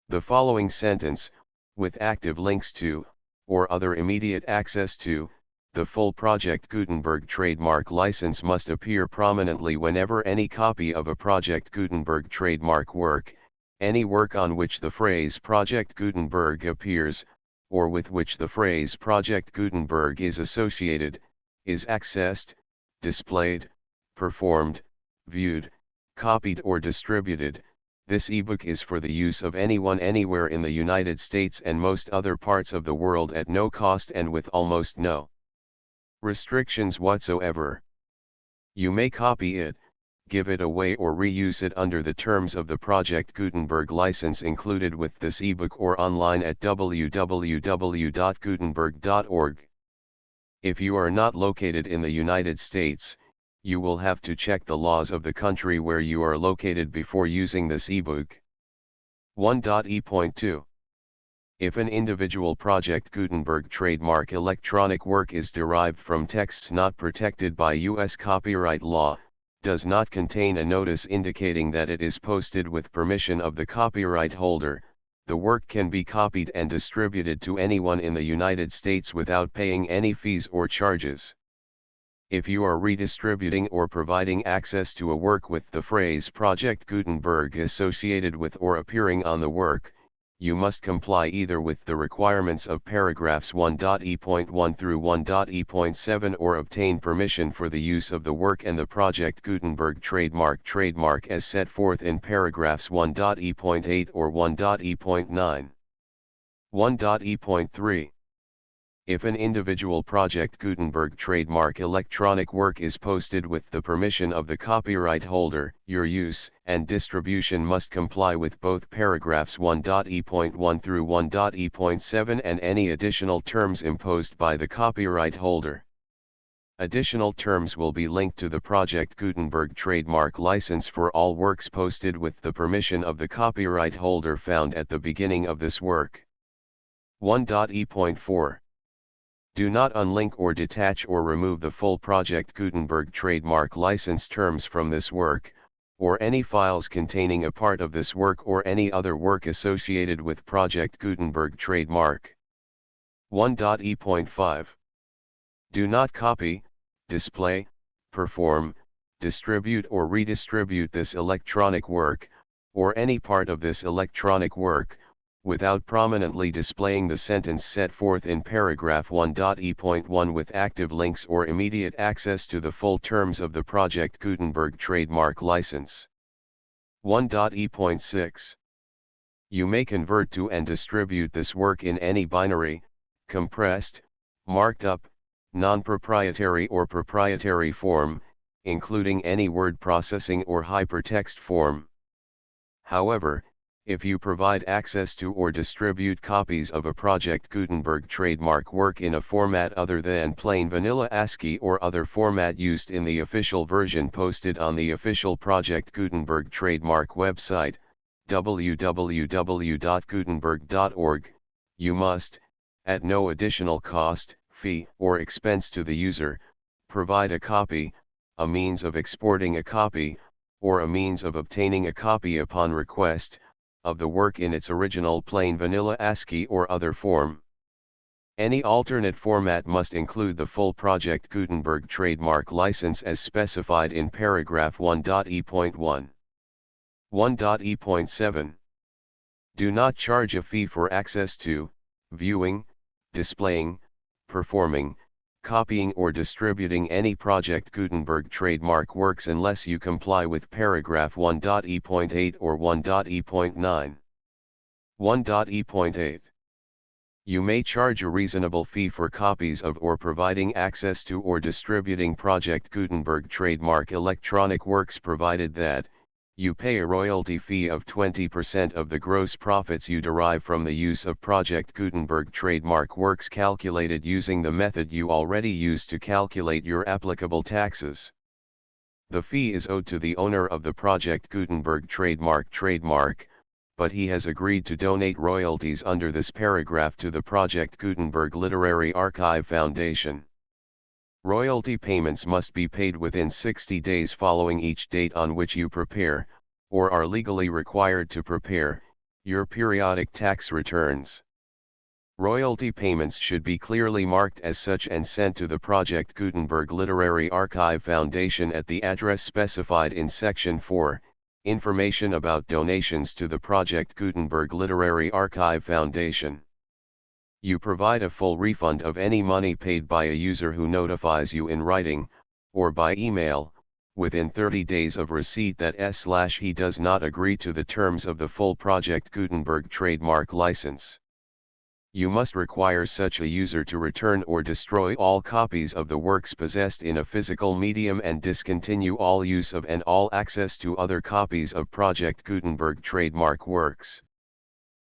The following sentence, with active links to, or other immediate access to, the full Project Gutenberg trademark license must appear prominently whenever any copy of a Project Gutenberg trademark work, any work on which the phrase Project Gutenberg appears, or with which the phrase Project Gutenberg is associated, is accessed, displayed, performed, viewed, copied or distributed. This ebook is for the use of anyone anywhere in the United States and most other parts of the world at no cost and with almost no restrictions whatsoever. You may copy it, give it away or reuse it under the terms of the Project Gutenberg license included with this ebook or online at www.gutenberg.org. If you are not located in the United States, you will have to check the laws of the country where you are located before using this ebook. 1.e.2. If an individual Project Gutenberg trademark electronic work is derived from texts not protected by U.S. copyright law, does not contain a notice indicating that it is posted with permission of the copyright holder, the work can be copied and distributed to anyone in the United States without paying any fees or charges. If you are redistributing or providing access to a work with the phrase Project Gutenberg associated with or appearing on the work, you must comply either with the requirements of paragraphs 1.e.1 through 1.e.7 or obtain permission for the use of the work and the Project Gutenberg trademark as set forth in paragraphs 1.e.8 or 1.e.9. 1.e.3. If an individual Project Gutenberg trademark electronic work is posted with the permission of the copyright holder, your use and distribution must comply with both paragraphs 1.e.1 through 1.e.7 and any additional terms imposed by the copyright holder. Additional terms will be linked to the Project Gutenberg trademark license for all works posted with the permission of the copyright holder found at the beginning of this work. 1.e.4. Do not unlink or detach or remove the full Project Gutenberg trademark license terms from this work, or any files containing a part of this work or any other work associated with Project Gutenberg trademark. 1.e.5. Do not copy, display, perform, distribute or redistribute this electronic work, or any part of this electronic work, without prominently displaying the sentence set forth in paragraph 1.e.1 with active links or immediate access to the full terms of the Project Gutenberg trademark license. 1.e.6. You may convert to and distribute this work in any binary, compressed, marked up, non-proprietary or proprietary form, including any word processing or hypertext form. However, If you provide access to or distribute copies of a Project Gutenberg trademark work in a format other than plain vanilla ASCII or other format used in the official version posted on the official Project Gutenberg trademark website, www.gutenberg.org, you must, at no additional cost, fee, or expense to the user, provide a copy, a means of exporting a copy, or a means of obtaining a copy upon request, of the work in its original plain vanilla ASCII or other form. Any alternate format must include the full Project Gutenberg trademark license as specified in paragraph 1.e.1. 1.e.7. Do not charge a fee for access to, viewing, displaying, performing, copying or distributing any Project Gutenberg trademark works unless you comply with paragraph 1.e.8 or 1.e.9. 1.e.8. You may charge a reasonable fee for copies of or providing access to or distributing Project Gutenberg trademark electronic works provided that, you pay a royalty fee of 20% of the gross profits you derive from the use of Project Gutenberg trademark works calculated using the method you already use to calculate your applicable taxes. The fee is owed to the owner of the Project Gutenberg trademark, but he has agreed to donate royalties under this paragraph to the Project Gutenberg Literary Archive Foundation. Royalty payments must be paid within 60 days following each date on which you prepare, or are legally required to prepare, your periodic tax returns. Royalty payments should be clearly marked as such and sent to the Project Gutenberg Literary Archive Foundation at the address specified in Section 4, Information about donations to the Project Gutenberg Literary Archive Foundation. You provide a full refund of any money paid by a user who notifies you in writing, or by email, within 30 days of receipt that he does not agree to the terms of the full Project Gutenberg trademark license. You must require such a user to return or destroy all copies of the works possessed in a physical medium and discontinue all use of and all access to other copies of Project Gutenberg trademark works.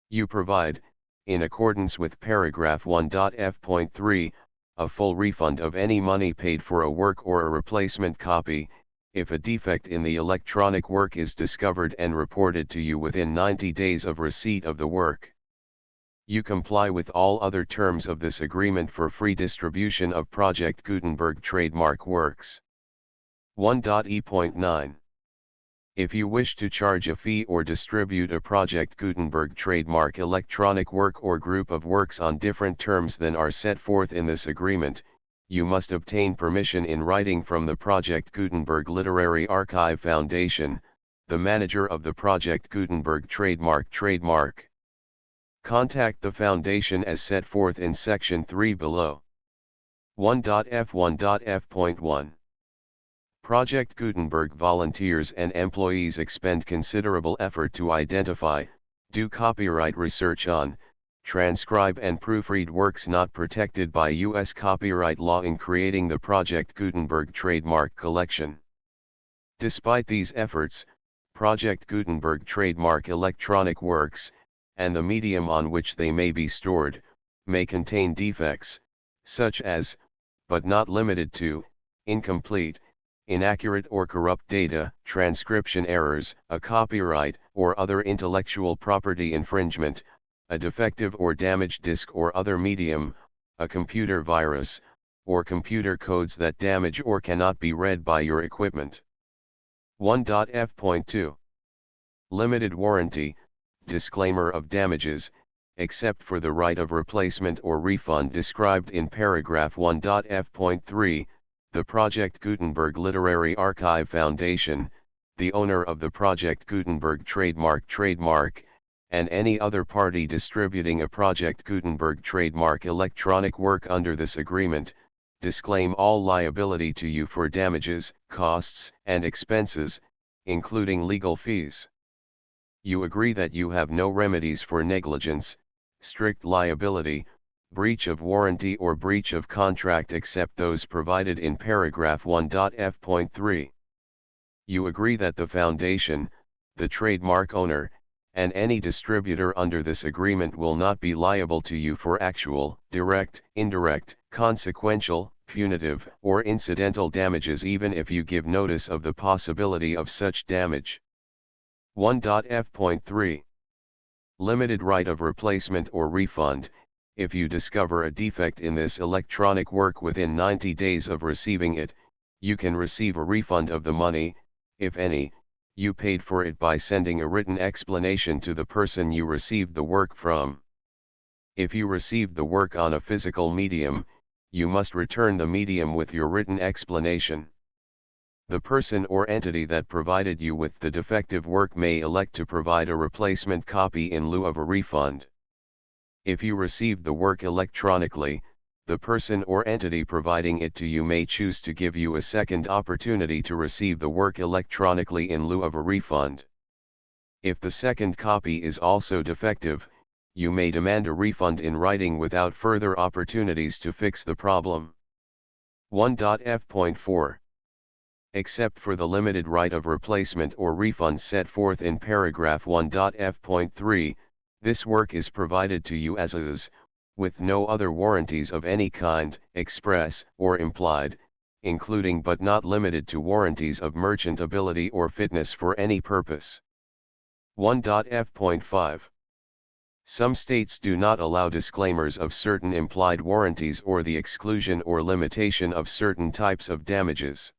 You provide, in accordance with paragraph 1.f.3, a full refund of any money paid for a work or a replacement copy, if a defect in the electronic work is discovered and reported to you within 90 days of receipt of the work. You comply with all other terms of this agreement for free distribution of Project Gutenberg trademark works. 1.e.9. If you wish to charge a fee or distribute a Project Gutenberg trademark electronic work or group of works on different terms than are set forth in this agreement, you must obtain permission in writing from the Project Gutenberg Literary Archive Foundation, the manager of the Project Gutenberg trademark. Contact the Foundation as set forth in Section 3 below. 1.f.1.f.1. Project Gutenberg volunteers and employees expend considerable effort to identify, do copyright research on, transcribe and proofread works not protected by U.S. copyright law in creating the Project Gutenberg trademark collection. Despite these efforts, Project Gutenberg trademark electronic works, and the medium on which they may be stored, may contain defects, such as, but not limited to, incomplete, inaccurate or corrupt data, transcription errors, a copyright or other intellectual property infringement, a defective or damaged disk or other medium, a computer virus, or computer codes that damage or cannot be read by your equipment. 1.f.2. Limited warranty, disclaimer of damages, except for the right of replacement or refund described in paragraph 1.f.3, the Project Gutenberg Literary Archive Foundation, the owner of the Project Gutenberg trademark, and any other party distributing a Project Gutenberg trademark electronic work under this agreement, disclaim all liability to you for damages, costs, and expenses, including legal fees. You agree that you have no remedies for negligence, strict liability, breach of warranty or breach of contract except those provided in paragraph 1.f.3. You agree that the Foundation, the trademark owner, and any distributor under this agreement will not be liable to you for actual, direct, indirect, consequential, punitive, or incidental damages even if you give notice of the possibility of such damage. 1.f.3 Limited right of replacement or refund. If you discover a defect in this electronic work within 90 days of receiving it, you can receive a refund of the money, if any, you paid for it by sending a written explanation to the person you received the work from. If you received the work on a physical medium, you must return the medium with your written explanation. The person or entity that provided you with the defective work may elect to provide a replacement copy in lieu of a refund. If you received the work electronically, the person or entity providing it to you may choose to give you a second opportunity to receive the work electronically in lieu of a refund. If the second copy is also defective, you may demand a refund in writing without further opportunities to fix the problem. 1.f.4 Except for the limited right of replacement or refund set forth in paragraph 1.f.3, this work is provided to you as is, with no other warranties of any kind, express or implied, including but not limited to warranties of merchantability or fitness for any purpose. 1.f.5 Some states do not allow disclaimers of certain implied warranties or the exclusion or limitation of certain types of damages.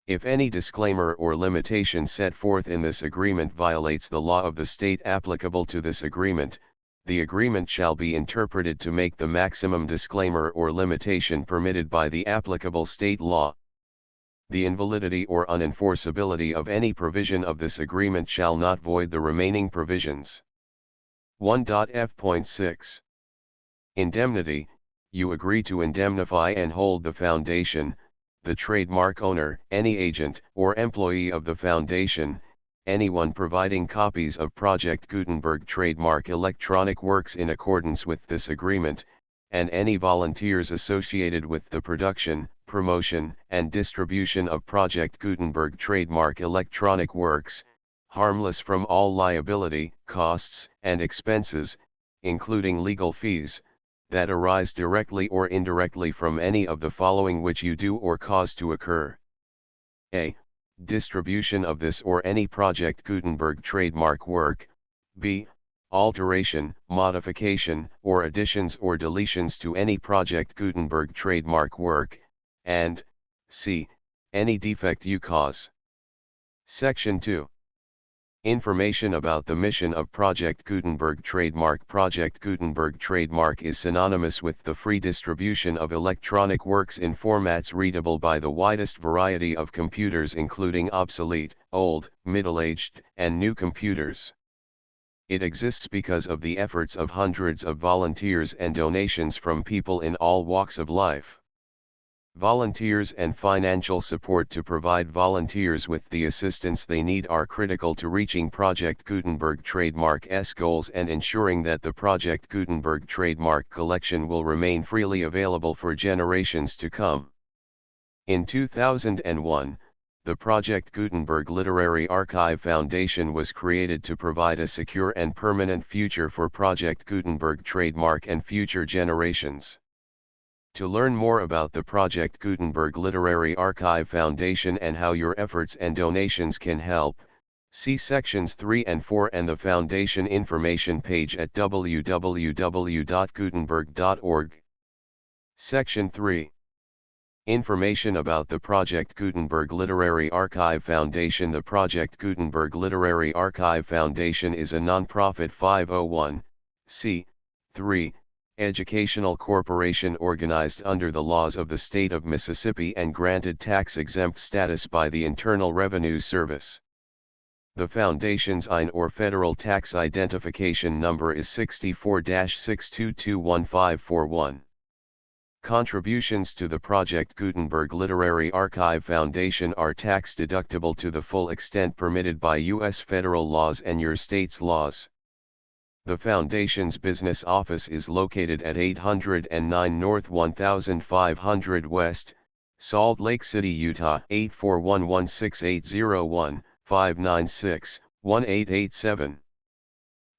If any disclaimer or limitation set forth in this agreement violates the law of the state applicable to this agreement, the agreement shall be interpreted to make the maximum disclaimer or limitation permitted by the applicable state law. The invalidity or unenforceability of any provision of this agreement shall not void the remaining provisions. 1.f.6 Indemnity. You agree to indemnify and hold the foundation, the trademark owner, any agent or employee of the foundation, anyone providing copies of Project Gutenberg trademark electronic works in accordance with this agreement, and any volunteers associated with the production, promotion, and distribution of Project Gutenberg trademark electronic works, harmless from all liability, costs, and expenses, including legal fees, that arise directly or indirectly from any of the following which you do or cause to occur. A. Distribution of this or any Project Gutenberg trademark work. B. Alteration, modification, or additions or deletions to any Project Gutenberg trademark work, and C. Any defect you cause. Section 2. Information about the mission of Project Gutenberg trademark. Project Gutenberg trademark is synonymous with the free distribution of electronic works in formats readable by the widest variety of computers including obsolete, old, middle-aged, and new computers. It exists because of the efforts of hundreds of volunteers and donations from people in all walks of life. Volunteers and financial support to provide volunteers with the assistance they need are critical to reaching Project Gutenberg trademark's goals and ensuring that the Project Gutenberg trademark collection will remain freely available for generations to come. In 2001, the Project Gutenberg Literary Archive Foundation was created to provide a secure and permanent future for Project Gutenberg trademark and future generations. To learn more about the Project Gutenberg Literary Archive Foundation and how your efforts and donations can help, see sections 3 and 4 and the Foundation information page at www.gutenberg.org. Section 3. Information about the Project Gutenberg Literary Archive Foundation. The Project Gutenberg Literary Archive Foundation is a non-profit 501(c)(3) educational corporation organized under the laws of the state of Mississippi and granted tax-exempt status by the Internal Revenue Service. The Foundation's IN or federal tax identification number is 64-6221541. Contributions to the Project Gutenberg Literary Archive Foundation are tax-deductible to the full extent permitted by U.S. federal laws and your state's laws. The Foundation's business office is located at 809 North 1500 West, Salt Lake City, Utah 84116801596-1887.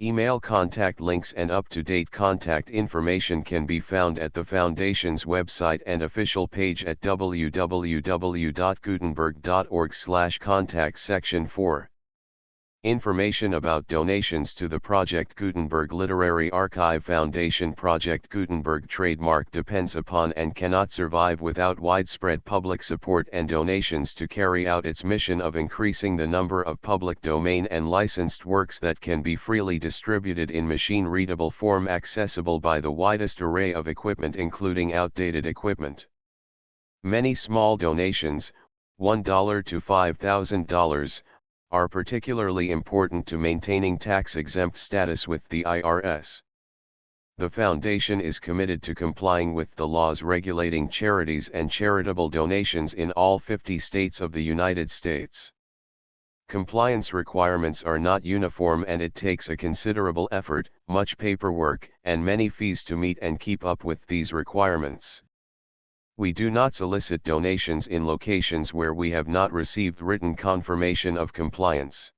Email contact links and up-to-date contact information can be found at the Foundation's website and official page at www.gutenberg.org/contact section 4. Information about donations to the Project Gutenberg Literary Archive Foundation. Project Gutenberg trademark depends upon and cannot survive without widespread public support and donations to carry out its mission of increasing the number of public domain and licensed works that can be freely distributed in machine-readable form accessible by the widest array of equipment including outdated equipment. Many small donations, $1 to $5,000, are particularly important to maintaining tax-exempt status with the IRS. The Foundation is committed to complying with the laws regulating charities and charitable donations in all 50 states of the United States. Compliance requirements are not uniform and it takes a considerable effort, much paperwork, and many fees to meet and keep up with these requirements. We do not solicit donations in locations where we have not received written confirmation of compliance.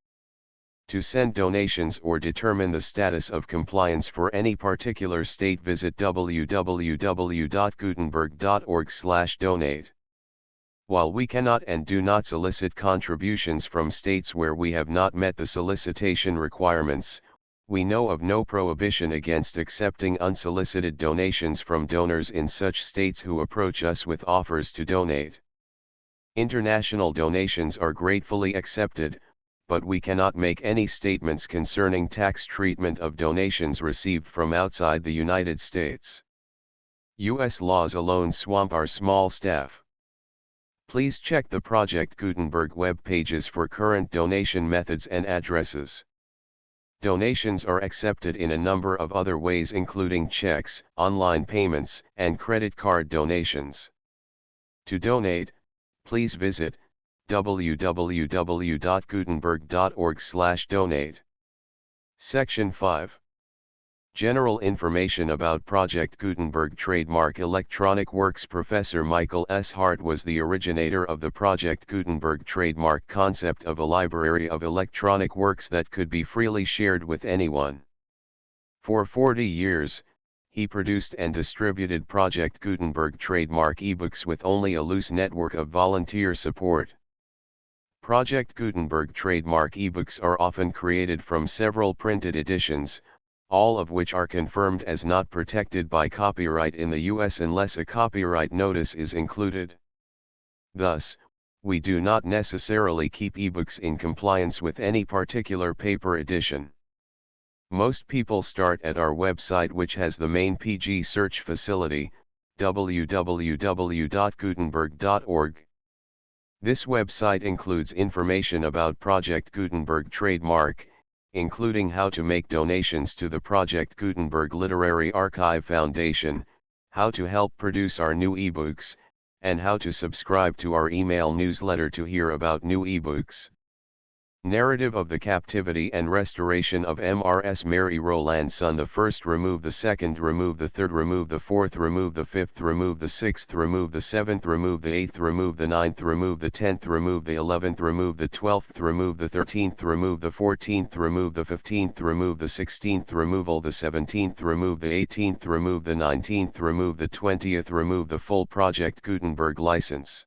To send donations or determine the status of compliance for any particular state, visit www.gutenberg.org/donate. While we cannot and do not solicit contributions from states where we have not met the solicitation requirements, we know of no prohibition against accepting unsolicited donations from donors in such states who approach us with offers to donate. International donations are gratefully accepted, but we cannot make any statements concerning tax treatment of donations received from outside the United States. U.S. laws alone swamp our small staff. Please check the Project Gutenberg web pages for current donation methods and addresses. Donations are accepted in a number of other ways including checks, online payments, and credit card donations. To donate, please visit www.gutenberg.org/donate. Section 5. General information about Project Gutenberg trademark electronic works. Professor Michael S. Hart was the originator of the Project Gutenberg trademark concept of a library of electronic works that could be freely shared with anyone. For 40 years, he produced and distributed Project Gutenberg trademark ebooks with only a loose network of volunteer support. Project Gutenberg trademark ebooks are often created from several printed editions, all of which are confirmed as not protected by copyright in the U.S. unless a copyright notice is included. Thus, we do not necessarily keep ebooks in compliance with any particular paper edition. Most people start at our website, which has the main PG search facility, www.gutenberg.org. This website includes information about Project Gutenberg trademark, including how to make donations to the Project Gutenberg Literary Archive Foundation, how to help produce our new ebooks, and how to subscribe to our email newsletter to hear about new ebooks. Narrative of the Captivity and Restoration of Mrs. Mary Rowlandson. The first, remove the second, remove the third, remove the fourth, remove the fifth, remove the sixth, remove the seventh, remove the eighth, remove the ninth, remove the 10th, remove the 11th, remove the 12th, remove the 13th, remove the 14th, remove the 15th, remove the 16th, remove all the 17th, remove the 18th, remove the 19th, remove the 20th, remove the full Project Gutenberg license.